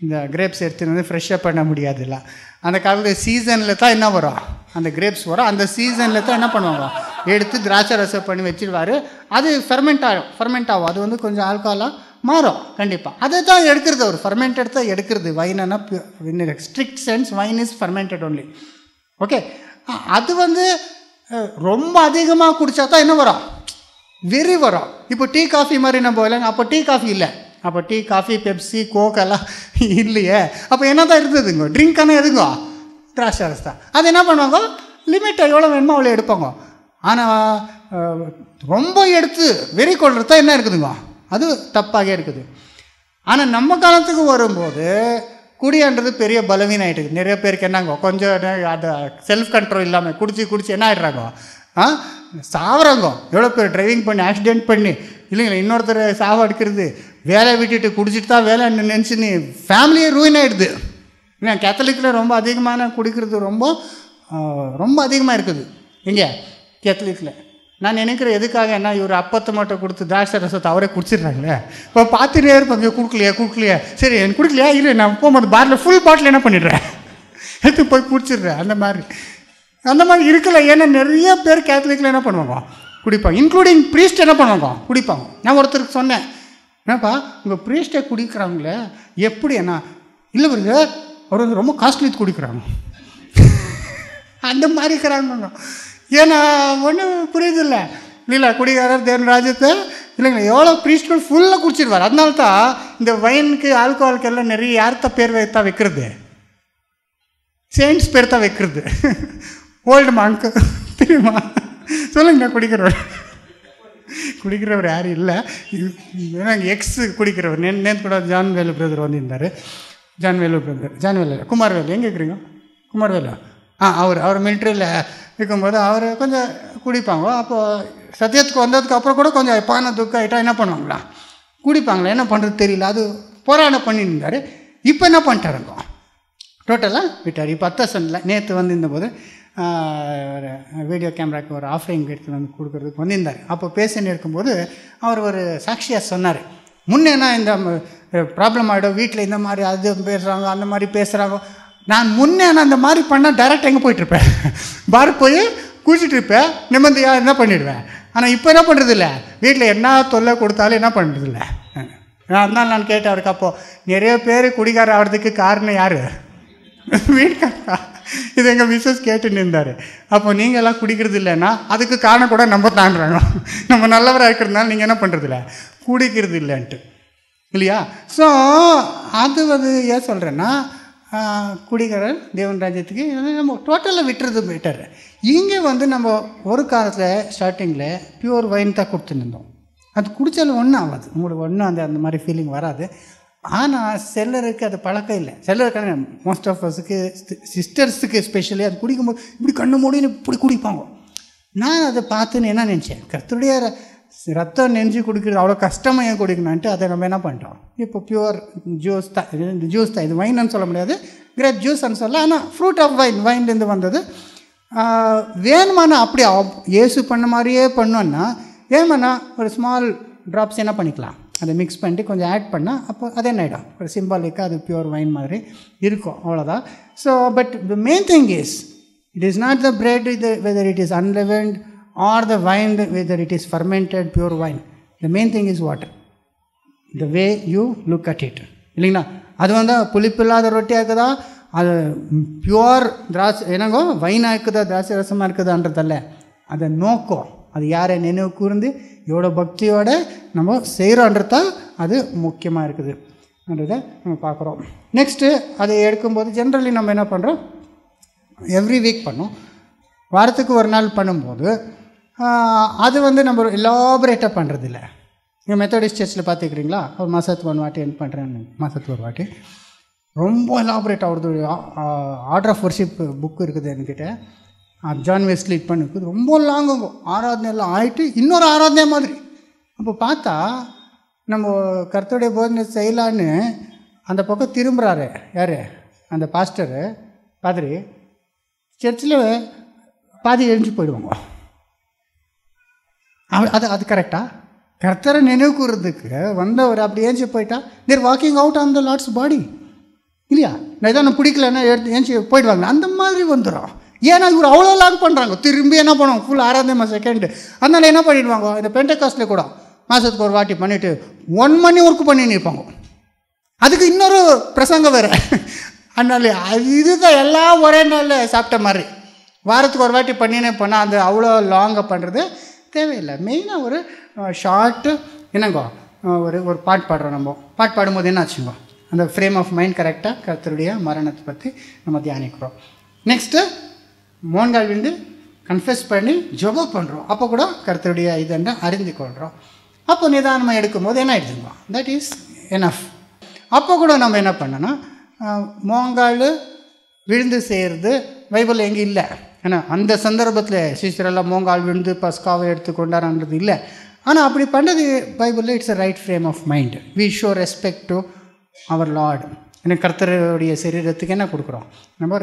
இந்த கிரேப்ஸ் எடுத்துன்னு வந்து ஃப்ரெஷ்ஷாக பண்ண முடியாதுல்ல. அந்த காலத்தில் சீசனில் தான் என்ன வரும், அந்த கிரேப்ஸ் வரும். அந்த சீசனில் தான் என்ன பண்ணுவாங்க, எடுத்து திராட்சை ரசம் பண்ணி வச்சுருவார். அது ஃபெர்மெண்ட் ஆகும். அது வந்து கொஞ்சம் ஆல்கஹாலாக மாறும் கண்டிப்பாக. அதை தான் எடுக்கிறது, ஒரு ஃபெர்மெண்டட் தான் எடுக்கிறது. வைனா in strict sense wine is fermented only. Okay, அது வந்து ரொம்ப அதிகமாக குடித்தா தான் என்ன வரும், வெறி வரும். இப்போ டீ காஃபி மாதிரி நம்ம இல்லைங்க, அப்போ டீ காஃபி இல்லை. அப்போ டீ காஃபி பெப்சி கோக்கெல்லாம் இல்லையே. அப்போ என்ன தான் இருந்ததுங்க, ட்ரிங்கான எதுங்க, திராட்சை ரசம் தான். அது என்ன பண்ணுவாங்க, லிமிட்டை எவ்வளோ வேணுமோ அவ்வளோ எடுப்பாங்க. ஆனால் ரொம்ப எடுத்து வெறி கொள்றது தான் என்ன இருக்குதுங்க, அது தப்பாக இருக்குது. ஆனால் நம்ம காலத்துக்கு வரும்போது குடியான்றது பெரிய பலவீனம் ஆகிட்டுது. நிறைய பேருக்கு என்னங்க, கொஞ்சம் அதை செல்ஃப் கண்ட்ரோல் இல்லாமல் குடிச்சு என்ன ஆகிடுறாங்க, சாவறாங்க. எவ்வளோ பேர் டிரைவிங் பண்ணி ஆக்சிடென்ட் பண்ணி இல்லைங்களா, இன்னொருத்தர் சாவ அடிக்கிறது, வேலையை விட்டுட்டு குடிச்சிட்டு தான் வேலை நினச்சின்னு ஃபேமிலியே ரூயின் ஆகிடுது. ஏன்னா கேத்தலிக்கில் ரொம்ப அதிகமான குடிக்கிறது ரொம்ப அதிகமாக இருக்குது. இங்கே கேத்தலிக்கில் நான் நினைக்கிறேன் எதுக்காக என்ன, இவர் அப்பத்தை மட்டும் கொடுத்து திராட்சை ரசத்தை அவரே குடிச்சிடுறாங்களே. இப்போ பார்த்துட்டே இருப்பாங்க, கொடுக்கலையா சரி எனக்கு குடிக்கலையா, இல்லை நான் போகும்போது பாட்டில் ஃபுல் பாட்டில் என்ன பண்ணிடுறேன், எடுத்து போய் குடிச்சிடுறேன். அந்த மாதிரி இருக்கல. ஏன்னா நிறைய பேர் கேத்தலிக்கில் என்ன பண்ணுவாங்க, குடிப்பாங்க. இன்க்ளூடிங் ப்ரீஸ்ட் என்ன பண்ணுவாங்க, குடிப்பாங்க. நான் ஒருத்தருக்கு சொன்னேன், என்னப்பா உங்கள் ப்ரீஸ்ட்டை குடிக்கிறாங்களே எப்படி என்ன, இல்லை அவர் வந்து ரொம்ப காஸ்ட்லி குடிக்கிறாங்க அந்த மாதிரி இருக்கிறாங்க. ஏன்னா ஒன்றும் புரியுதில்ல இல்லைங்களா, குடிகாரர் தேவன் ராஜ்யத்தை இல்லைங்களா, எவ்வளோ ப்ரீஸ்ட்கள் ஃபுல்லாக குடிச்சிடுவார். அதனால தான் இந்த வைனுக்கு ஆல்கோஹாலுக்கு எல்லாம் நிறைய யார்த்த பேர் தான் வைக்கிறது, செயின்ட்ஸ் பேர் தான் வைக்கிறது. ஓல்டு மாங்க்கு தெரியுமா, சொல்லுங்க. குடிக்கிறவர் யாரும் இல்லை, ஏன்னா எக்ஸ் குடிக்கிறவர். நேற்று கூட ஜான்வேலு பிரதர் வந்திருந்தார். ஜான்வேலு குமார்வேலு எங்கே இருக்கிறீங்க, குமார்வேலு அவர் மிலிட்ரியில் இருக்கும்போது அவர் கொஞ்சம் குடிப்பாங்க. அப்போது சத்தியத்துக்கு வந்ததுக்கு அப்புறம் கூட கொஞ்சம் பானை துக்கம் ஆகிட்டா என்ன பண்ணுவாங்களா, குடிப்பாங்களா, என்ன பண்ணுறது தெரியல. அது போராட்டம் பண்ணியிருந்தார். இப்போ என்ன பண்ணிட்டாருங்க, டோட்டலாக விட்டார். இப்போ அத்தசனில் நேற்று வந்திருந்தபோது வீடியோ கேமராவுக்கு ஒரு ஆஃபரிங் எடுத்து வந்து கொடுக்குறதுக்கு வந்திருந்தார். அப்போ பேசின்னு இருக்கும்போது அவர் ஒரு சாட்சியாக சொன்னார், முன்னேன்னா இந்த ப்ராப்ளம் ஆகிடும் வீட்டில், இந்த மாதிரி அது பேசுகிறாங்க அந்த மாதிரி பேசுகிறாங்க. நான் முன்னே அந்த மாதிரி பண்ணால் டைரெக்டாக எங்கே போயிட்டுருப்பேன், பார் போய் குடிச்சிட்டு இருப்பேன், நிம்மதியாக என்ன பண்ணிவிடுவேன். ஆனால் இப்போ என்ன பண்ணுறதில்ல, வீட்டில் என்ன தொல்லை கொடுத்தாலும் என்ன பண்ணுறதில்ல. அதனால் நான் கேட்டேன் அவருக்கு, அப்போது நிறைய பேர் குடிகார ஆகிறதுக்கு காரணம் யார், வீட்டுக்காரா. இது எங்கள் மிஸ்ஸஸ் கேட்டுன்னு இருந்தார். அப்போ நீங்கள் எல்லாம் குடிக்கிறது இல்லைன்னா அதுக்கு காரணம் கூட நம்ம தாண்டுறாங்க. நம்ம நல்லவராக இருக்கிறதுனால நீங்கள் என்ன பண்ணுறதில்ல, குடிக்கிறது இல்லைன்ட்டு இல்லையா. ஸோ அது வந்து ஏன் சொல்கிறேன்னா, குடிகாரர் தேவன் ராஜ்யத்துக்கு நம்ம டோட்டலாக விட்டுறது பெட்டர். இங்கே வந்து நம்ம ஒரு காலத்தில் ஸ்டார்டிங்கில் பியூர் வைன் தான் கொடுத்துன்னு இருந்தோம். அது குடித்தாலும் ஒன்றும் ஆகாது, உங்களுக்கு ஒன்றும் அந்த மாதிரி ஃபீலிங் வராது. ஆனால் சிலருக்கு அது பழக்கம் இல்லை. சிலருக்கு மோஸ்ட் ஆஃப் அஸுக்கு சிஸ்டர்ஸுக்கு எஸ்பெஷலி அது குடிக்கும்போது இப்படி கண்ணு மூடின்னு இப்படி குடிப்பாங்க. நான் அதை பார்த்துன்னு என்ன நினச்சேன், கர்த்தருடைய ரத்தம் நெஞ்சு குடிக்கிறது அவ்வளோ கஷ்டமாக ஏன் குடிக்கணுன்ட்டு அதை நம்ம என்ன பண்ணுறோம், இப்போ பியூர் ஜூஸ் தான் இது வைன்னு சொல்ல முடியாது, கிரேப் ஜூஸ்ன்னு சொல்ல. ஆனால் ஃப்ரூட் ஆஃப் வைன்லேருந்து வந்தது. வேணுமானா அப்படி இயேசு பண்ண மாதிரியே பண்ணோன்னா வேணுமானா ஒரு ஸ்மால் ட்ராப்ஸ் என்ன பண்ணிக்கலாம், அதை மிக்ஸ் பண்ணிட்டு கொஞ்சம் ஆட் பண்ணால் அப்போ அது என்ன ஆகிடும், ஒரு சிம்பாலிக்காக அது பியூர் வைன் மாதிரி இருக்கும், அவ்வளோதான். So but the main thing is it is not the bread whether it is unleavened or the wine whether it is fermented pure wine. The main thing is water, the way you look at it இல்லைங்களா. அது வந்து புளிப்பில்லாத ரொட்டி ஆக்குதா, அது pure திராட்சை என்னங்கோ வைனாக இருக்குதா திராட்சை ரசமாக இருக்குதான்றதல்ல, அதை நோக்கம் அது யாரை நினைவு கூர்ந்து எவ்வளோ பக்தியோடு நம்ம செய்கிறோன்றதான் அது முக்கியமாக இருக்குதுன்றதை நம்ம பார்க்குறோம். நெக்ஸ்ட்டு அதை எடுக்கும்போது ஜென்ரலி நம்ம என்ன பண்ணுறோம், எவ்ரி வீக் பண்ணோம், வாரத்துக்கு ஒரு நாள் பண்ணும்போது அது வந்து நம்ம எலாபரேட்டாக பண்ணுறதில்ல. நீங்கள் மெத்தடிஸ்ட் சர்ச்சில் பார்த்துக்கிறீங்களா, ஒரு மாதத்துக்கு ஒரு வாட்டி என்ன பண்ணுறேன்னு, மாதத்துக்கு ஒரு வாட்டி ரொம்ப எலாபரேட் ஆகுறது. ஆர்டர் ஆஃப் வர்ஷிப் புக்கு இருக்குது என்கிட்ட, ஜான் வெஸ்லி பண்ணிருக்குது. ரொம்ப லாங்கும் ஆராதனையெல்லாம் ஆகிட்டு இன்னொரு ஆராதனை மாதிரி. அப்போ பார்த்தா நம்ம கர்த்தருடைய போதனை செய்யலான்னு அந்த பக்கம் திரும்புகிறாரு யார், அந்த பாஸ்டரு பாதிரி. சர்ச்சில் பாதி எழுந்து போயிடுவாங்க. அது கரெக்டாக கர்த்தரை நினைவு கூறுறதுக்கு வந்தவர் அப்படி ஏஞ்சி போயிட்டா there walking out on the Lord's body இல்லையா? நான் எதாவது பிடிக்கலன்னா எடுத்து ஏஞ்சி போயிடுவாங்க. அந்த மாதிரி வந்துடும். ஏன்னா இவர் அவ்வளோ லாங் பண்ணுறாங்க. திரும்பி என்ன பண்ணுவாங்க, ஃபுல் ஆராதனை செகண்டு. அதனால் என்ன பண்ணிடுவாங்க, இந்த பெண்டகாஸ்டில் கூட மாதத்துக்கு ஒரு வாட்டி பண்ணிவிட்டு 1 மணி ஒர்க்கு பண்ணி நிற்பாங்க. அதுக்கு இன்னொரு பிரசங்கம் வேறு. அதனால இதுதான் எல்லாம் ஒரே நாளில் சாப்பிட்ட மாதிரி. வாரத்துக்கு ஒரு வாட்டி பண்ணினே பண்ணால் அந்த அவ்வளோ லாங்காக பண்ணுறது தேவையில்லை. மெயினாக ஒரு ஷார்ட்டு என்னங்கோ, ஒரு பாட்டு பாடுறோம். நம்ம பாட்டு பாடும்போது என்ன ஆச்சுங்கோ, அந்த ஃப்ரேம் ஆஃப் மைண்ட் கரெக்டாக கர்த்தருடைய மரணத்தை பற்றி நம்ம தியானிக்கிறோம். நெக்ஸ்ட்டு மோன்கால் விழுந்து கன்ஃபெஸ் பண்ணி ஜெபம் பண்ணுறோம். அப்போ கூட கர்த்தருடைய இதென்று அறிந்து கொள்கிறோம். அப்போ நிதானமாக எடுக்கும்போது என்ன ஆகிடுச்சுங்கோ, தட் இஸ் எனஃப். அப்போ கூட நம்ம என்ன பண்ணோன்னா, மோங்கால் விழுந்து செய்கிறது பைபிள் எங்கே இல்லை. ஏன்னா அந்த சந்தர்ப்பத்தில் சிஸ்டரெல்லாம் மோங்கால் விழுந்து பஸ்காவை எடுத்துக்கொண்டாரன்றது இல்லை. ஆனால் அப்படி பண்ணுறது பைபிளில் it's a right frame of mind. We show respect to our Lord. ஏன்னா கர்த்தருடைய சரீரத்துக்கு என்ன கொடுக்குறோம், நம்ம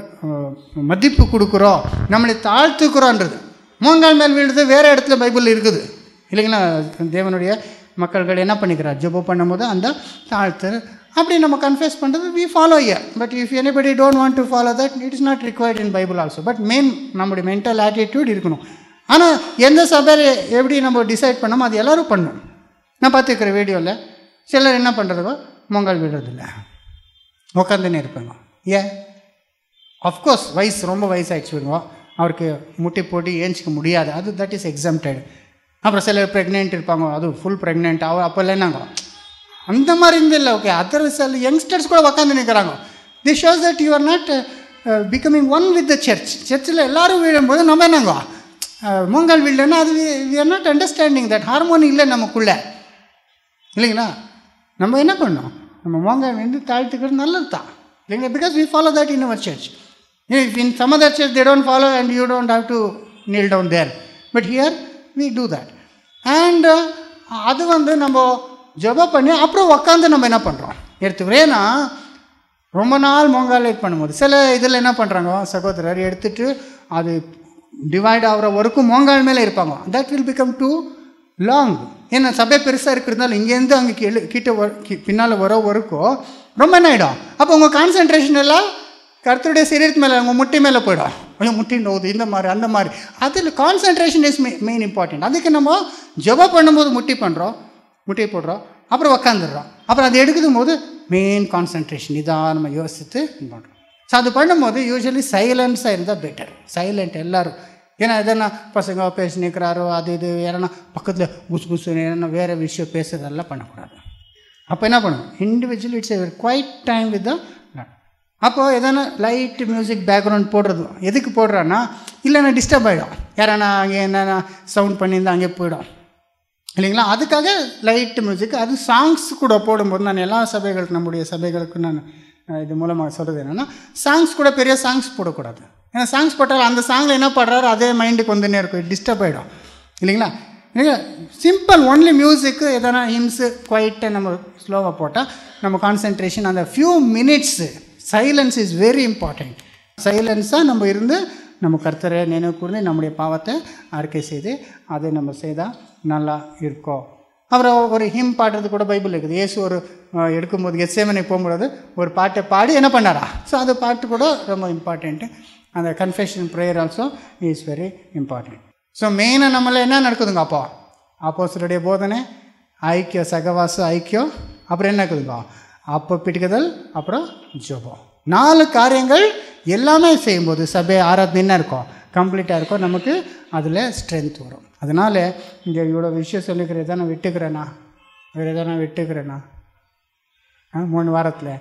மதிப்பு கொடுக்குறோம், நம்மளை தாழ்த்துக்கிறோன்றது. மோங்கால் மேல் விழுது வேறு இடத்துல பைபிள் இருக்குது இல்லைங்களா? தேவனுடைய மக்கள்கள் என்ன பண்ணிக்கிறார், ஜெபம் பண்ணும்போது அந்த தாழ்த்து அப்படி நம்ம கன்ஃபெஸ் பண்ணுறது we follow here. But if anybody don't want to follow that, it is not required in Bible also. But main நம்முடைய மென்டல் ஆட்டிடியூட் இருக்கணும். ஆனால் எந்த சபையில் எப்படி நம்ம டிசைட் பண்ணோமோ அது எல்லோரும் பண்ணணும். நான் பார்த்துருக்கிற வீடியோவில் சிலர் என்ன பண்ணுறதோ மோங்கால் விடுறதில்ல, உட்காந்துன்னே இருப்பாங்க. ஏன், ஆஃப்கோர்ஸ் ரொம்ப வயசாகிடுச்சு விடுவோம், அவருக்கு முட்டி போட்டு ஏஞ்சிக்க முடியாது, அது தட் இஸ் எக்ஸம்டட். அப்புறம் சிலர் ப்ரெக்னென்ட் இருப்பாங்க, அது ஃபுல் ப்ரெக்னென்ட் அப்போல்லாம் என்னங்க அந்த மாதிரி இருந்தில்லை. ஓகே, அதர் சில யங்ஸ்டர்ஸ் கூட உட்காந்து நிற்கிறாங்க. This shows that you are not becoming one with the church. சர்ச்சில் எல்லோரும் விழும்போது நம்ம என்னங்க மோங்கால் விடலன்னா அது we are not understanding that harmony இல்லை நமக்குள்ளே இல்லைங்களா? நம்ம என்ன பண்ணோம், நம்ம மோங்கால் விழுந்து தாழ்த்துக்கிறது நல்லது தான் இல்லைங்களா? Because we follow that in our church. If in some other church they don't follow and you don't have to kneel down there. But here we do that. And அது வந்து நம்ம ஜெபம் பண்ணி அப்புறம் உட்காந்து நம்ம என்ன பண்ணுறோம் எடுத்துக்கிறோம். ஏன்னா ரொம்ப நாள் மோங்கால் லைட் பண்ணும்போது சில இதில் என்ன பண்ணுறாங்க சகோதரர் எடுத்துகிட்டு அது டிவைட் ஆகிற வரைக்கும் மோங்கால் மேலே இருப்பாங்க. That will become too long. ஏன்னா சபை பெருசாக இருக்கிறதுனால இங்கேருந்து அங்கே கிட்ட பின்னால் வர வரைக்கும் ரொம்ப என்ன ஆகிடும். அப்போ உங்கள் கான்சன்ட்ரேஷன் எல்லாம் கர்த்தருடைய சரீரத்து மேலே உங்கள் முட்டி மேலே போயிடும். ஐயோ முட்டி நோவுது இந்த மாதிரி அந்த மாதிரி. அதில் கான்சன்ட்ரேஷன் இஸ் மெயின் இம்பார்ட்டன்ட். அதுக்கு நம்ம ஜெபம் பண்ணும்போது முட்டி போடுறோம், அப்புறம் உக்காந்துடுறோம், அப்புறம் அது எடுக்கும் போது மெயின் கான்சன்ட்ரேஷன் இதாக நம்ம யோசித்து பண்ணுறோம். ஸோ அது பண்ணும்போது யூஸ்வலி சைலன்ஸாக இருந்தால் பெட்டர். சைலண்ட் எல்லோரும். ஏன்னா எதனா பசங்க பேசி நிற்கிறாரோ அது இது யாரன்னா பக்கத்தில் குசு ஏன்னா வேறு விஷயம் பேசுறதெல்லாம் பண்ணக்கூடாது. அப்போ என்ன பண்ணணும், individual it's a quiet time with the. அப்போது எதனா லைட் மியூசிக் பேக்ரவுண்ட் போடுறது எதுக்கு போடுறான்னா இல்லைன்னா டிஸ்டர்ப் ஆகிடும். யாரானா அங்கே என்னென்ன சவுண்ட் பண்ணியிருந்தால் அங்கே போயிடும் இல்லைங்களா? அதுக்காக லைட் மியூசிக் அது சாங்ஸ் கூட போடும்போது நான் எல்லா சபைகளுக்கு நம்முடைய சபைகளுக்கு நான் இது மூலமாக சொல்கிறது என்னென்னா சாங்ஸ் கூட பெரிய சாங்ஸ் போடக்கூடாது. ஏன்னா சாங்ஸ் போட்டால் அந்த சாங்கில் என்ன பாடுறாரோ அதே மைண்டுக்கு வந்துன்னே இருக்கும், டிஸ்டர்ப் ஆகிடும் இல்லைங்களா? சிம்பிள் ஒன்லி மியூசிக்கு எதனா ஹிம்ஸு குவைட்டாக நம்ம ஸ்லோவாக போட்டால் நம்ம கான்சன்ட்ரேஷன் அந்த few minutes silence is very important. சைலன்ஸாக நம்ம இருந்து நம்ம கர்த்தரை நினைவு கூர்ந்து நம்முடைய பாவத்தை அறிக்கை செய்து அதை நம்ம செய்தால் நல்லா இருக்கும். அப்புறம் ஒரு ஹிம் பாடுறது கூட பைபிள் இருக்குது. இயேசு ஒரு எடுக்கும்போது கெத்செமனே போகும்போது ஒரு பாட்டை பாடி என்ன பண்ணாரா? ஸோ அது பாட்டு கூட ரொம்ப இம்பார்ட்டண்ட்டு. அந்த confession prayer also is very important. So மெயினாக நம்மள என்ன நடக்குதுங்க அப்போ அப்போஸ்தலருடைய போதனை ஐக்கியம் சகவாசம் ஐக்கியம் அப்புறம் என்ன இருக்குதுங்க அப்போ பிடிக்குதல் அப்புறம் ஜெபம். 4 காரியங்கள் எல்லாமே செய்யும்போது சபை ஆராதனை என்ன இருக்கும் கம்ப்ளீட்டாக இருக்கும். நமக்கு அதில் ஸ்ட்ரென்த் வரும். அதனால் இங்கே இவ்வளோ விஷயம் சொல்லிக்கிற எதனா விட்டுக்கிறேண்ணா வேறு எதனா விட்டுக்கிறேண்ணா 3 வாரத்தில்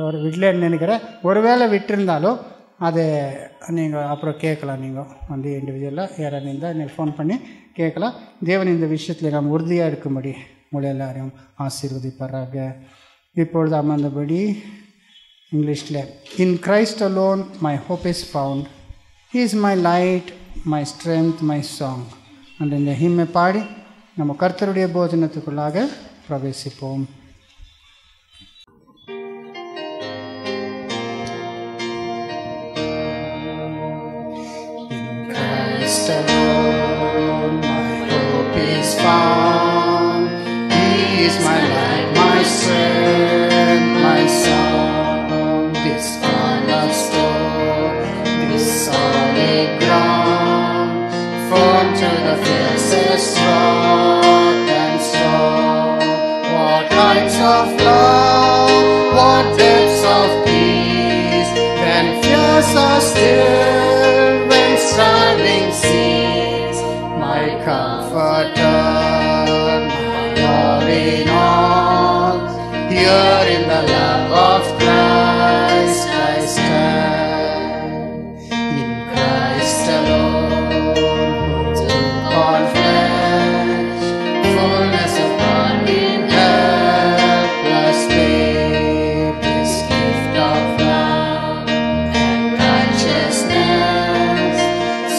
ஒரு விடலன்னு நினைக்கிறேன். ஒரு வேளை விட்டுருந்தாலும் அதை நீங்கள் அப்புறம் கேட்கலாம். நீங்கள் வந்து இண்டிவிஜுவலாக யாராவது இருந்தால் நீங்கள் ஃபோன் பண்ணி கேட்கலாம். தேவன் இந்த விஷயத்தில் நாம் உறுதியாக இருக்கும்படி உங்களை எல்லாரையும் ஆசீர்வதிப்பாராக. இப்பொழுது அமர்ந்தபடி இங்கிலீஷில், in Christ alone my hope is found, he is my light, my strength, my song அந்த இந்த ஹிம்மை பாடி நம்ம கர்த்தருடைய போஜனத்துக்குள்ளாக பிரவேசிப்போம். Alone, my hope is found. He is my light, my strength, my song. This cornerstone, this solid ground, firm to the fiercest drought and storm. What heights of love, what depths of peace, when fears are still, when striving cease. My comforter, my all in all, here in the love of Christ I stand. In Christ alone, who took on flesh, fullness of God in helpless babe, this gift of love and righteousness,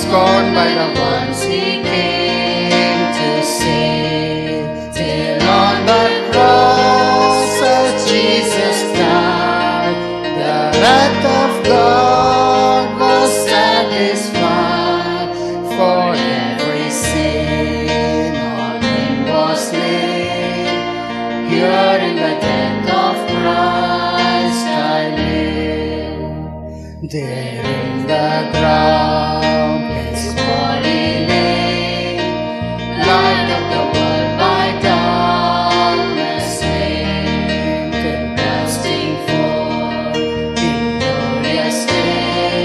scorned by the ones he came to save. Till on the cross as Jesus died, the wrath of God was satisfied. For every sin on him was laid. Here in the death of Christ I live. There in the ground his body lay, light of the world by darkness slain, till casting forth in glorious day,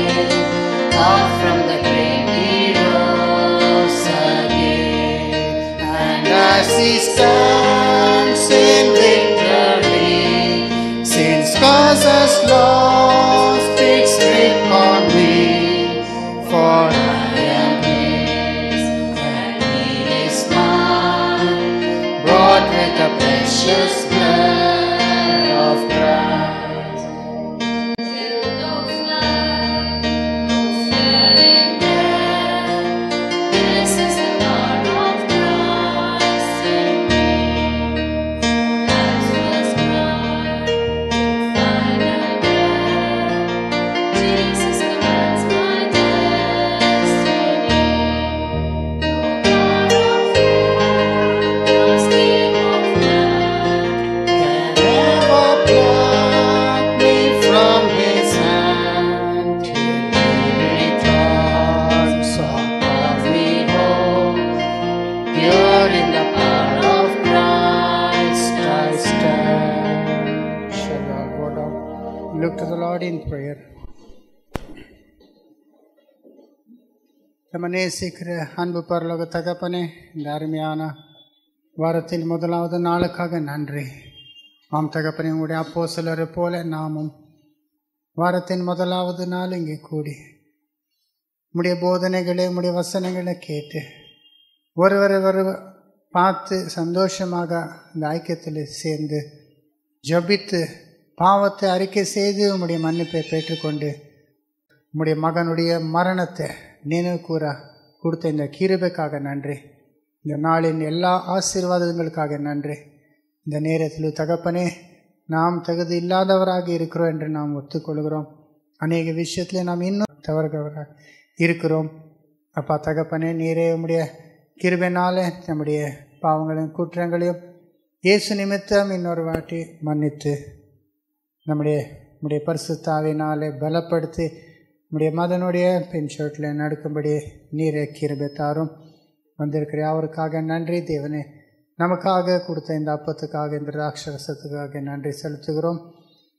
off from the grave he rose again. And as he stands in victory, sin's causes lost its grip on me. For I am his and he is mine, bought with the precious blood of Christ. Filled of love, no fear in death, this is the Lord of Christ in me. As was blood, no final death, Jesus commands my destiny. No God of war, no scheme of man, Can never pluck me from his hand, till he returns upon me home. Here in the power of Christ I stand. Shall we all go down? Look to the Lord in prayer. நம்ம நேசிக்கிற அன்பு பரலோக தகப்பனே, இந்த அருமையான வாரத்தின் முதலாவது நாளுக்காக நன்றி. ஆம் தகப்பனே, உங்களுடைய அப்போஸ்தலரை போல நாமும் வாரத்தின் முதலாவது நாள் இங்கே கூடி உம்முடைய போதனைகளை உம்முடைய வசனங்களை கேட்டு ஒருவரை பார்த்து சந்தோஷமாக இந்த ஐக்கியத்தில் சேர்ந்து ஜபித்து பாவத்தை அறிக்கை செய்து உம்முடைய மன்னிப்பை பெற்றுக்கொண்டு உம்முடைய மகனுடைய மரணத்தை நினைவு கூற கொடுத்த இந்த கிருபைக்காக நன்றி. இந்த நாளின் எல்லா ஆசீர்வாதங்களுக்காக நன்றி. இந்த நேரத்தில் தகப்பனே, நாம் தகுதி இல்லாதவராக இருக்கிறோம் என்று நாம் ஒத்துக்கொள்கிறோம். அநேக விஷயத்தில் நாம் இன்னும் தவறுகிறவராக இருக்கிறோம். அப்பா தகப்பனே, நீரே உம்முடைய கிருபையினாலே நம்முடைய பாவங்களையும் குற்றங்களையும் இயேசு நிமித்தம் இன்னொரு வாட்டி மன்னித்து நம்முடைய பரிசுத்தாவினாலே பலப்படுத்தி நம்முடைய மதனுடைய பின் ஷர்ட்டில் நடக்கும்படி நீரே கிருபை தாரும். வந்திருக்கிற அவருக்காக நன்றி தேவனே. நமக்காக கொடுத்த இந்த அப்பத்துக்காக, இந்த ராட்சரசத்துக்காக நன்றி செலுத்துகிறோம்.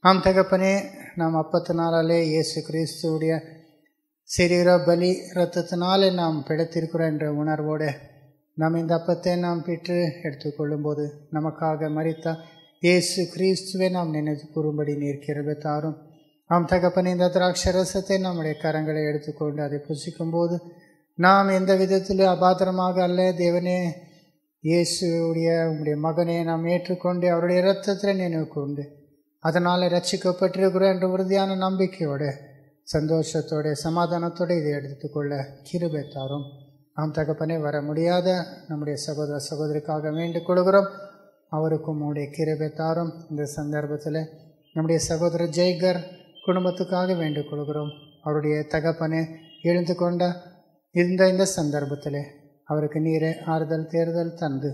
ஆம் தகப்பனே, நாம் அப்பத்தினாலே இயேசு கிறிஸ்துவுடைய சரீர பலி இரத்தத்தினாலே நாம் பிழைத்திருக்கிறோம் என்ற உணர்வோடு நாம் இந்த அப்பத்தை நாம் பெற்று எடுத்துக்கொள்ளும்போது நமக்காக மரித்த இயேசு கிறிஸ்துவை நாம் நினைவு கூறும்படி நீர் கிருபை தாரும். ஆம் தகப்பனே, இந்த திராட்சரசத்தை நம்முடைய கரங்களை எடுத்துக்கொண்டு அதை புசிக்கும்போது நாம் எந்த விதத்திலும் அபாத்திரமாக அல்ல தேவனே, இயேசுடைய உங்களுடைய மகனை நாம் ஏற்றுக்கொண்டு அவருடைய இரத்தத்தில் நினைவு கொண்டு அதனால் ரட்சிக்கப்பட்டிருக்கிறோம் என்ற உறுதியான நம்பிக்கையோடு சந்தோஷத்தோடு சமாதானத்தோடு இதை எடுத்துக்கொள்ள கிருபை தாரும். ஆம் தகப்பனே, வர முடியாத நம்முடைய சகோதர சகோதரிக்காக வேண்டிக் கொள்கிறோம். அவருக்கும் உங்களுடைய கிருபை தாரும். இந்த சந்தர்ப்பத்தில் நம்முடைய சகோதரர் ஜெய்கர் குடும்பத்துக்காக வேண்டிக் கொள்கிறோம். அவருடைய தகப்பனே எழுந்து கொண்ட இந்த சந்தர்ப்பத்தில் அவருக்கு நீரே ஆறுதல் தேர்தல் தந்து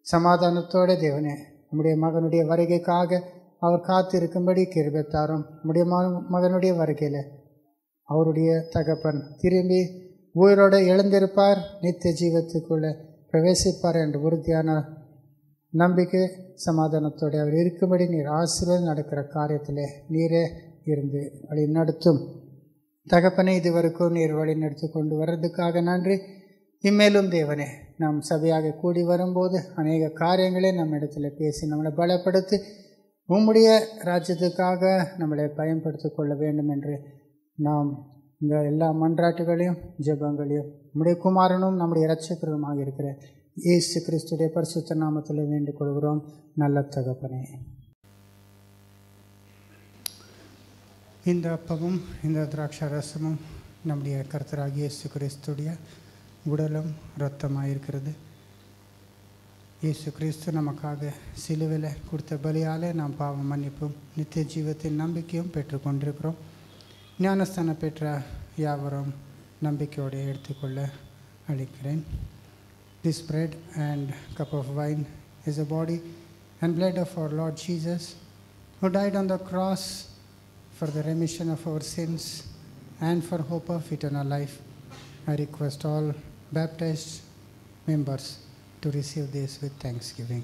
சமாதானத்தோடு தேவனே நம்முடைய மகனுடைய வருகைக்காக அவர் காத்திருக்கும்படி கிருபை தாரும். நம்முடைய மகனுடைய வருகையில் அவருடைய தகப்பன் திரும்பி உயிரோடு எழுந்திருப்பார், நித்திய ஜீவத்துக்குள்ளே பிரவேசிப்பார் என்ற உறுதியான நம்பிக்கை சமாதானத்தோடு அவர் இருக்கும்படி நீர் ஆசீர்வாதம் நடக்கிற காரியத்தில் நீரே இருந்து வழி நடத்தும். தகப்பனை இதுவரைக்கும் நீர் வழி நடத்தி கொண்டு வர்றதுக்காக நன்றி. இம்மேலும் தேவனே, நாம் சபையாக கூடி வரும்போது அநேக காரியங்களை நம்ம இடத்துல பேசி நம்மளை பலப்படுத்தி உம்முடைய ராஜ்யத்துக்காக நம்மளை பயன்படுத்தி கொள்ள வேண்டும் என்று நாம் இந்த எல்லா மன்றாட்டுகளையும் ஜெபங்களையும் நம்முடைய குமாரனும் நம்முடைய இரட்சகருமாக இருக்கிற இயேசு கிறிஸ்துடைய பரிசுத்த நாமத்தில் வேண்டிக் கொள்கிறோம் நல்ல தகப்பனே. இந்த அப்பமும் இந்த திராட்சரசமும் நம்முடைய கர்த்தராகிய இயேசு கிறிஸ்துடைய உடலும் இரத்தமாக இருக்கிறது. இயேசு கிறிஸ்து நமக்காக சிலுவையில் கொடுத்த பலியால் நாம் பாவ மன்னிப்பும் நித்திய ஜீவத்தின் நம்பிக்கையும் பெற்றுக்கொண்டிருக்கிறோம். ஞானஸ்தானம் பெற்ற யாவரும் நம்பிக்கையோடு எடுத்துக்கொள்ள அளிக்கிறேன். This bread and cup of wine is the body and blood of our Lord Jesus, who died on the cross for the remission of our sins and for hope of eternal life. I request all baptized members to receive this with thanksgiving.